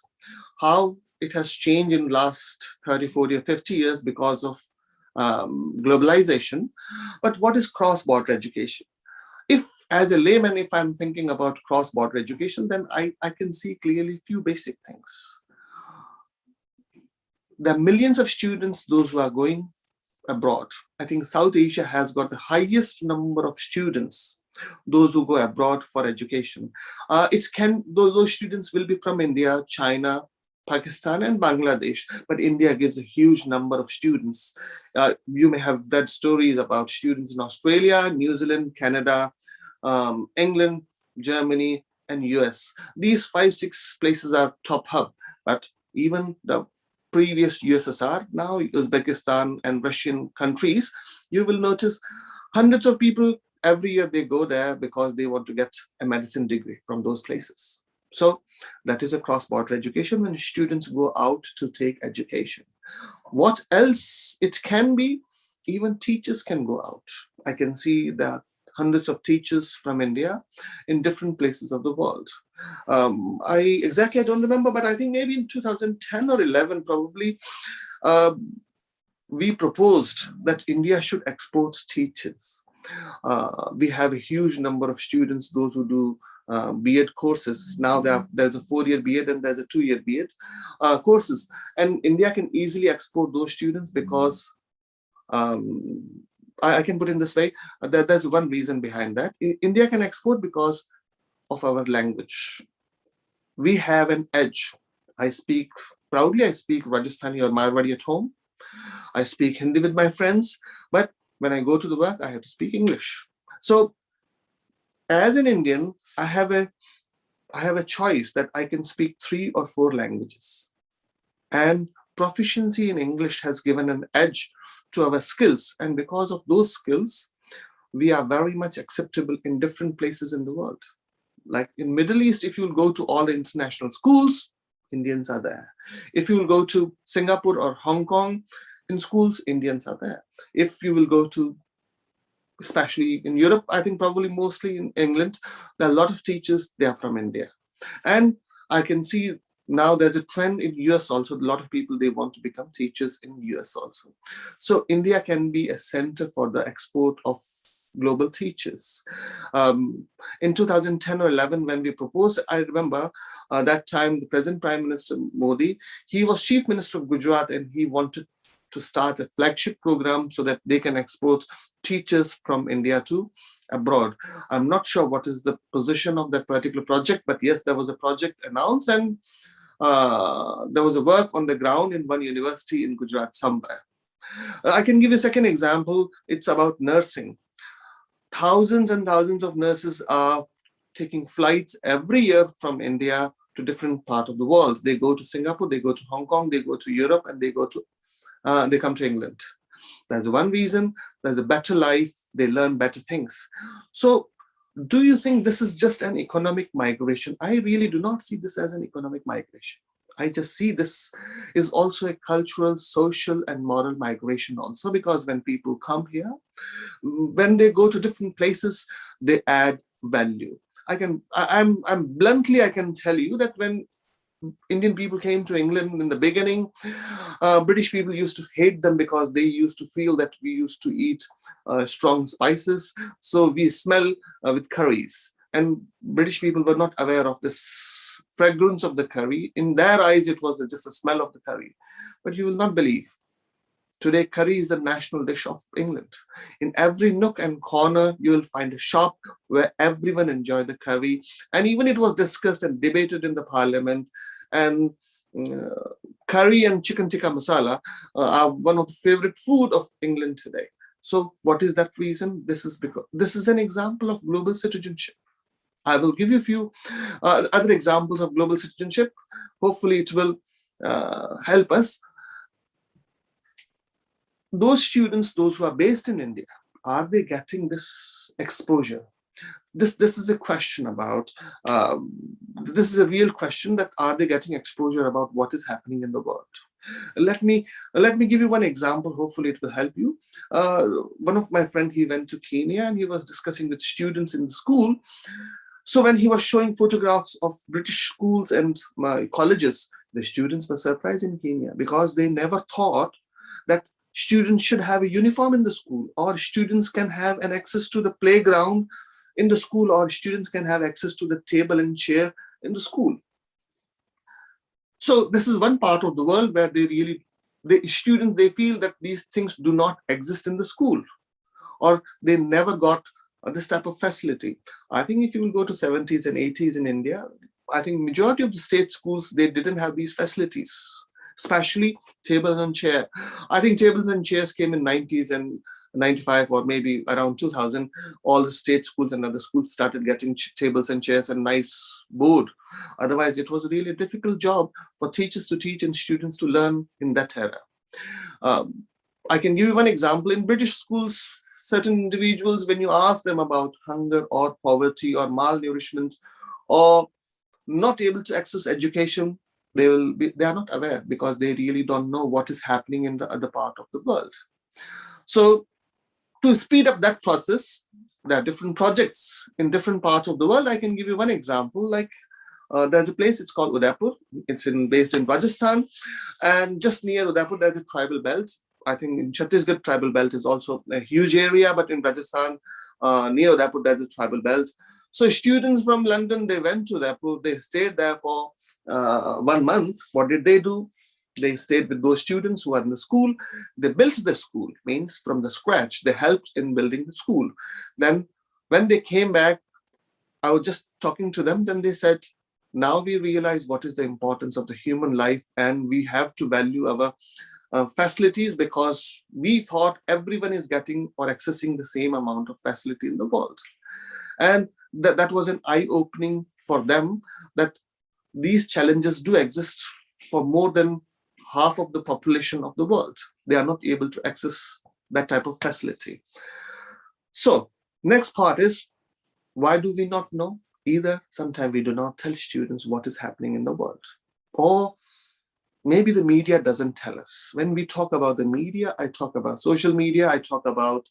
how it has changed in last 30, 40 or 50 years because of globalization. But what is cross-border education? If as a layman, if I'm thinking about cross-border education, then I can see clearly few basic things. There are millions of students, those who are going abroad. I think South Asia has got the highest number of students, those who go abroad for education. Those students will be from India, China, Pakistan and Bangladesh, but India gives a huge number of students. You may have read stories about students in Australia, New Zealand, Canada, England, Germany, and US. These 5-6 places are top hub, but even the previous USSR, now Uzbekistan and Russian countries, you will notice hundreds of people every year they go there because they want to get a medicine degree from those places. So that is a cross-border education when students go out to take education. What else it can be? Even teachers can go out. I can see that hundreds of teachers from India in different places of the world. I don't remember, but I think maybe in 2010 or 11 probably, we proposed that India should export teachers. We have a huge number of students, those who do B.Ed courses. Now there's a 4-year B.Ed and there's a 2-year B.Ed courses. And India can easily export those students because I can put in this way, there's one reason behind that. India can export because of our language. We have an edge. Proudly I speak Rajasthani or Marwari at home. I speak Hindi with my friends, but when I go to the work, I have to speak English. So as an Indian, I have a choice that I can speak 3 or 4 languages. And proficiency in English has given an edge to our skills. And because of those skills, we are very much acceptable in different places in the world. Like in Middle East, if you'll go to all the international schools, Indians are there. If you will go to Singapore or Hong Kong, in schools, Indians are there. If you will go to, especially in Europe, I think probably mostly in England, there are a lot of teachers, they are from India. And I can see now there's a trend in US also, a lot of people, they want to become teachers in US also. So India can be a center for the export of global teachers. In 2010 or 11, when we proposed, I remember that time the present Prime Minister Modi, he was Chief Minister of Gujarat and he wanted to start a flagship program so that they can export teachers from India to abroad. I'm not sure what is the position of that particular project, but yes, there was a project announced and there was a work on the ground in one university in Gujarat somewhere. I can give you a second example. It's about nursing. Thousands and thousands of nurses are taking flights every year from India to different parts of the world. They go to Singapore, they go to Hong Kong, they go to Europe, and they come to England. That's one reason. There's a better life. They learn better things. So do you think this is just an economic migration? I really do not see this as an economic migration. I just see this is also a cultural, social, and moral migration also, because when people come here, when they go to different places, they add value. I'm bluntly, I can tell you that when Indian people came to England in the beginning, British people used to hate them because they used to feel that we used to eat strong spices. So we smell with curries. And British people were not aware of this fragrance of the curry. In their eyes, it was just a smell of the curry. But you will not believe. Today, curry is the national dish of England. In every nook and corner, you will find a shop where everyone enjoyed the curry. And even it was discussed and debated in the parliament. And curry and chicken tikka masala are one of the favorite food of England today. So what is that reason? This is because this is an example of global citizenship. I will give you a few other examples of global citizenship. Hopefully it will help us. Those students, those who are based in India, are they getting this exposure? This is a question about, this is a real question, that are they getting exposure about what is happening in the world? Let me give you one example. Hopefully it will help you. One of my friend, he went to Kenya and he was discussing with students in the school. So when he was showing photographs of British schools and colleges, the students were surprised in Kenya because they never thought that students should have a uniform in the school, or students can have an access to the playground in the school, or students can have access to the table and chair in the school. So this is one part of the world where the students, they feel that these things do not exist in the school, or they never got this type of facility. I think if you will go to 70s and 80s in India, I think majority of the state schools, they didn't have these facilities, especially tables and chair. I think tables and chairs came in 90s and 95 or maybe around 2000. All the state schools and other schools started getting tables and chairs and nice board. Otherwise, it was really a difficult job for teachers to teach and students to learn in that era. I can give you one example. In British schools, certain individuals, when you ask them about hunger or poverty or malnourishment or not able to access education, they are not aware because they really don't know what is happening in the other part of the world. So to speed up that process, there are different projects in different parts of the world. I can give you one example. Like there's a place, it's called Udaipur. It's based in Rajasthan, and just near Udaipur, there's a tribal belt. I think in Chhattisgarh, tribal belt is also a huge area, but in Rajasthan, near Udaipur, there's a tribal belt. So students from London, they went to Udaipur, they stayed there for 1 month. What did they do? They stayed with those students who are in the school. They built the school, means from the scratch. They helped in building the school. Then when they came back, I was just talking to them, then they said, now we realize what is the importance of the human life, and we have to value our facilities, because we thought everyone is getting or accessing the same amount of facility in the world. And that was an eye-opening for them, that these challenges do exist for more than half of the population of the world. They are not able to access that type of facility. So next part is, why do we not know? Either sometimes we do not tell students what is happening in the world, or maybe the media doesn't tell us. When we talk about the media, I talk about social media, I talk about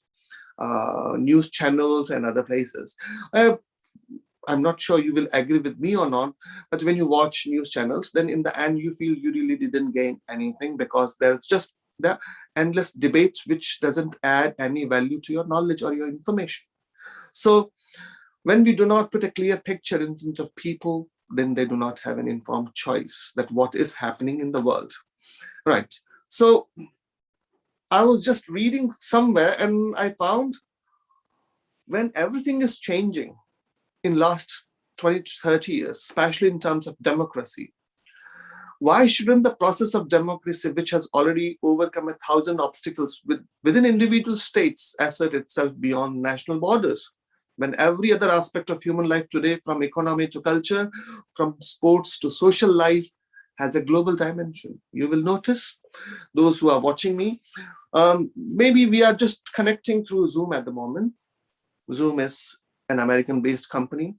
news channels and other places. I'm not sure you will agree with me or not, but when you watch news channels, then in the end, you feel you really didn't gain anything, because there's just the endless debates which doesn't add any value to your knowledge or your information. So when we do not put a clear picture in front of people, then they do not have an informed choice that what is happening in the world. Right. So I was just reading somewhere and I found, when everything is changing in last 20 to 30 years, especially in terms of democracy, why shouldn't the process of democracy, which has already overcome 1,000 obstacles within individual states, assert itself beyond national borders? When every other aspect of human life today, from economy to culture, from sports to social life, has a global dimension. You will notice, those who are watching me, maybe we are just connecting through Zoom at the moment. Zoom is an American-based company.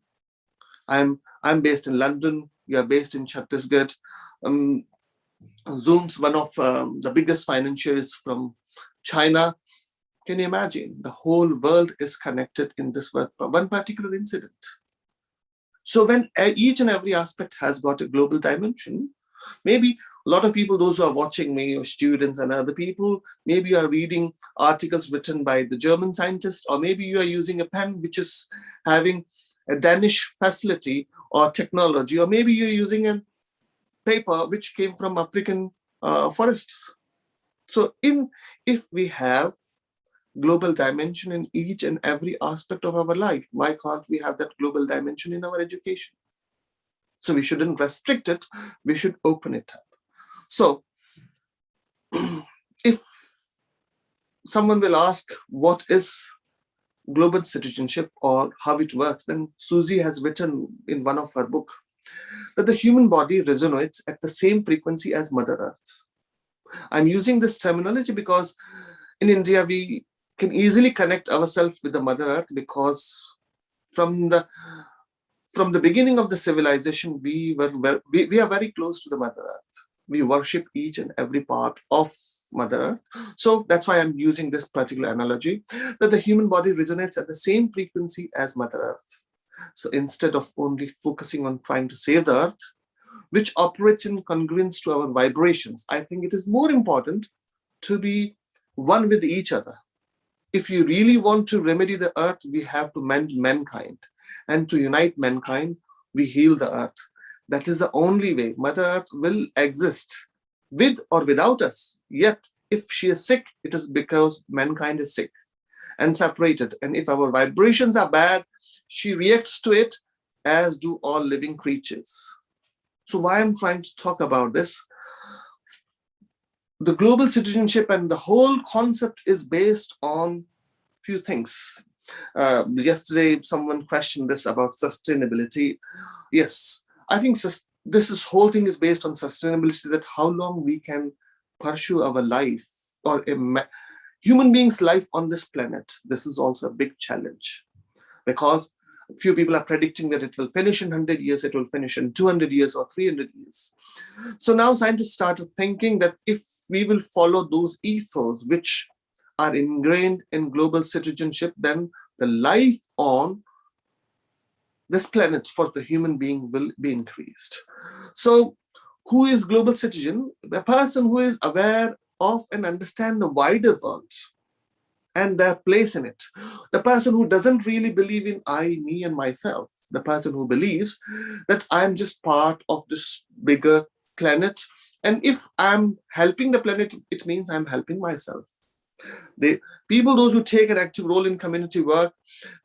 I'm based in London. We are based in Chhattisgarh. Zoom's one of the biggest financiers from China. Can you imagine? The whole world is connected in this one particular incident. So when each and every aspect has got a global dimension, maybe a lot of people, those who are watching me, or students and other people, maybe you are reading articles written by the German scientists, or maybe you are using a pen which is having a Danish facility or technology, or maybe you're using a paper which came from African forests. So if we have global dimension in each and every aspect of our life, why can't we have that global dimension in our education? So we shouldn't restrict it, we should open it up. So if someone will ask what is global citizenship or how it works, then Susie has written in one of her book that the human body resonates at the same frequency as Mother Earth. I'm using this terminology because in India, we can easily connect ourselves with the Mother Earth because from the beginning of the civilization, we are very close to the Mother Earth. We worship each and every part of Mother Earth. So that's why I'm using this particular analogy, that the human body resonates at the same frequency as Mother Earth. So instead of only focusing on trying to save the Earth, which operates in congruence to our vibrations, I think it is more important to be one with each other. If you really want to remedy the Earth, we have to mend mankind. And to unite mankind, we heal the Earth. That is the only way. Mother Earth will exist with or without us. Yet, if she is sick, it is because mankind is sick and separated. And if our vibrations are bad, she reacts to it, as do all living creatures. So why I'm trying to talk about this? The global citizenship and the whole concept is based on few things. Yesterday, someone questioned this about sustainability. Yes, I think whole thing is based on sustainability, that how long we can pursue our life or human beings' life on this planet. This is also a big challenge because few people are predicting that it will finish in 100 years, it will finish in 200 years or 300 years. So now scientists started thinking that if we will follow those ethos which are ingrained in global citizenship, then the life on this planet for the human being will be increased. So who is global citizen? The person who is aware of and understand the wider world and their place in it. The person who doesn't really believe in I, me, and myself. The person who believes that I'm just part of this bigger planet. And if I'm helping the planet, it means I'm helping myself. Those who take an active role in community work,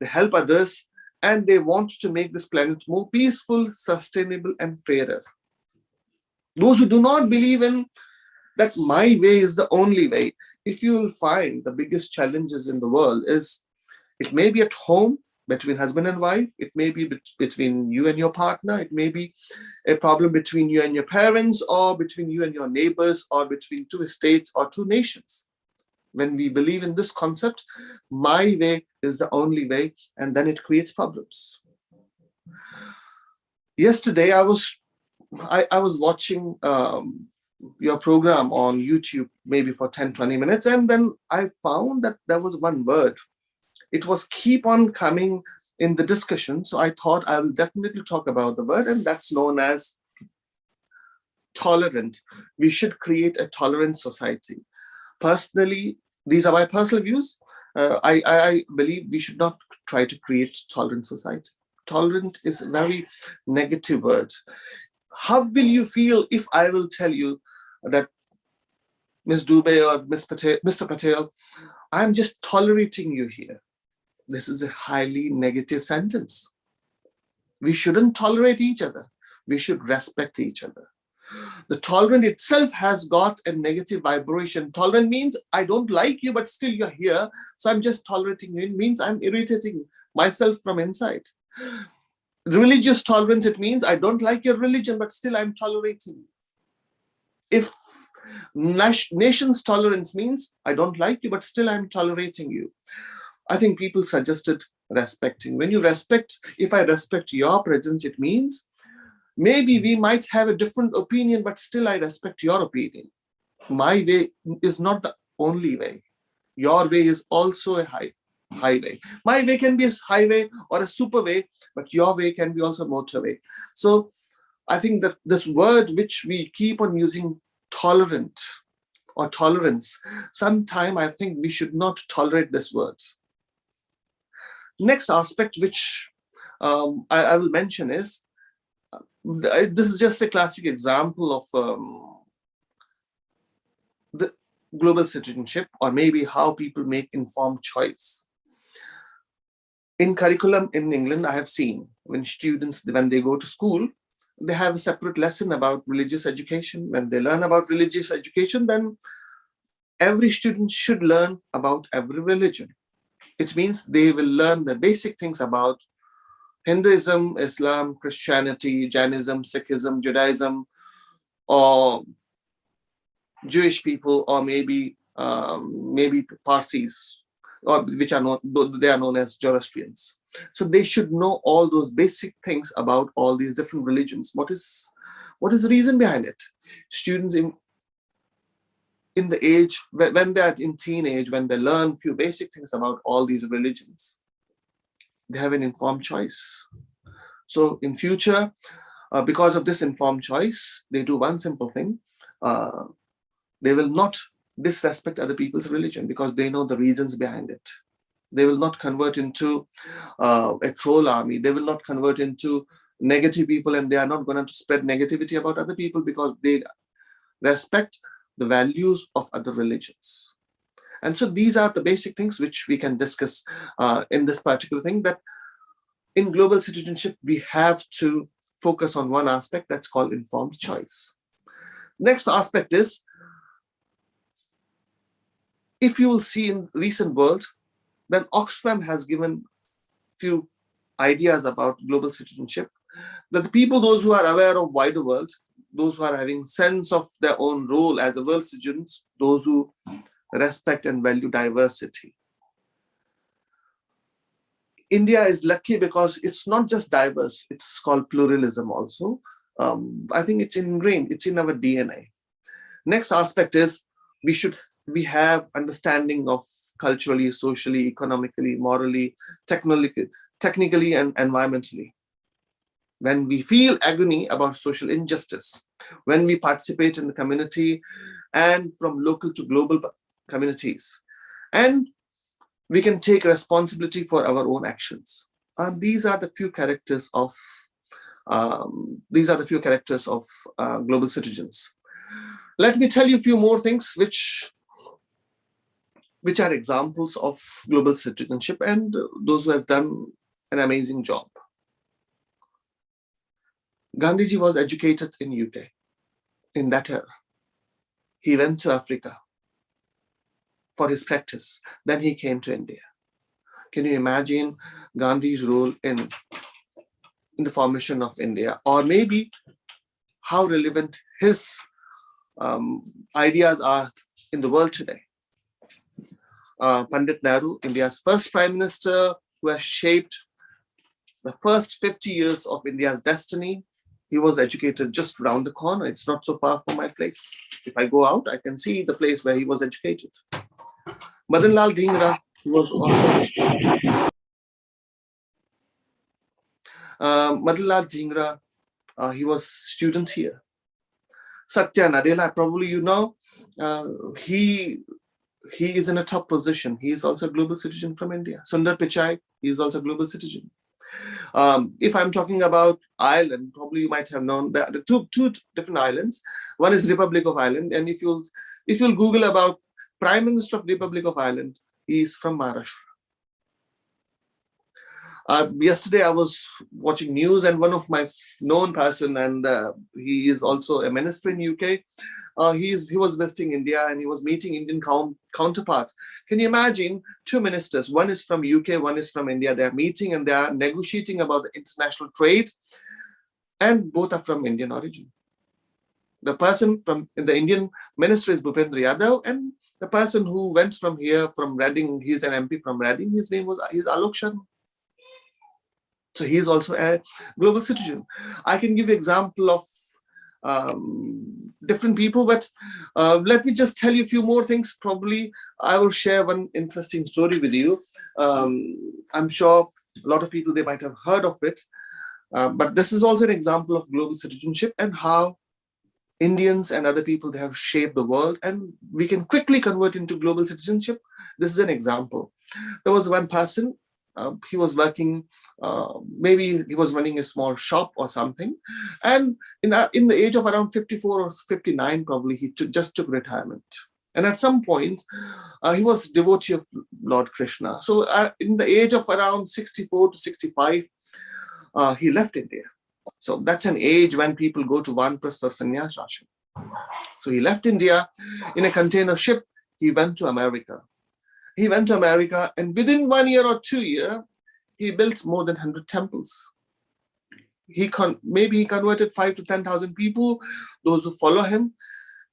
they help others, and they want to make this planet more peaceful, sustainable, and fairer. Those who do not believe in that my way is the only way, if you will find the biggest challenges in the world is, it may be at home between husband and wife, it may be between you and your partner, it may be a problem between you and your parents, or between you and your neighbors, or between two states or two nations. When we believe in this concept, my way is the only way, and then it creates problems. Yesterday, I was watching your program on YouTube, maybe for 10-20 minutes, and then I found that there was one word. It was keep on coming in the discussion, so I thought I will definitely talk about the word, and that's known as tolerant. We should create a tolerant society. Personally, these are my personal views. I believe we should not try to create tolerant society. Tolerant is a very negative word. How will you feel if I will tell you that Ms. Dubey or Mr. Patel, I'm just tolerating you here? This is a highly negative sentence. We shouldn't tolerate each other. We should respect each other. The tolerant itself has got a negative vibration. Tolerant means I don't like you, but still you're here, so I'm just tolerating you. It means I'm irritating myself from inside. Religious tolerance, it means I don't like your religion, but still I'm tolerating you. If nation's tolerance means I don't like you, but still I'm tolerating you. I think people suggested respecting. When you respect, if I respect your presence, it means maybe we might have a different opinion, but still I respect your opinion. My way is not the only way. Your way is also a highway. My way can be a highway or a super way, but your way can be also motorway. So I think that this word which we keep on using, tolerant or tolerance, sometime I think we should not tolerate this word. Next aspect which I will mention is, this is just a classic example of the global citizenship, or maybe how people make informed choice. In curriculum in England, I have seen when students, when they go to school, they have a separate lesson about religious education. When they learn about religious education, then every student should learn about every religion. It means they will learn the basic things about Hinduism, Islam, Christianity, Jainism, Sikhism, Judaism, or Jewish people, or maybe Parsis, or which are not, they are known as Zoroastrians. So they should know all those basic things about all these different religions. What is the reason behind it? Students in the age, when they are in teenage, when they learn few basic things about all these religions, they have an informed choice. So in future, because of this informed choice, they do one simple thing. They will not disrespect other people's religion because they know the reasons behind it. They will not convert into a troll army. They will not convert into negative people, and they are not going to spread negativity about other people because they respect the values of other religions. And so these are the basic things which we can discuss in this particular thing, that in global citizenship, we have to focus on one aspect that's called informed choice. Next aspect is, if you will see in recent world, then Oxfam has given few ideas about global citizenship, that the people, those who are aware of wider world, those who are having sense of their own role as a world citizens, those who respect and value diversity. India is lucky because it's not just diverse, it's called pluralism also. I think it's ingrained, it's in our DNA. Next aspect is, we have understanding of culturally, socially, economically, morally, technically, and environmentally. When we feel agony about social injustice, when we participate in the community and from local to global communities, and we can take responsibility for our own actions. And these are the few characters of global citizens. Let me tell you a few more things which are examples of global citizenship and those who have done an amazing job. Gandhiji was educated in UK in that era. He went to Africa for his practice. Then he came to India. Can you imagine Gandhi's role in the formation of India? Or maybe how relevant his ideas are in the world today. Pandit Nehru, India's first Prime Minister, who has shaped the first 50 years of India's destiny. He was educated just around the corner. It's not so far from my place. If I go out, I can see the place where he was educated. Madan Lal Dhingra was also Madan Lal Dhingra, he was student here. Satya Nadella, probably you know, he is in a top position. He is also a global citizen from India. Sundar Pichai, he is also a global citizen. If I'm talking about Ireland, probably you might have known that the two different islands. One is Republic of Ireland, and if you'll Google about Prime Minister of Republic of Ireland, he is from Maharashtra. Yesterday I was watching news, and one of my known person, and he is also a minister in UK. He was visiting India and he was meeting Indian counterparts. Can you imagine two ministers? One is from UK, one is from India. They are meeting and they are negotiating about the international trade, and both are from Indian origin. The person from the Indian minister is Bhupendra Yadav, and the person who went from here, from Reading, he's an MP from Reading. His name was Alok Sharma. So he is also a global citizen. I can give you example of different people, but let me just tell you a few more things. Probably I will share one interesting story with you. I'm sure a lot of people, they might have heard of it, but this is also an example of global citizenship and how Indians and other people, they have shaped the world, and we can quickly convert into global citizenship. This is an example. There was one person, he was working, maybe he was running a small shop or something, and in the age of around 54 or 59, probably he just took retirement. And at some point, he was devotee of Lord Krishna. So in the age of around 64 to 65, he left India. So that's an age when people go to Vanprastha or sannyas ashram. So he left India in a container ship. He went to America. He went to America, and within 1 year or 2 years, he built more than 100 temples. Maybe he converted 5,000 to 10,000 people, those who follow him.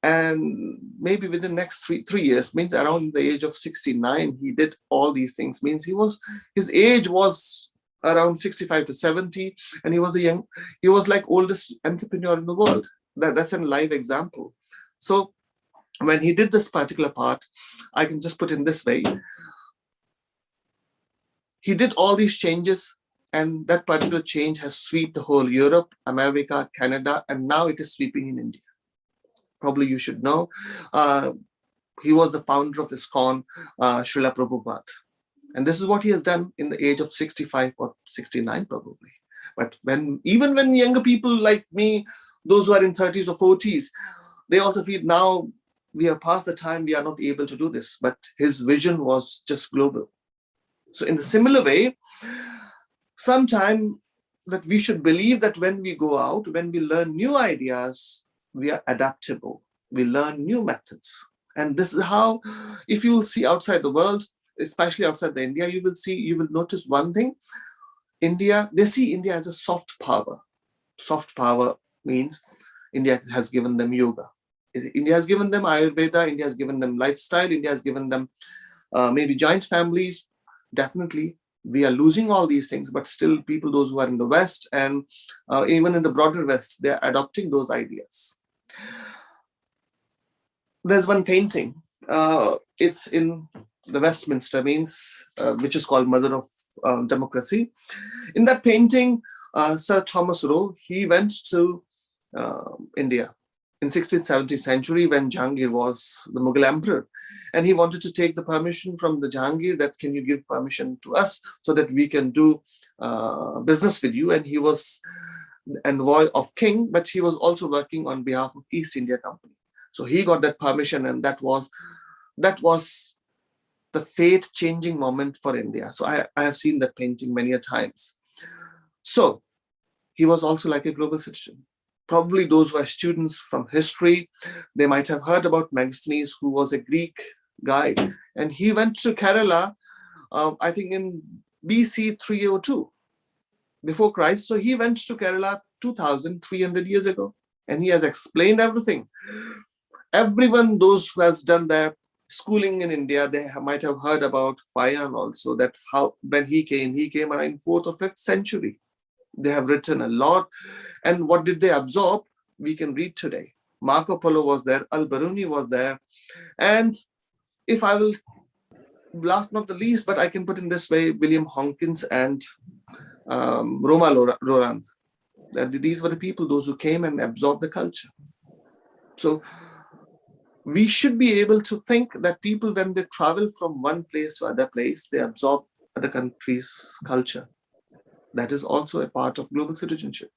And maybe within the next three years, means around the age of 69, he did all these things. Means his age was around 65 to 70, and he was like oldest entrepreneur in the world. That's a live example. So when he did this particular part, I can just put in this way. He did all these changes, and that particular change has swept the whole Europe, America, Canada, and now it is sweeping in India. Probably you should know. He was the founder of ISKCON, Srila Prabhupada. And this is what he has done in the age of 65 or 69 probably. But even when younger people like me, those who are in 30s or 40s, they also feel now we have passed the time, we are not able to do this. But his vision was just global. So in the similar way, sometime that we should believe that when we go out, when we learn new ideas, we are adaptable. We learn new methods. And this is how, if you will see outside the world, especially outside the India, you will notice one thing. They see India as a soft power. Soft power means India has given them yoga. India has given them Ayurveda. India has given them lifestyle. India has given them maybe joint families. Definitely, we are losing all these things, but still people, those who are in the West and even in the broader West, they are adopting those ideas. There's one painting. It's in the Westminster, which is called Mother of Democracy. In that painting, Sir Thomas Roe, he went to India in 16th, 17th century when Jahangir was the Mughal emperor. And he wanted to take the permission from the Jahangir that can you give permission to us so that we can do business with you. And he was envoy of king, but he was also working on behalf of East India Company. So he got that permission, and that was the fate-changing moment for India. So I have seen that painting many a times. So he was also like a global citizen. Probably those who are students from history, they might have heard about Megasthenes, who was a Greek guy, and he went to Kerala, I think in BC 302, before Christ. So he went to Kerala 2,300 years ago, and he has explained everything. Everyone, those who has done their schooling in India, they might have heard about Fayan also, that how when he came around 4th or 5th century. They have written a lot. And what did they absorb? We can read today. Marco Polo was there, Al-Biruni was there. And if I will, last not the least, but I can put in this way, William Hawkins and Roma Roland. These were the people, those who came and absorbed the culture. So we should be able to think that people, when they travel from one place to other place, they absorb other countries' culture. That is also a part of global citizenship.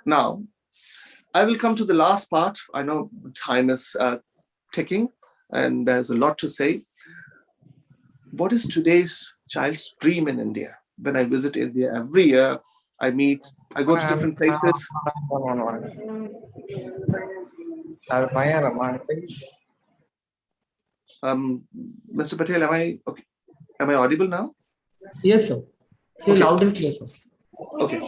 Now, I will come to the last part. I know time is ticking and there's a lot to say. What is today's child's dream in India? When I visit India every year, I go to different places. Mr. Patel, am I audible now? Yes, sir. Say Okay. loud and clear, sir. Okay.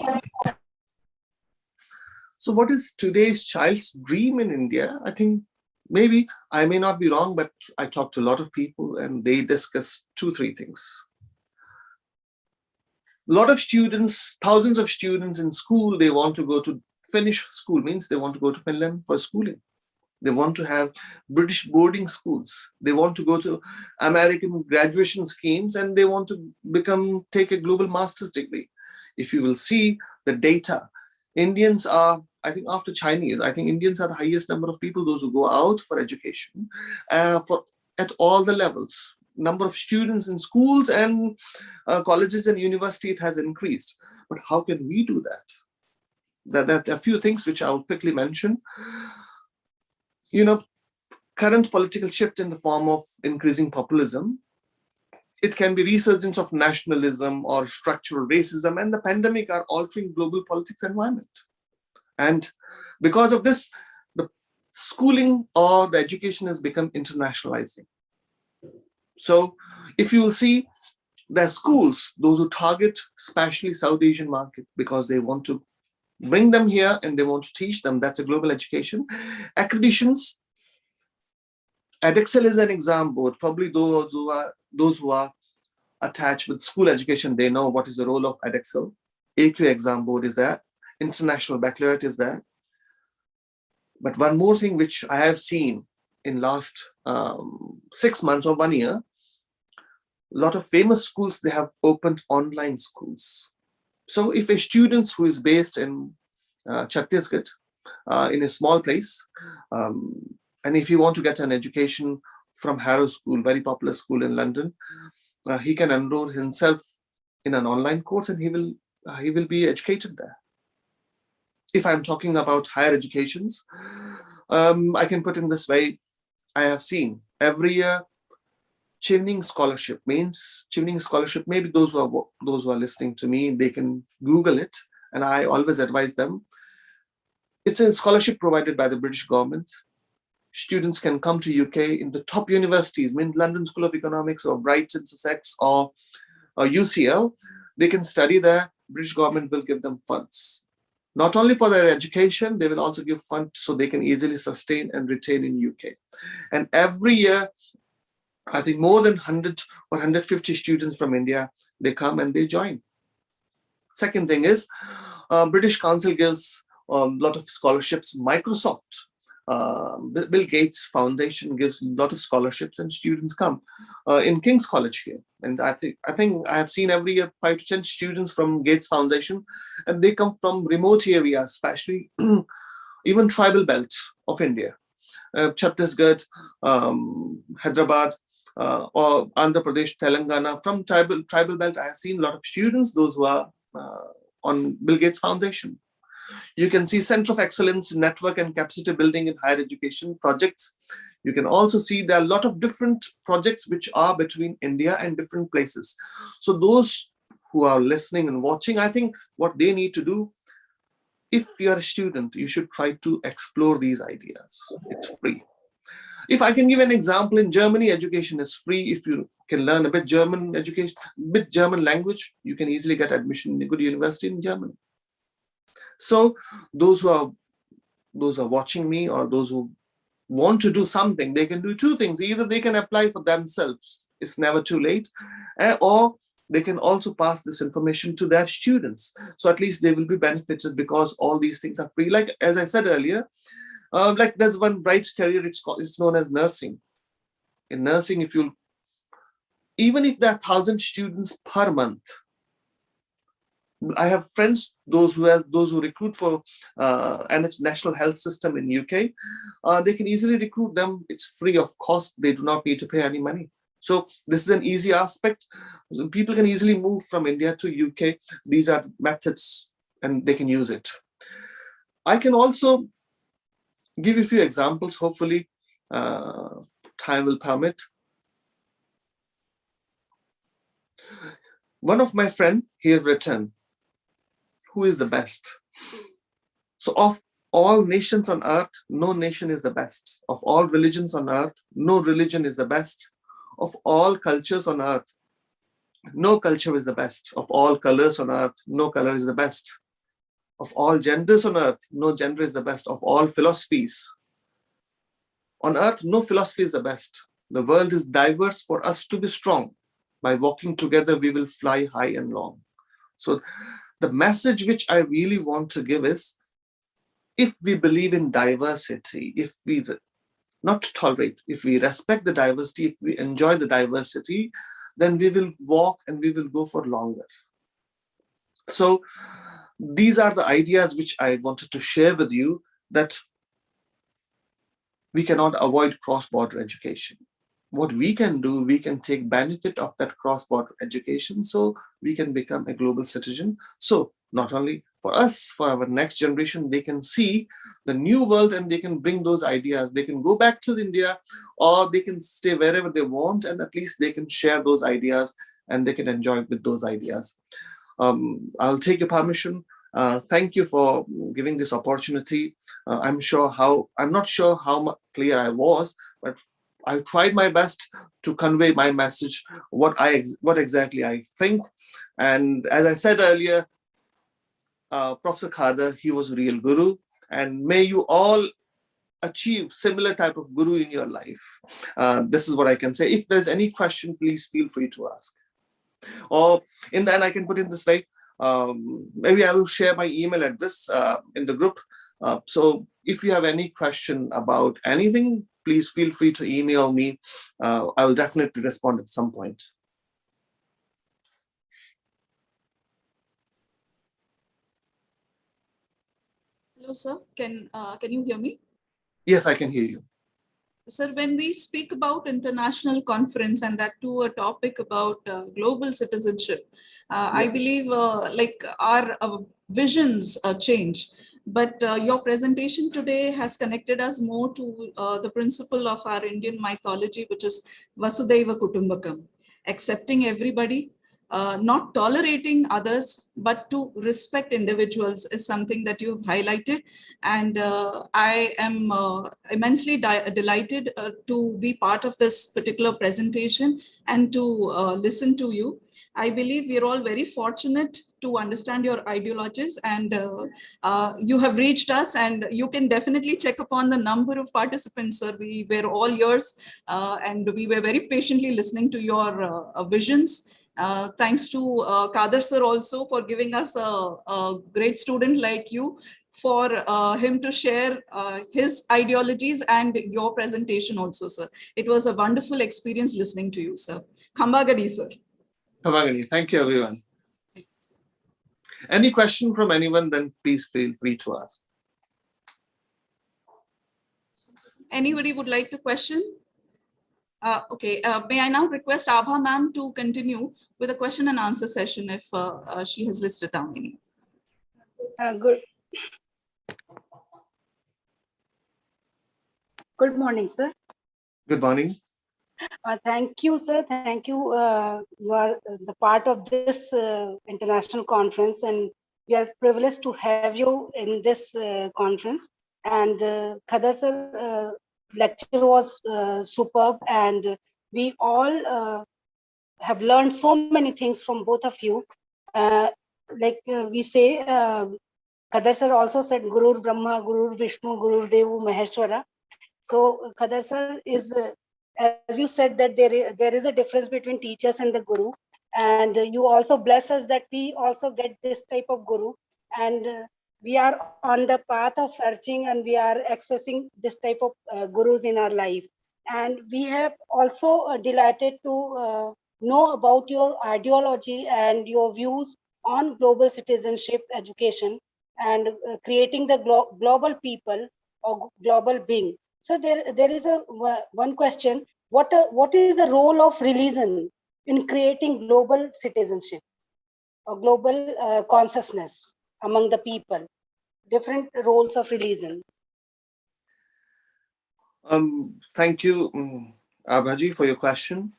So what is today's child's dream in India? I think maybe I may not be wrong, but I talked to a lot of people and they discuss 2-3 things. A lot of students, thousands of students in school, they want to go to finish school, means they want to go to Finland for schooling. They want to have British boarding schools. They want to go to American graduation schemes, and they want to take a global master's degree. If you will see the data, Indians are, I think after Chinese, I think Indians are the highest number of people, those who go out for education at all the levels. Number of students in schools and colleges and university, it has increased. But how can we do that? There are a few things which I'll quickly mention. Current political shift in the form of increasing populism it can be resurgence of nationalism or structural racism, and the pandemic are altering global politics environment. And because of this, the schooling or the education has become internationalizing. So if you will see the schools, those who target especially South Asian market, because they want to bring them here and they want to teach them, that's a global education. Accreditations, Edexcel is an exam board. Probably those who are attached with school education, they know what is the role of Edexcel. AQ exam board is there. International Baccalaureate is there. But one more thing which I have seen in last 6 months or 1 year, a lot of famous schools, they have opened online schools. So if a student who is based in Chhattisgarh, in a small place, and if you want to get an education from Harrow School, very popular school in London, he can enroll himself in an online course and he will be educated there. If I'm talking about higher educations, I can put in this way. I have seen every year Chevening Scholarship. Means Chevening Scholarship, maybe those who are listening to me, they can Google it, and I always advise them. It's a scholarship provided by the British government. Students can come to UK in the top universities, I mean London School of Economics or Brighton, Sussex or UCL. They can study there. British government will give them funds. Not only for their education, they will also give funds so they can easily sustain and retain in UK. And every year, I think more than 100 or 150 students from India, they come and they join. Second thing is, British Council gives a lot of scholarships. Microsoft, Bill Gates Foundation gives a lot of scholarships and students come in King's College here. And I think I have seen every year 5 to 10 students from Gates Foundation, and they come from remote areas, especially even tribal belt of India, Chhattisgarh, Hyderabad, or Andhra Pradesh, Telangana. From tribal belt, I have seen a lot of students, those who are on Bill Gates Foundation. You can see Center of Excellence, Network and Capacity Building in Higher Education projects. You can also see there are a lot of different projects which are between India and different places. So those who are listening and watching, I think what they need to do, if you are a student, you should try to explore these ideas. It's free. If I can give an example, in Germany, education is free. If you can learn a bit German education, bit German language, you can easily get admission in a good university in Germany. So those who are watching me, or those who want to do something, they can do 2 things. Either they can apply for themselves, it's never too late, or they can also pass this information to their students. So at least they will be benefited, because all these things are free. Like, as I said earlier, like there's one bright career, it's known as nursing. In nursing, even if there are 1,000 students per month, I have friends, those who recruit for National Health System in UK, they can easily recruit them. It's free of cost. They do not need to pay any money. So this is an easy aspect. So people can easily move from India to UK. These are methods and they can use it. I can also give you a few examples. Hopefully time will permit. One of my friend, he has written, who is the best? So of all nations on earth, no nation is the best. Of all religions on earth, no religion is the best. Of all cultures on earth, no culture is the best. Of all colors on earth, no color is the best. Of all genders on earth, no gender is the best. Of all philosophies on earth, no philosophy is the best. The world is diverse for us to be strong. By walking together, we will fly high and long. So the message which I really want to give is, if we believe in diversity, if we not tolerate, if we respect the diversity, if we enjoy the diversity, then we will walk and we will go for longer. So these are the ideas which I wanted to share with you, that we cannot avoid cross-border education. What we can do, we can take benefit of that cross-border education so we can become a global citizen. So not only for us, for our next generation, they can see the new world and they can bring those ideas. They can go back to India, or they can stay wherever they want, and at least they can share those ideas and they can enjoy with those ideas. I'll take your permission. Thank you for giving this opportunity. I'm not sure how clear I was, but I tried my best to convey my message, what exactly I think. And as I said earlier, Professor Khader, he was a real guru, and may you all achieve similar type of guru in your life. This is what I can say. If there's any question, please feel free to ask. Or in the end, I can put in this way. Maybe I will share my email address in the group. So if you have any question about anything, please feel free to email me. I will definitely respond at some point. Hello, sir. Can you hear me? Yes, I can hear you. Sir, when we speak about international conference, and that too a topic about global citizenship, I believe like our visions change. But your presentation today has connected us more to the principle of our Indian mythology, which is Vasudhaiva Kutumbakam, accepting everybody, not tolerating others, but to respect individuals is something that you've highlighted. And I am immensely delighted to be part of this particular presentation and to listen to you. I believe we're all very fortunate to understand your ideologies, and you have reached us, and you can definitely check upon the number of participants, sir. We were all yours, and we were very patiently listening to your visions. Thanks to Khader sir also for giving us a great student like you, for him to share his ideologies and your presentation also, sir. It was a wonderful experience listening to you, sir. Khambagadi, sir. Khambagadi. Thank you, everyone. Any question from anyone, then please feel free to ask. Anybody would like to question? Okay, may I now request Abha ma'am to continue with a question and answer session if she has listed down any. Good morning, sir. Good morning. Thank you, sir. Thank you. You are the part of this international conference, and we are privileged to have you in this conference. And Khader sir, lecture was superb, and we all have learned so many things from both of you. We say, Khader sir also said, Gurur Brahma, Gurur Vishnu, Gurur Devu Maheshwara. So Khader sir is, as you said, that there is a difference between teachers and the guru, and you also bless us that we also get this type of guru, and we are on the path of searching, and we are accessing this type of gurus in our life. And we have also delighted to know about your ideology and your views on global citizenship education and creating the global people or global being. So there is one question: what is the role of religion in creating global citizenship or global consciousness among the people? Different roles of religion. Thank you, Abhaji, for your question.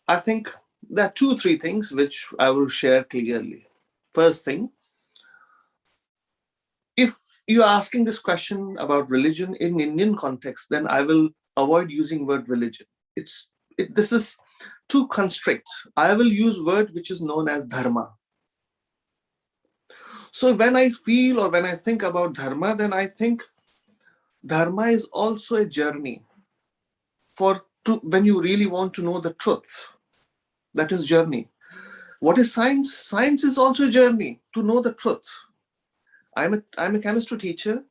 I think there are 2-3 things which I will share clearly. First thing, if you're asking this question about religion in Indian context, then I will avoid using word religion. This is too constrict. I will use word which is known as dharma. So when I feel or when I think about dharma, then I think dharma is also a journey when you really want to know the truth. That is journey. What is science? Science is also a journey to know the truth. I'm a chemistry teacher.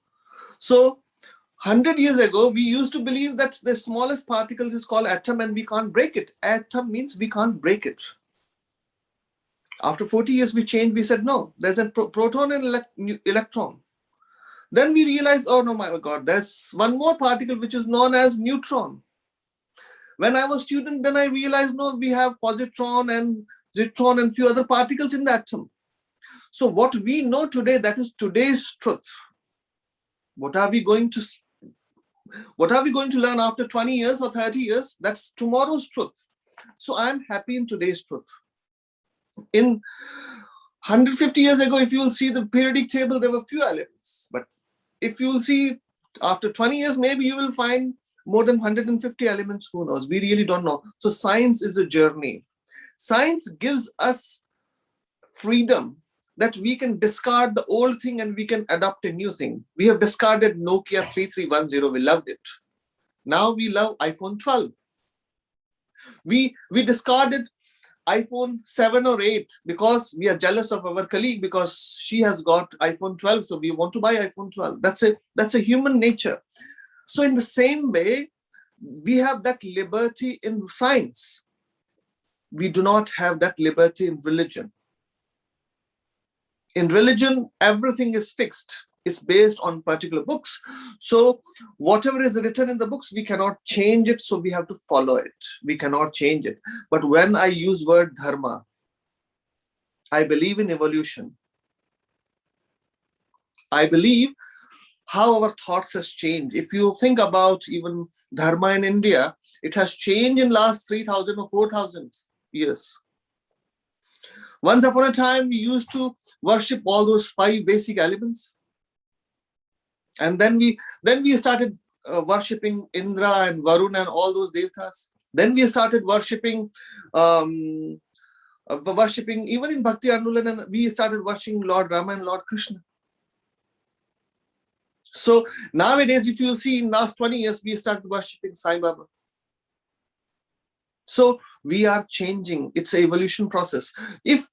So 100 years ago, we used to believe that the smallest particle is called atom and we can't break it. Atom means we can't break it. After 40 years, we changed. We said, no, there's a proton and electron. Then we realized, oh no, my God, there's one more particle which is known as neutron. When I was a student, then I realized, no, we have positron and zitron and few other particles in the atom. So what we know today, that is today's truth. What are we going to learn after 20 years or 30 years? That's tomorrow's truth. So I'm happy in today's truth. In 150 years ago, if you will see the periodic table, there were few elements. But if you will see after 20 years, maybe you will find more than 150 elements. Who knows? We really don't know. So science is a journey. Science gives us freedom that we can discard the old thing and we can adopt a new thing. We have discarded Nokia 3310. We loved it. Now we love iPhone 12. We discarded iPhone 7 or 8 because we are jealous of our colleague because she has got iPhone 12. So we want to buy iPhone 12. That's a human nature. So in the same way, we have that liberty in science. We do not have that liberty in religion. In religion, everything is fixed. It's based on particular books. So whatever is written in the books, we cannot change it. So we have to follow it. We cannot change it. But when I use word dharma, I believe in evolution. I believe how our thoughts has changed. If you think about even dharma in India, it has changed in last 3,000 or 4,000 years. Once upon a time, we used to worship all those 5 basic elements. And then we started worshipping Indra and Varuna and all those devatas. Then we started worshipping, even in Bhakti Andolan, and we started worshipping Lord Rama and Lord Krishna. So nowadays, if you'll see in last 20 years, we started worshipping Sai Baba. So we are changing. It's an evolution process. If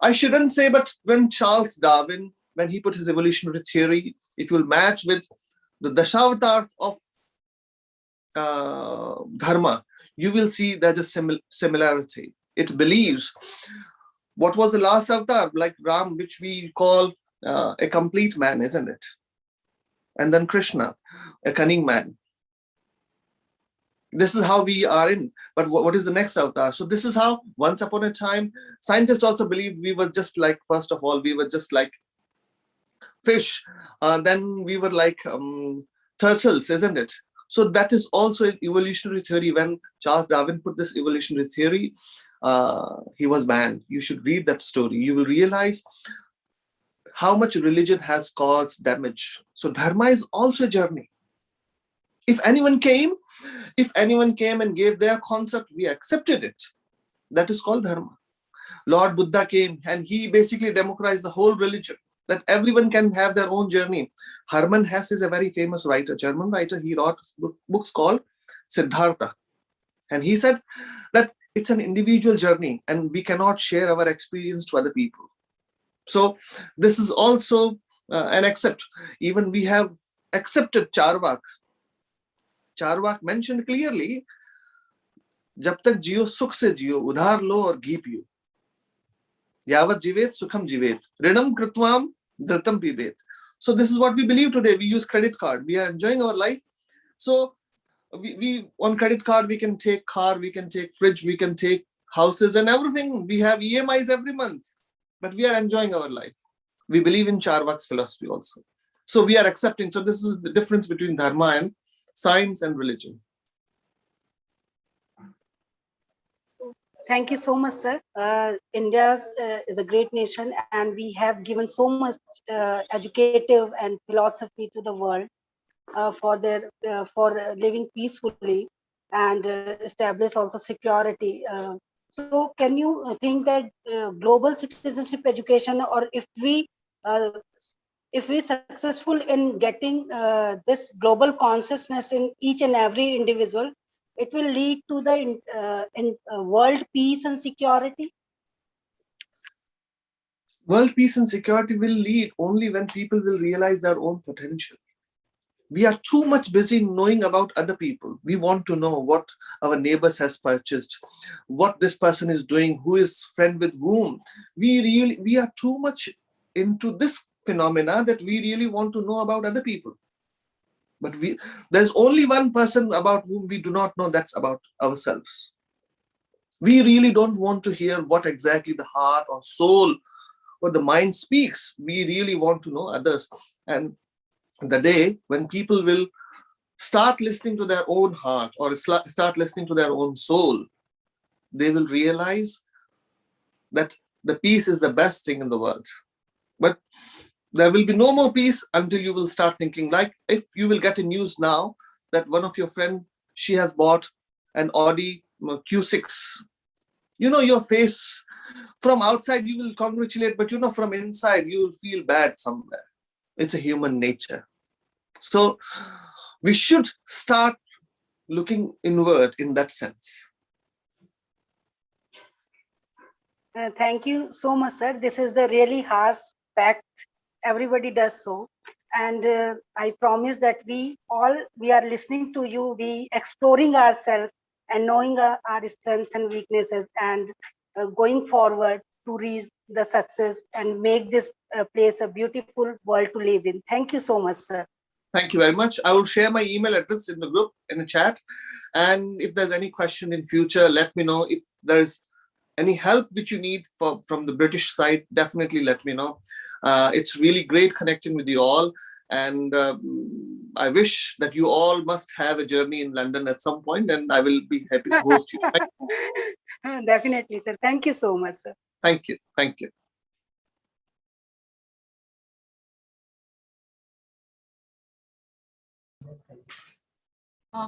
I shouldn't say, but when Charles Darwin, when he put his evolutionary theory, if you'll match with the Dashavatars of Dharma, you will see there's a similarity. It believes what was the last avatar, like Ram, which we call a complete man, isn't it? And then Krishna, a cunning man. This is how we are in. But what is the next avatar? So this is how once upon a time, scientists also believed we were just like, first of all, we were just like fish. Then we were like turtles, isn't it? So that is also an evolutionary theory. When Charles Darwin put this evolutionary theory, he was banned. You should read that story. You will realize how much religion has caused damage. So dharma is also a journey. If anyone came and gave their concept, we accepted it. That is called dharma. Lord Buddha came and he basically democratized the whole religion, that everyone can have their own journey. Hermann Hesse is a very famous writer, German writer. He wrote books called Siddhartha. And he said that it's an individual journey and we cannot share our experience to other people. So this is also an accept. Even we have accepted Charvak. Charvak mentioned clearly, जब तक जियो सुख से जियो, उधार लो और घी पियो. यावत जीवेत सुखम जीवेत, ऋणम कृत्वाम धृतम पिबेत. So this is what we believe today. We use credit card. We are enjoying our life. So we on credit card, we can take car, we can take fridge, we can take houses and everything. We have EMIs every month, but we are enjoying our life. We believe in Charvak's philosophy also. So we are accepting. So this is the difference between dharma and science and religion. Thank you so much, sir. India is a great nation and we have given so much educative and philosophy to the world for living peacefully and establish also security. So can you think that global citizenship education, or if we successful in getting this global consciousness in each and every individual, it will lead to the world peace and security? World peace and security will lead only when people will realize their own potential. We are too much busy knowing about other people. We want to know what our neighbors has purchased, what this person is doing, who is friend with whom. We are too much into this phenomena that we really want to know about other people. But there's only one person about whom we do not know, that's about ourselves. We really don't want to hear what exactly the heart or soul what the mind speaks. We really want to know others. And the day when people will start listening to their own heart or start listening to their own soul, they will realize that the peace is the best thing in the world. But there will be no more peace until you will start thinking, like if you will get a news now that one of your friend, she has bought an Audi Q6. Your face from outside, you will congratulate, but from inside, you will feel bad somewhere. It's a human nature. So we should start looking inward in that sense. Thank you so much, sir. This is the really harsh fact. Everybody does so. And I promise that we are listening to you, we exploring ourselves and knowing our strengths and weaknesses, and going forward to reach the success and make this place a beautiful world to live in. Thank you so much, sir. Thank you very much. I will share my email address in the group, in the chat. And if there's any question in future, let me know. If there is any help which you need from the British side, definitely let me know. It's really great connecting with you all. And I wish that you all must have a journey in London at some point, and I will be happy to host you. Definitely, sir. Thank you so much, sir. Thank you. Thank you.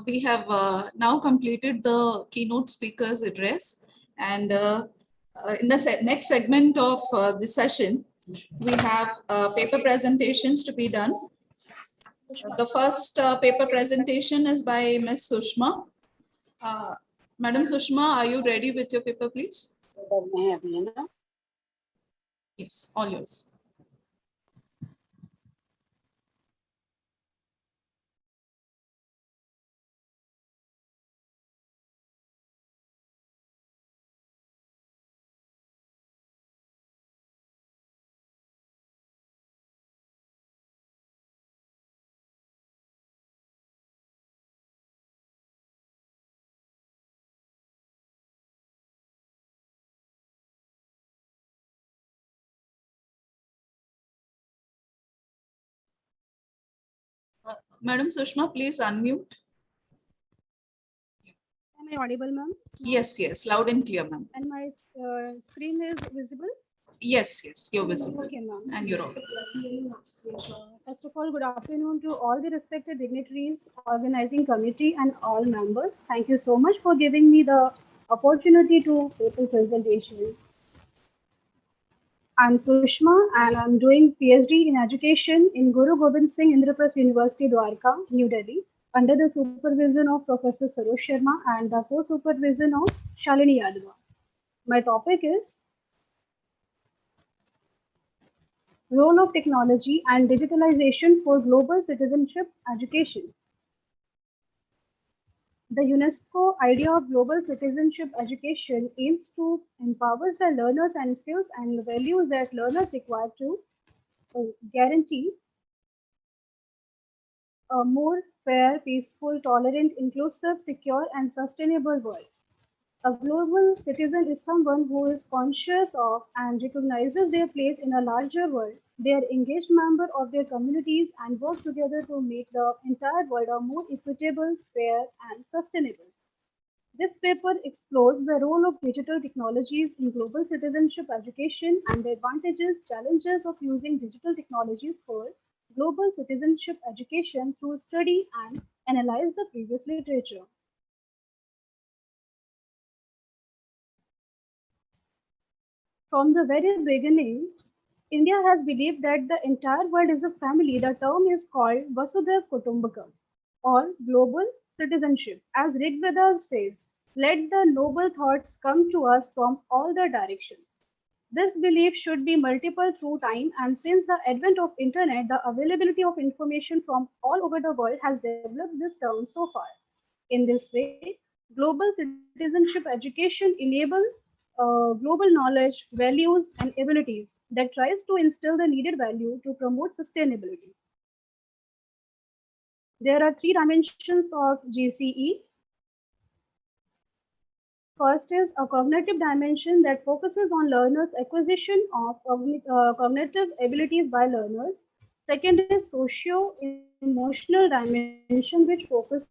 We have now completed the keynote speaker's address, and in the next segment of this session, we have paper presentations to be done. The first paper presentation is by Ms. Sushma. Madam Sushma, are you ready with your paper, please? Yes, all yours. Madam Sushma, please unmute. Am I audible, ma'am? Yes, yes, loud and clear, ma'am. And my screen is visible? Yes, yes, you're visible. Okay, ma'am. And you're audible. First of all, good afternoon to all the respected dignitaries, organizing committee, and all members. Thank you so much for giving me the opportunity to paper presentation. I'm Sushma, and I'm doing PhD in education in Guru Gobind Singh Indraprasth University, Dwarka, New Delhi, under the supervision of Professor Sarosh Sharma and the co-supervision of Shalini Yadava. My topic is role of technology and digitalization for global citizenship education. The UNESCO idea of global citizenship education aims to empower the learners and skills and values that learners require to guarantee a more fair, peaceful, tolerant, inclusive, secure, and sustainable world. A global citizen is someone who is conscious of and recognizes their place in a larger world. They are engaged members of their communities and work together to make the entire world a more equitable, fair, and sustainable. This paper explores the role of digital technologies in global citizenship education and the advantages, challenges of using digital technologies for global citizenship education through study and analyze the previous literature. From the very beginning, India has believed that the entire world is a family. The term is called Vasudhaiva Kutumbakam, or global citizenship. As Rig Veda says, let the noble thoughts come to us from all the directions. This belief should be multiple through time, and since the advent of internet, the availability of information from all over the world has developed this term so far. In this way, global citizenship education enables global knowledge, values, and abilities that tries to instill the needed value to promote sustainability. There are 3 dimensions of GCE. First is a cognitive dimension that focuses on learners' acquisition of cognitive abilities by learners. Second is socio-emotional dimension, which focuses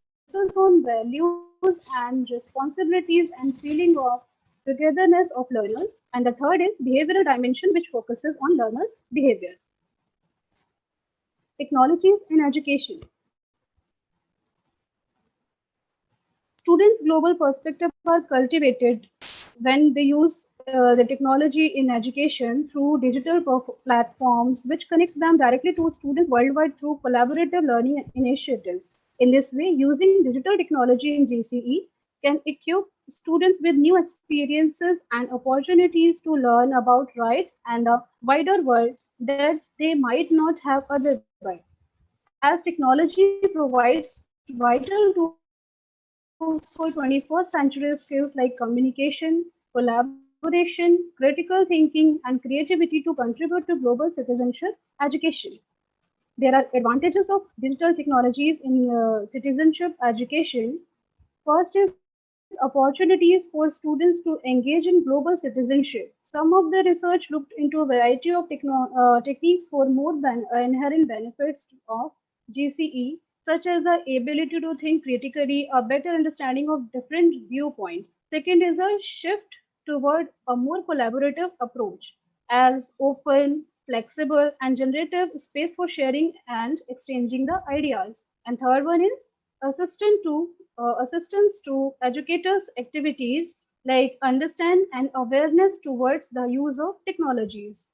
on values and responsibilities and feeling of togetherness of learners. And the third is behavioral dimension, which focuses on learners' behavior. Technologies in education. Students' global perspective are cultivated when they use the technology in education through digital platforms, which connects them directly to students worldwide through collaborative learning initiatives. In this way, using digital technology in GCE can equip students with new experiences and opportunities to learn about rights and the wider world that they might not have otherwise. As technology provides vital tools for 21st century skills like communication, collaboration, critical thinking, and creativity to contribute to global citizenship education. There are advantages of digital technologies in citizenship education. First is opportunities for students to engage in global citizenship. Some of the research looked into a variety of techniques for more inherent benefits of GCE, such as the ability to think critically, a better understanding of different viewpoints. Second is a shift toward a more collaborative approach, as open, flexible, and generative space for sharing and exchanging the ideas. And third one is assistance to educators' activities like understand and awareness towards the use of technologies.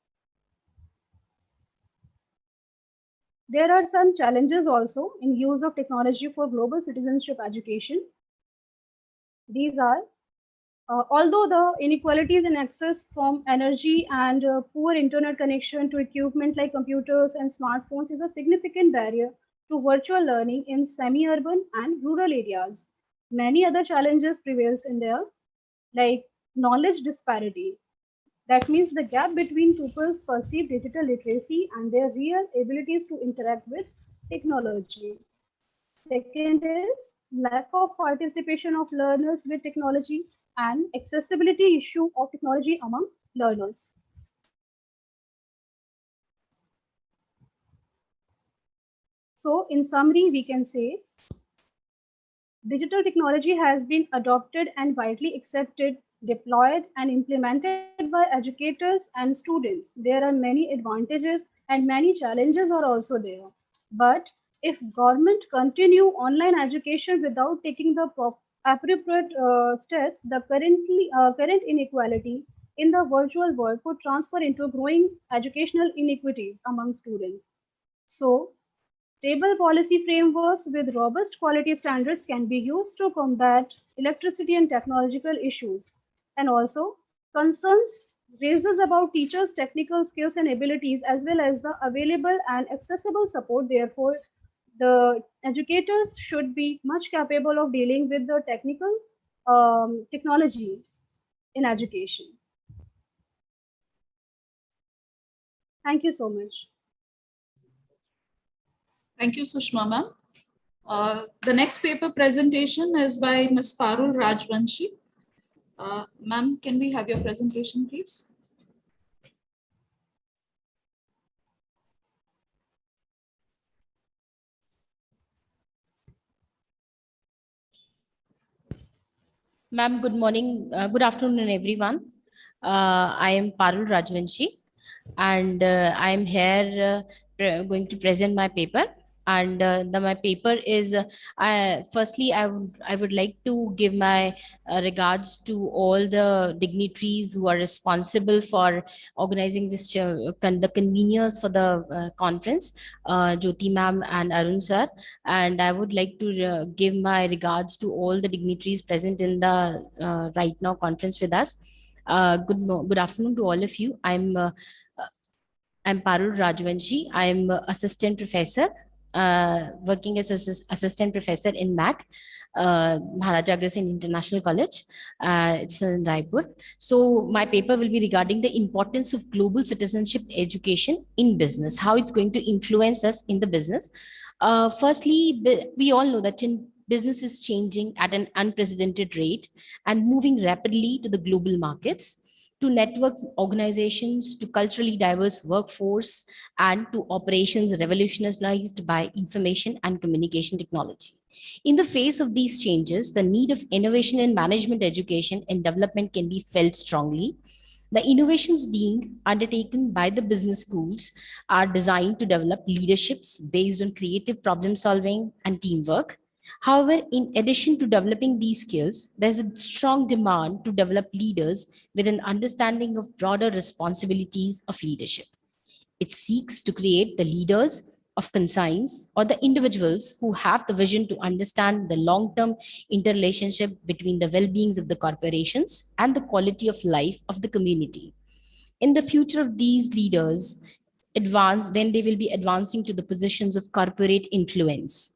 There are some challenges also in use of technology for global citizenship education. These are, although the inequalities in access from energy and poor internet connection to equipment like computers and smartphones is a significant barrier to virtual learning in semi-urban and rural areas. Many other challenges prevails in there, like knowledge disparity. That means the gap between pupils' perceived digital literacy and their real abilities to interact with technology. Second is lack of participation of learners with technology and accessibility issue of technology among learners. So in summary, we can say digital technology has been adopted and widely accepted, deployed and implemented by educators and students. There are many advantages and many challenges are also there. But if government continue online education without taking the appropriate steps, the current inequality in the virtual world could transfer into growing educational inequities among students. So, stable policy frameworks with robust quality standards can be used to combat electricity and technological issues. And also, concerns raises about teachers' technical skills and abilities as well as the available and accessible support. Therefore, the educators should be much capable of dealing with the technical technology in education. Thank you so much. Thank you, Sushma ma'am. The next paper presentation is by Ms. Parul Rajvanshi. Ma'am, can we have your presentation, please? Ma'am, good morning, good afternoon, everyone. I am Parul Rajvanshi, and I am here going to present my paper. And my paper is, firstly, I would like to give my regards to all the dignitaries who are responsible for organizing this, the conveners for the conference, Jyoti ma'am and Arun sir. And I would like to give my regards to all the dignitaries present in the right now conference with us. Good afternoon to all of you. I'm Parul Rajvanshi. I'm assistant professor, working as assistant professor in MAC, Maharaja Agrawal International College. It's in Raipur. So my paper will be regarding the importance of global citizenship education in business, how it's going to influence us in the business. Firstly, we all know that in business is changing at an unprecedented rate and moving rapidly to the global markets, to network organizations, to culturally diverse workforce, and to operations revolutionized by information and communication technology. In the face of these changes, the need of innovation in management education and development can be felt strongly. The innovations being undertaken by the business schools are designed to develop leaderships based on creative problem solving and teamwork. However, in addition to developing these skills, there's a strong demand to develop leaders with an understanding of broader responsibilities of leadership. It seeks to create the leaders of conscience or the individuals who have the vision to understand the long-term interrelationship between the well-beings of the corporations and the quality of life of the community. In the future of these leaders, when they will be advancing to the positions of corporate influence,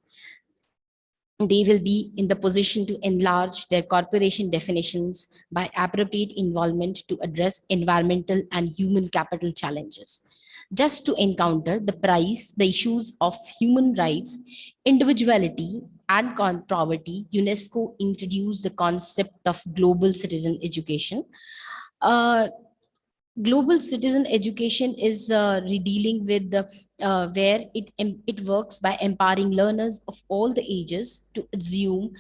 they will be in the position to enlarge their corporation definitions by appropriate involvement to address environmental and human capital challenges. Just to encounter the issues of human rights, individuality, and poverty, UNESCO introduced the concept of global citizen education. Global citizen education is dealing with where it works by empowering learners of all the ages to assume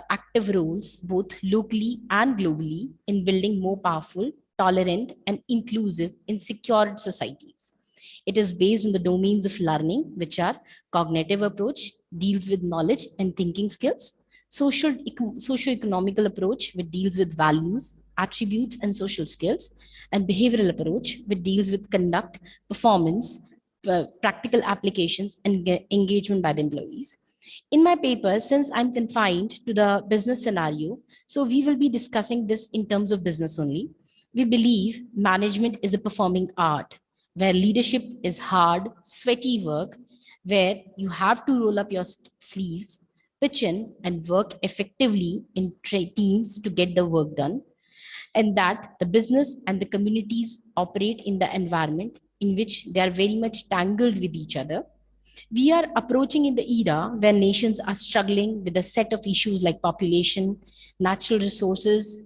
active roles both locally and globally in building more powerful, tolerant, and inclusive and secure societies. It is based on the domains of learning, which are cognitive approach, deals with knowledge and thinking skills, socio-economical approach, which deals with values, attributes, and social skills, and behavioral approach, which deals with conduct, performance, practical applications, and engagement by the employees. In my paper, since I'm confined to the business scenario, so we will be discussing this in terms of business only. We believe management is a performing art, where leadership is hard, sweaty work, where you have to roll up your sleeves, pitch in, and work effectively in teams to get the work done, and that the business and the communities operate in the environment in which they are very much tangled with each other. We are approaching in the era where nations are struggling with a set of issues like population, natural resources,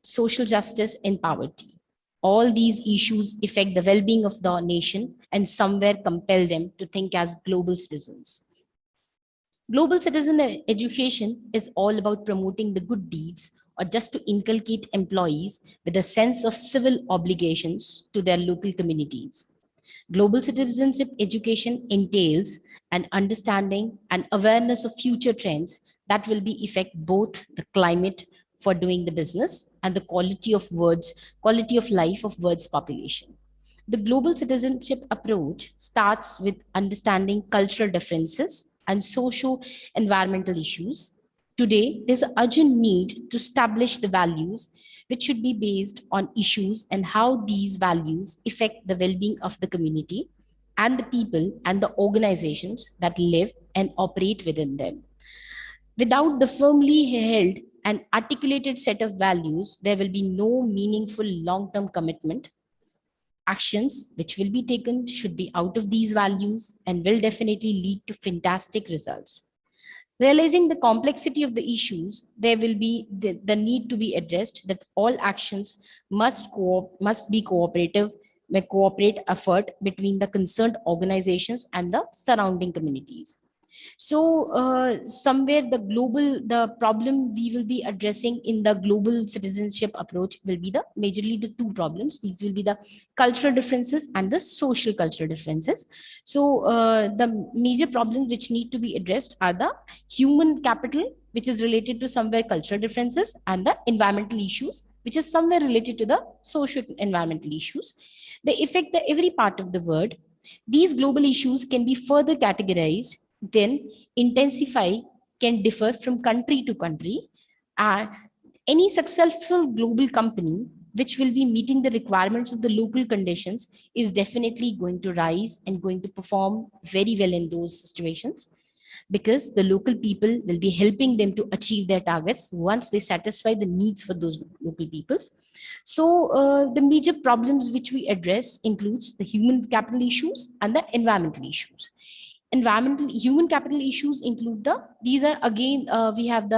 social justice, and poverty. All these issues affect the well-being of the nation and somewhere compel them to think as global citizens. Global citizen education is all about promoting the good deeds or just to inculcate employees with a sense of civil obligations to their local communities. Global citizenship education entails an understanding and awareness of future trends that will be affect both the climate for doing the business and the quality of life of world's population. The global citizenship approach starts with understanding cultural differences and socio-environmental issues. Today, there's an urgent need to establish the values which should be based on issues and how these values affect the well-being of the community and the people and the organizations that live and operate within them. Without the firmly held and articulated set of values, there will be no meaningful long-term commitment. Actions which will be taken should be out of these values and will definitely lead to fantastic results. Realizing the complexity of the issues, there will be the need to be addressed that all actions must be cooperative, a cooperate effort between the concerned organizations and the surrounding communities. So somewhere the problem we will be addressing in the global citizenship approach will be majorly the two problems. These will be the cultural differences and the social cultural differences. So the major problems which need to be addressed are the human capital, which is related to somewhere cultural differences, and the environmental issues, which is somewhere related to the social environmental issues. They affect every part of the world. These global issues can be further categorized, then intensify, can differ from country to country. Any successful global company which will be meeting the requirements of the local conditions is definitely going to rise and going to perform very well in those situations, because the local people will be helping them to achieve their targets once they satisfy the needs for those local peoples. So the major problems which we address includes the human capital issues and the environmental issues. Environmental human capital issues include these are again, we have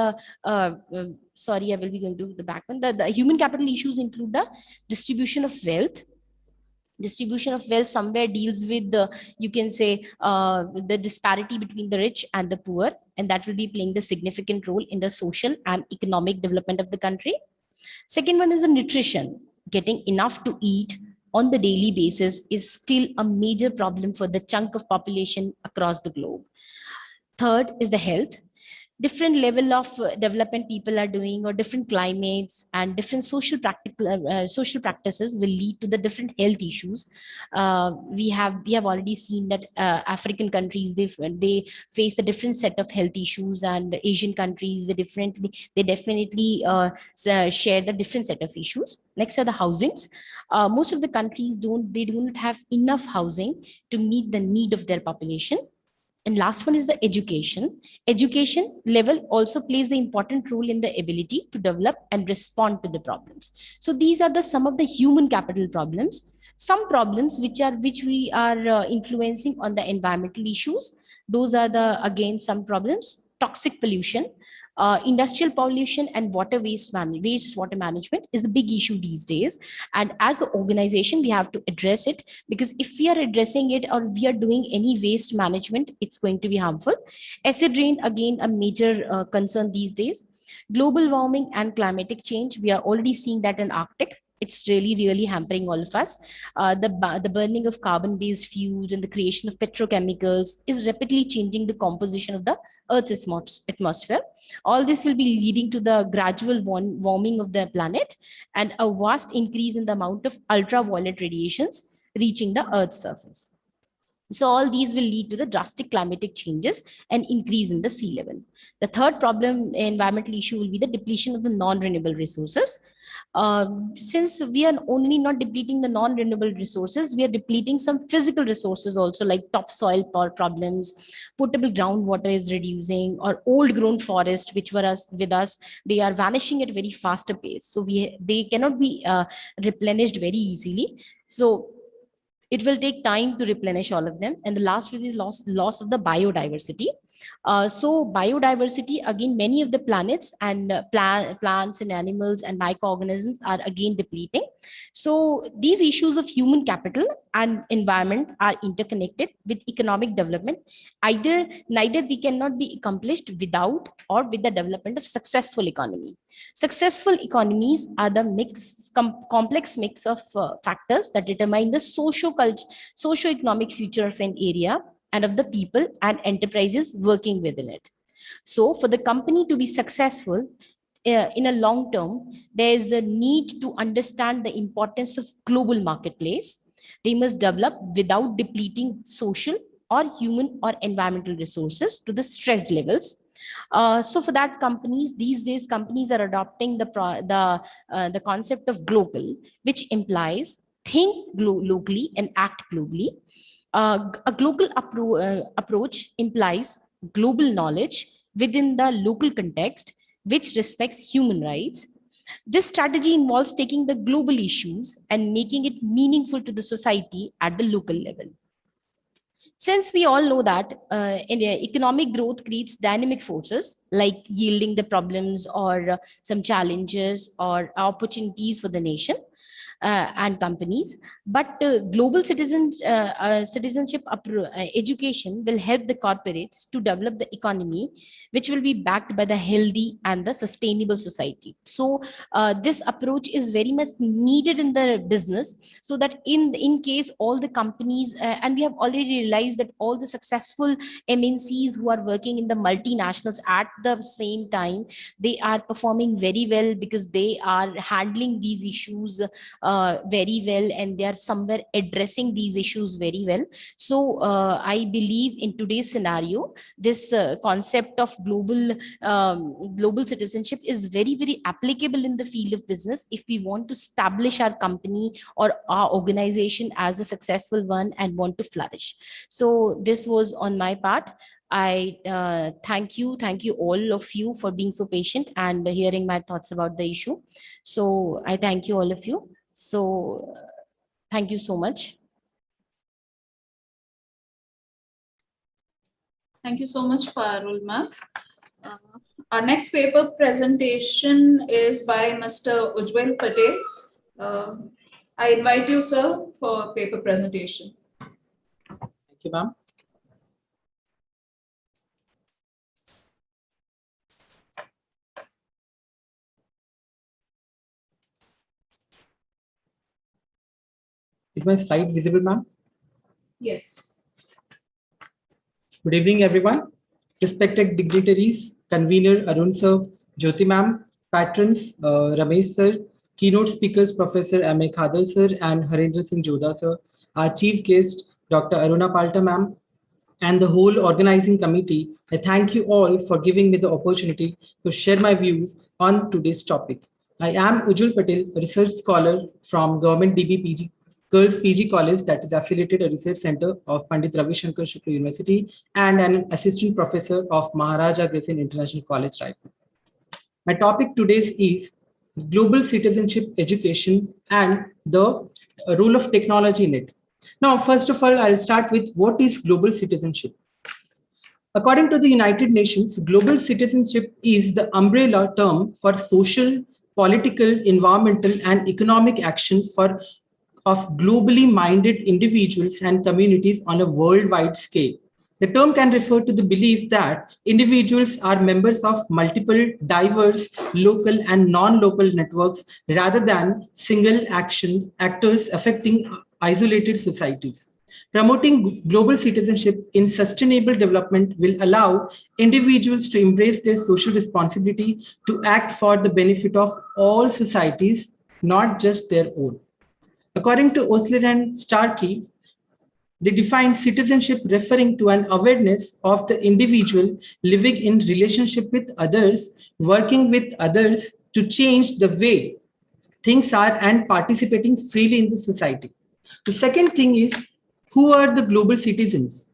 sorry, I will be going to the back one. The human capital issues include the distribution of wealth. Distribution of wealth somewhere deals with you can say the disparity between the rich and the poor, and that will be playing the significant role in the social and economic development of the country. Second one is the nutrition. Getting enough to eat on the daily basis is still a major problem for the chunk of population across the globe. Third is the health. Different level of development people are doing, or different climates and different social practices will lead to the different health issues. We have already seen that African countries, they face a different set of health issues, and Asian countries they definitely share the different set of issues. Next are the housings. Most of the countries do not have enough housing to meet the need of their population. And last one is the education. Education level also plays the important role in the ability to develop and respond to the problems. So these are some of the human capital problems. Some problems which we are influencing on the environmental issues. Those are again some problems. Toxic pollution, industrial pollution, and wastewater management is the big issue these days. And as an organization, we have to address it, because if we are addressing it or we are doing any waste management, it's going to be harmful. Acid rain, again, a major concern these days. Global warming and climatic change, we are already seeing that in Arctic. It's really hampering all of us. The burning of carbon-based fuels and the creation of petrochemicals is rapidly changing the composition of the Earth's atmosphere. All this will be leading to the gradual warming of the planet and a vast increase in the amount of ultraviolet radiations reaching the Earth's surface. So all these will lead to the drastic climatic changes and increase in the sea level. The third problem, environmental issue, will be the depletion of the non-renewable resources. Since we are only not depleting the non-renewable resources, we are depleting some physical resources also, like topsoil problems, potable groundwater is reducing, or old grown forest which were with us, they are vanishing at very faster pace. So they cannot be replenished very easily. So it will take time to replenish all of them. And the last will be loss of the biodiversity. So biodiversity, again, many of the planets and plants and animals and microorganisms are again depleting. So these issues of human capital and environment are interconnected with economic development. Neither they cannot be accomplished without or with the development of successful economy. Successful economies are the complex mix of factors that determine the socio-economic future of an area and of the people and enterprises working within it. So for the company to be successful in a long term, there is the need to understand the importance of global marketplace. They must develop without depleting social or human or environmental resources to the stressed levels. So for that, these days companies are adopting the concept of global, which implies think locally and act globally. A global approach implies global knowledge within the local context, which respects human rights. This strategy involves taking the global issues and making it meaningful to the society at the local level. Since we all know that economic growth creates dynamic forces like yielding the problems or some challenges or opportunities for the nation and companies, but global citizenship education will help the corporates to develop the economy, which will be backed by the healthy and the sustainable society. So this approach is very much needed in the business, so that in case all the companies, and we have already realized that all the successful MNCs who are working in the multinationals at the same time, they are performing very well because they are handling these issues very well, and they are somewhere addressing these issues very well. So I believe in today's scenario, this concept of global citizenship is very applicable in the field of business if we want to establish our company or our organization as a successful one and want to flourish. So this was on my part. I thank you all of you for being so patient and hearing my thoughts about the issue. So I thank you all of you. So thank you so much. Thank you so much, Parul ma'am. Our next paper presentation is by Mr. Ujjwal Patel. I invite you, sir, for paper presentation. Thank you, ma'am. Is my slide visible, ma'am? Yes. Good evening, everyone. Respected dignitaries, convener Arun sir, Jyoti ma'am, patrons Ramesh sir, keynote speakers Professor M.A. Khadar sir and Harendra Singh Jodha sir, our chief guest Dr. Aruna Palta ma'am, and the whole organizing committee. I thank you all for giving me the opportunity to share my views on today's topic. I am Ujjwal Patel, a research scholar from Government DB Girls PG College, that is affiliated a research center of Pandit Ravi Shankar Shukla University, and an assistant professor of Maharaja Agrawal International College, Raipur. My topic today is global citizenship education and the role of technology in it. Now, first of all, I'll start with what is global citizenship. According to the United Nations, global citizenship is the umbrella term for social, political, environmental, and economic actions of globally minded individuals and communities on a worldwide scale. The term can refer to the belief that individuals are members of multiple, diverse, local and non-local networks rather than single actors affecting isolated societies. Promoting global citizenship in sustainable development will allow individuals to embrace their social responsibility to act for the benefit of all societies, not just their own. According to Osler and Starkey, they define citizenship referring to an awareness of the individual living in relationship with others, working with others to change the way things are and participating freely in the society. The second thing is, who are the global citizens?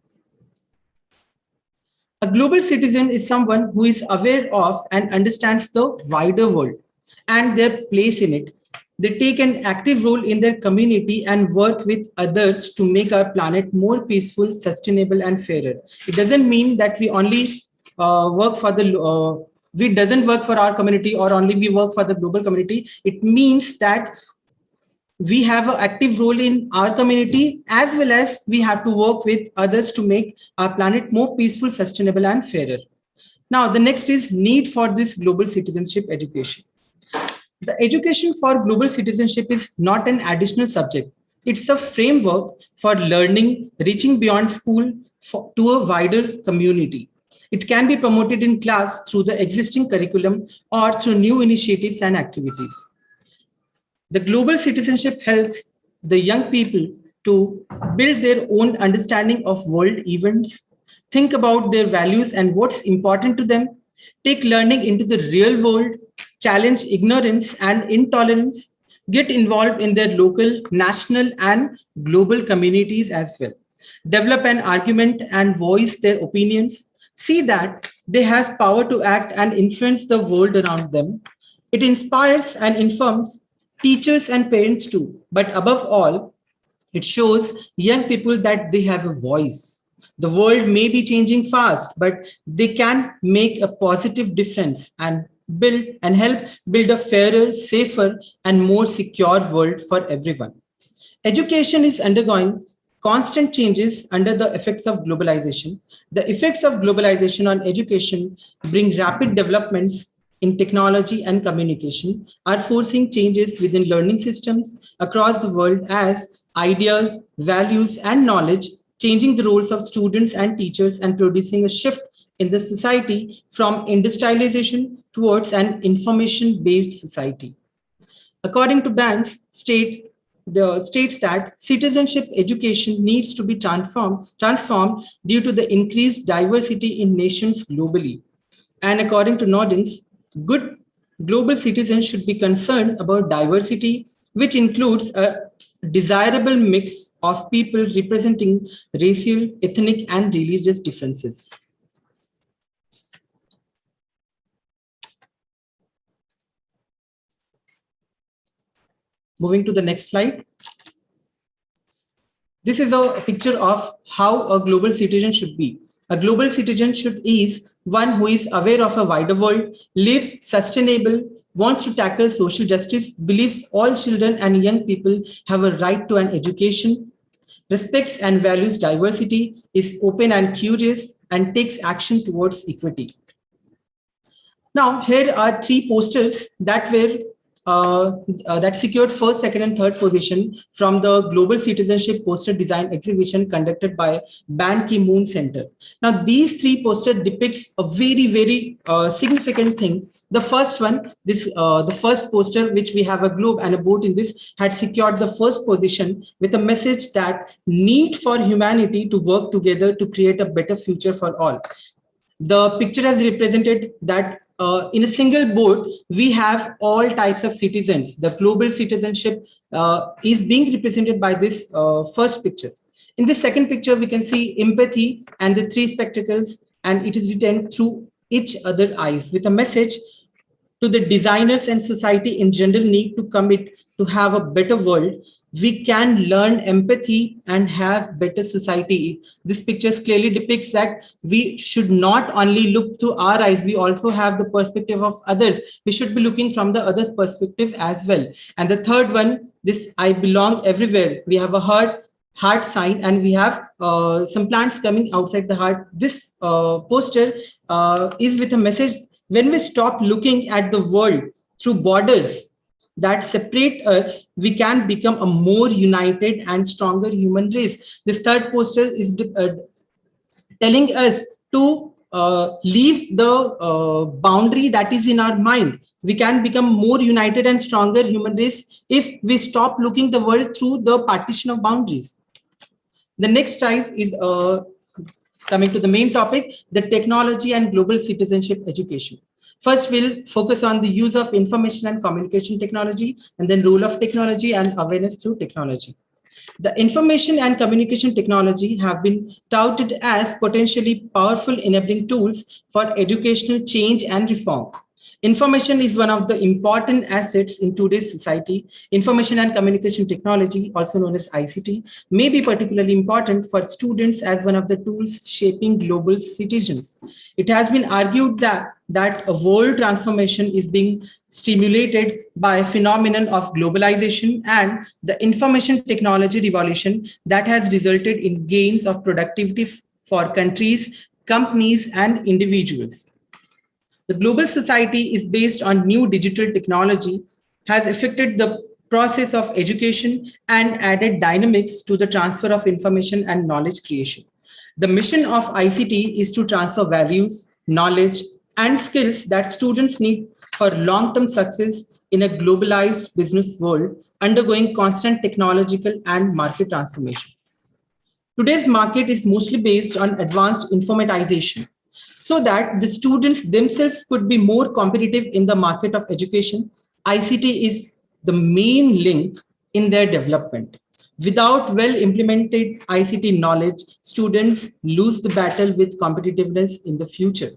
A global citizen is someone who is aware of and understands the wider world and their place in it. They take an active role in their community and work with others to make our planet more peaceful, sustainable, and fairer. It doesn't mean that we only work for the we doesn't work for our community or only we work for the global community. It means that we have an active role in our community as well as we have to work with others to make our planet more peaceful, sustainable, and fairer. Now, the next is need for this global citizenship education. The education for global citizenship is not an additional subject. It's a framework for learning, reaching beyond school to a wider community. It can be promoted in class through the existing curriculum or through new initiatives and activities. The global citizenship helps the young people to build their own understanding of world events, think about their values and what's important to them, take learning into the real world, challenge ignorance and intolerance, get involved in their local, national, and global communities as well, develop an argument and voice their opinions, see that they have power to act and influence the world around them. It inspires and informs teachers and parents too, but above all, it shows young people that they have a voice. The world may be changing fast, but they can make a positive difference and help build a fairer, safer, and more secure world for everyone. Education is undergoing constant changes under the effects of globalization. The effects of globalization on education bring rapid developments in technology and communication, are forcing changes within learning systems across the world as ideas, values, and knowledge, changing the roles of students and teachers and producing a shift in the society from industrialization towards an information-based society. According to Banks, states that citizenship education needs to be transformed due to the increased diversity in nations globally. And according to Nordens, good global citizens should be concerned about diversity, which includes a desirable mix of people representing racial, ethnic, and religious differences. Moving to the next slide. This is a picture of how a global citizen should be. A global citizen is one who is aware of a wider world, lives sustainable, wants to tackle social justice, believes all children and young people have a right to an education, respects and values diversity, is open and curious, and takes action towards equity. Now, here are 3 posters that were that secured first, second, and third position from the Global Citizenship Poster Design Exhibition conducted by Ban Ki-moon Center. Now, these 3 posters depicts a very significant thing. The first one, the first poster, which we have a globe and a boat in this, had secured the first position with a message that need for humanity to work together to create a better future for all. The picture has represented that in a single boat, we have all types of citizens. The global citizenship is being represented by this first picture. In the second picture, we can see empathy and the 3 spectacles, and it is written through each other eyes with a message to the designers and society in general need to commit to have a better world. We can learn empathy and have better society. This picture clearly depicts that we should not only look through our eyes, we also have the perspective of others. We should be looking from the other's perspective as well. And the third one, this I belong everywhere. We have a heart sign, and we have some plants coming outside the heart. This poster is with a message: when we stop looking at the world through borders that separate us, we can become a more united and stronger human race. This third poster is telling us to leave the boundary that is in our mind. We can become more united and stronger human race if we stop looking the world through the partition of boundaries. The next slide is coming to the main topic, the technology and global citizenship education. First, we'll focus on the use of information and communication technology, and then role of technology and awareness through technology. The information and communication technology have been touted as potentially powerful enabling tools for educational change and reform. Information is one of the important assets in today's society. Information and communication technology, also known as ICT, may be particularly important for students as one of the tools shaping global citizens. It has been argued that a world transformation is being stimulated by a phenomenon of globalization and the information technology revolution that has resulted in gains of productivity for countries, companies, and individuals. The global society is based on new digital technology, has affected the process of education and added dynamics to the transfer of information and knowledge creation. The mission of ICT is to transfer values, knowledge, and skills that students need for long-term success in a globalized business world undergoing constant technological and market transformations. Today's market is mostly based on advanced informatization, so that the students themselves could be more competitive in the market of education. ICT is the main link in their development. Without well-implemented ICT knowledge, students lose the battle with competitiveness in the future.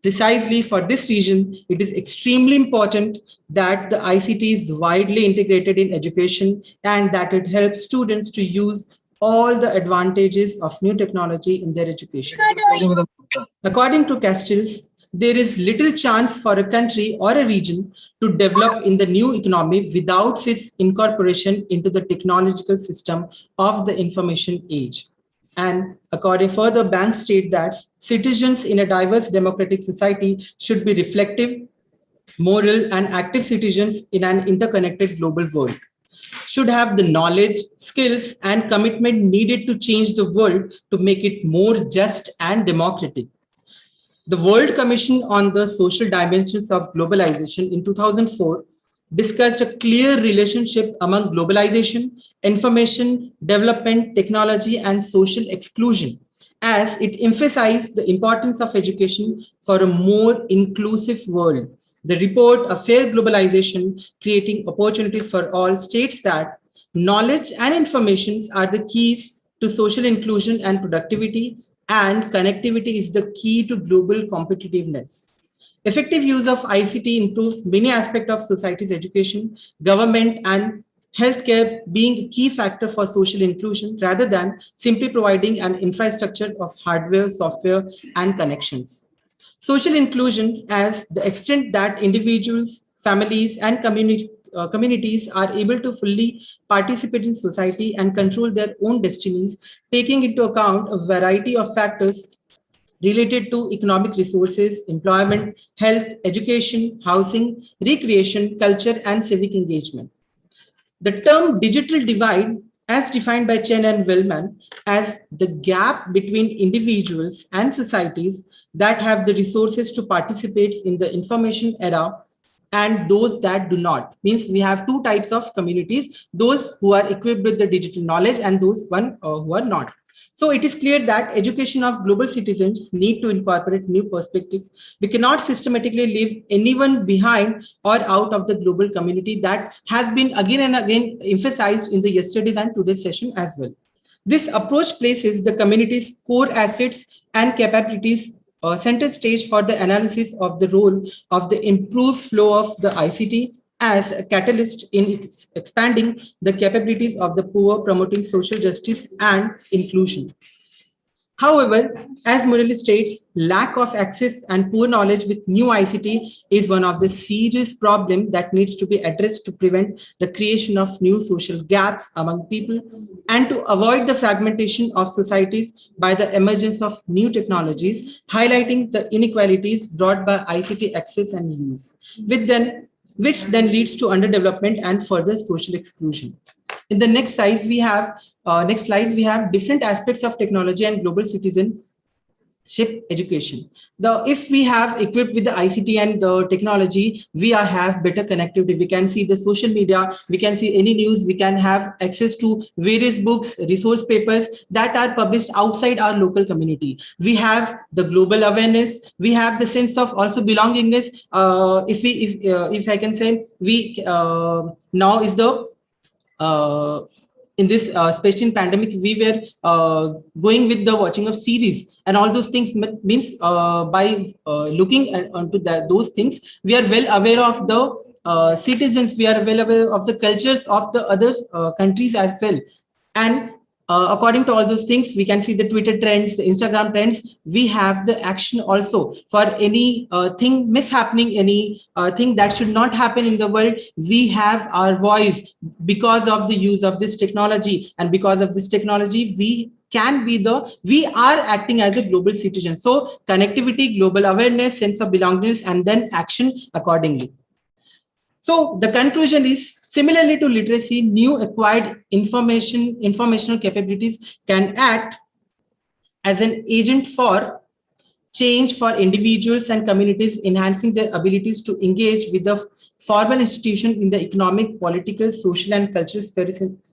Precisely for this reason, it is extremely important that the ICT is widely integrated in education and that it helps students to use all the advantages of new technology in their education. According to Castells, there is little chance for a country or a region to develop in the new economy without its incorporation into the technological system of the information age. And according further, banks state that citizens in a diverse democratic society should be reflective, moral, and active citizens in an interconnected global world, should have the knowledge, skills, and commitment needed to change the world to make it more just and democratic. The World Commission on the Social Dimensions of Globalization in 2004 discussed a clear relationship among globalization, information, development, technology, and social exclusion, as it emphasized the importance of education for a more inclusive world. The report, A Fair Globalization, Creating Opportunities for All, states that knowledge and information are the keys to social inclusion and productivity, and connectivity is the key to global competitiveness. Effective use of ICT improves many aspects of society's education, government, and healthcare being a key factor for social inclusion rather than simply providing an infrastructure of hardware, software, and connections. Social inclusion as the extent that individuals, families, and communities are able to fully participate in society and control their own destinies, taking into account a variety of factors related to economic resources, employment, health, education, housing, recreation, culture, and civic engagement. The term digital divide, as defined by Chen and Willman, as the gap between individuals and societies that have the resources to participate in the information era and those that do not. Means we have two types of communities, those who are equipped with the digital knowledge and those who are not. So it is clear that education of global citizens need to incorporate new perspectives. We cannot systematically leave anyone behind or out of the global community that has been again and again emphasized in the yesterday's and today's session as well. This approach places the community's core assets and capabilities center stage for the analysis of the role of the improved flow of the ICT as a catalyst in expanding the capabilities of the poor, promoting social justice and inclusion. However, as Murali states, lack of access and poor knowledge with new ICT is one of the serious problems that needs to be addressed to prevent the creation of new social gaps among people and to avoid the fragmentation of societies by the emergence of new technologies, highlighting the inequalities brought by ICT access and use, which then leads to underdevelopment and further social exclusion. In the next slide, we have different aspects of technology and global citizenship education. If we have equipped with the ICT and the technology, we have better connectivity. We can see the social media, we can see any news, we can have access to various books, resource papers that are published outside our local community. We have the global awareness, we have the sense of also belongingness. If I can say, we now is the in this especially in pandemic, we were going with the watching of series and all those things. Means by looking onto those things, we are well aware of the citizens, we are well aware of the cultures of the other countries as well. And according to all those things, we can see the Twitter trends, the Instagram trends. We have the action also for any thing mishappening, any thing that should not happen in the world. We have our voice because of the use of this technology, and because of this technology, we are acting as a global citizen. So connectivity, global awareness, sense of belongingness, and then action accordingly. So the conclusion is, similarly to literacy, new acquired informational capabilities can act as an agent for change for individuals and communities, enhancing their abilities to engage with the formal institutions in the economic, political, social, and cultural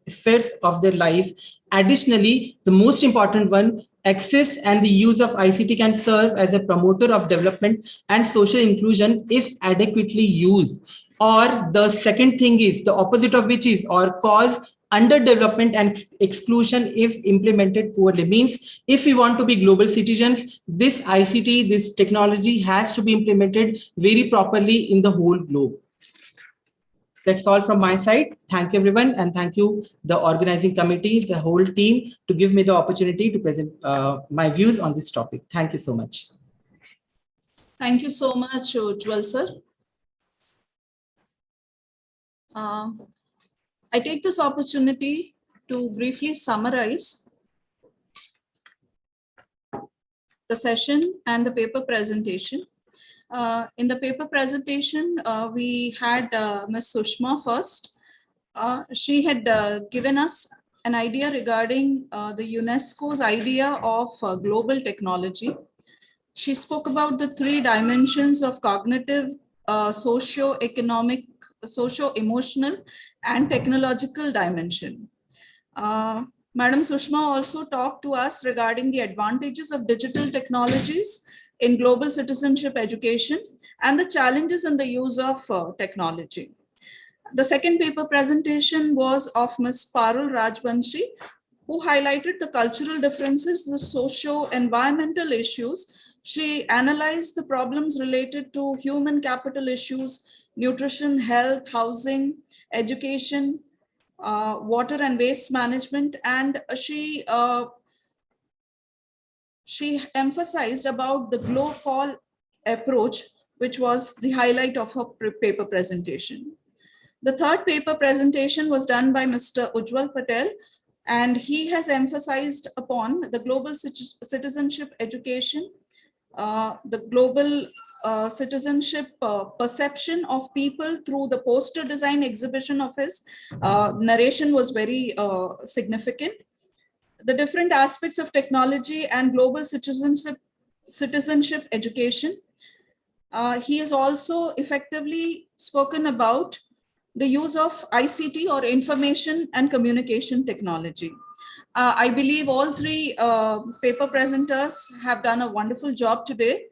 spheres of their life. Additionally, the most important one, access and the use of ICT can serve as a promoter of development and social inclusion if adequately used. Or the second thing is the opposite of which is, or cause underdevelopment and exclusion if implemented poorly. Means if we want to be global citizens, this ICT, this technology has to be implemented very properly in the whole globe. That's all from my side. Thank you, everyone. And thank you, the organizing committee, the whole team, to give me the opportunity to present my views on this topic. Thank you so much. Thank you so much, Ujjwal sir. I take this opportunity to briefly summarize the session and the paper presentation. In the paper presentation, we had Ms. Sushma first. She had given us an idea regarding the UNESCO's idea of global technology. She spoke about the 3 dimensions of cognitive, socio-economic, socio-emotional, and technological dimension. Madam Sushma also talked to us regarding the advantages of digital technologies in global citizenship education and the challenges in the use of technology. The second paper presentation was of Ms. Parul Rajvanshi, who highlighted the cultural differences, the socio-environmental issues. She analyzed the problems related to human capital issues, nutrition, health, housing, education, water and waste management, and she emphasized about the glow call approach, which was the highlight of her paper presentation. The third paper presentation was done by Mr. Ujjwal Patel, and he has emphasized upon the global citizenship education, the global citizenship perception of people through the poster design exhibition of his. Narration was very significant. The different aspects of technology and global citizenship education. He has also effectively spoken about the use of ICT, or information and communication technology. I believe all three paper presenters have done a wonderful job today.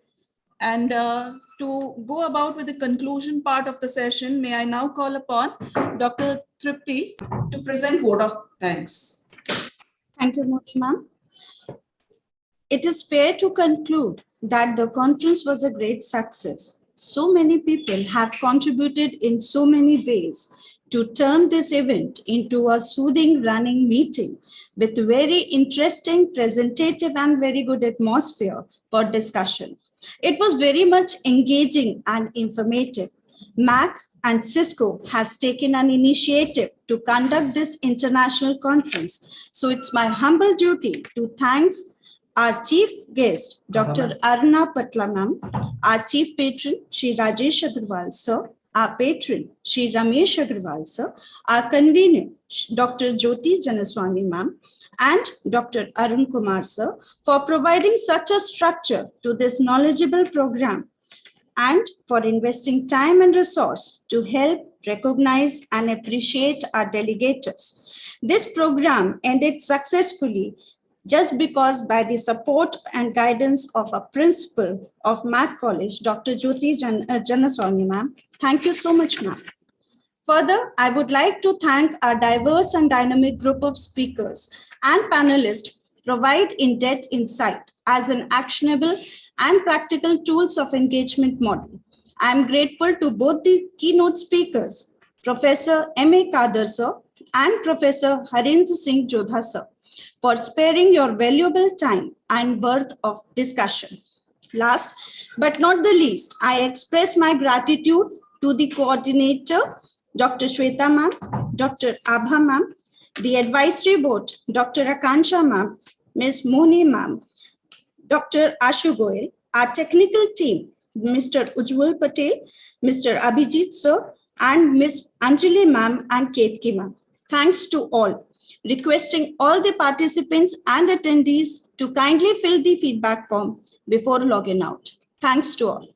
And to go about with the conclusion part of the session, may I now call upon Dr. Tripti to present vote of thanks. Thank you, Modi ma'am. It is fair to conclude that the conference was a great success. So many people have contributed in so many ways to turn this event into a soothing running meeting with very interesting, presentative, and very good atmosphere for discussion. It was very much engaging and informative. MAC and Cisco has taken an initiative to conduct this international conference. So it's my humble duty to thank our chief guest, Dr. Aruna Patla ma'am, our chief patron, Shri Rajesh Agarwal sir, our patron, Shri Ramesh Agarwal sir, our convener, Dr. Jyoti Janaswamy ma'am, and Dr. Arun Kumar sir, for providing such a structure to this knowledgeable program, and for investing time and resource to help recognize and appreciate our delegators. This program ended successfully just because by the support and guidance of a principal of MAC College, Dr. Jyoti Janaswamy ma'am. Thank you so much, ma'am. Further, I would like to thank our diverse and dynamic group of speakers and panelists provide in-depth insight as an actionable and practical tools of engagement model. I am grateful to both the keynote speakers, Professor M.A. Kader sir and Professor Harendra Singh Jodha sir, for sparing your valuable time and worth of discussion. Last but not the least, I express my gratitude to the coordinator, Dr. Shweta ma'am, Dr. Abha ma'am, the advisory board, Dr. Akansha ma'am, Ms. Moni ma'am, Dr. Ashu Goel, our technical team, Mr. Ujjwal Patel, Mr. Abhijit sir, and Ms. Anjali ma'am and Ketki ma'am. Thanks to all. Requesting all the participants and attendees to kindly fill the feedback form before logging out. Thanks to all.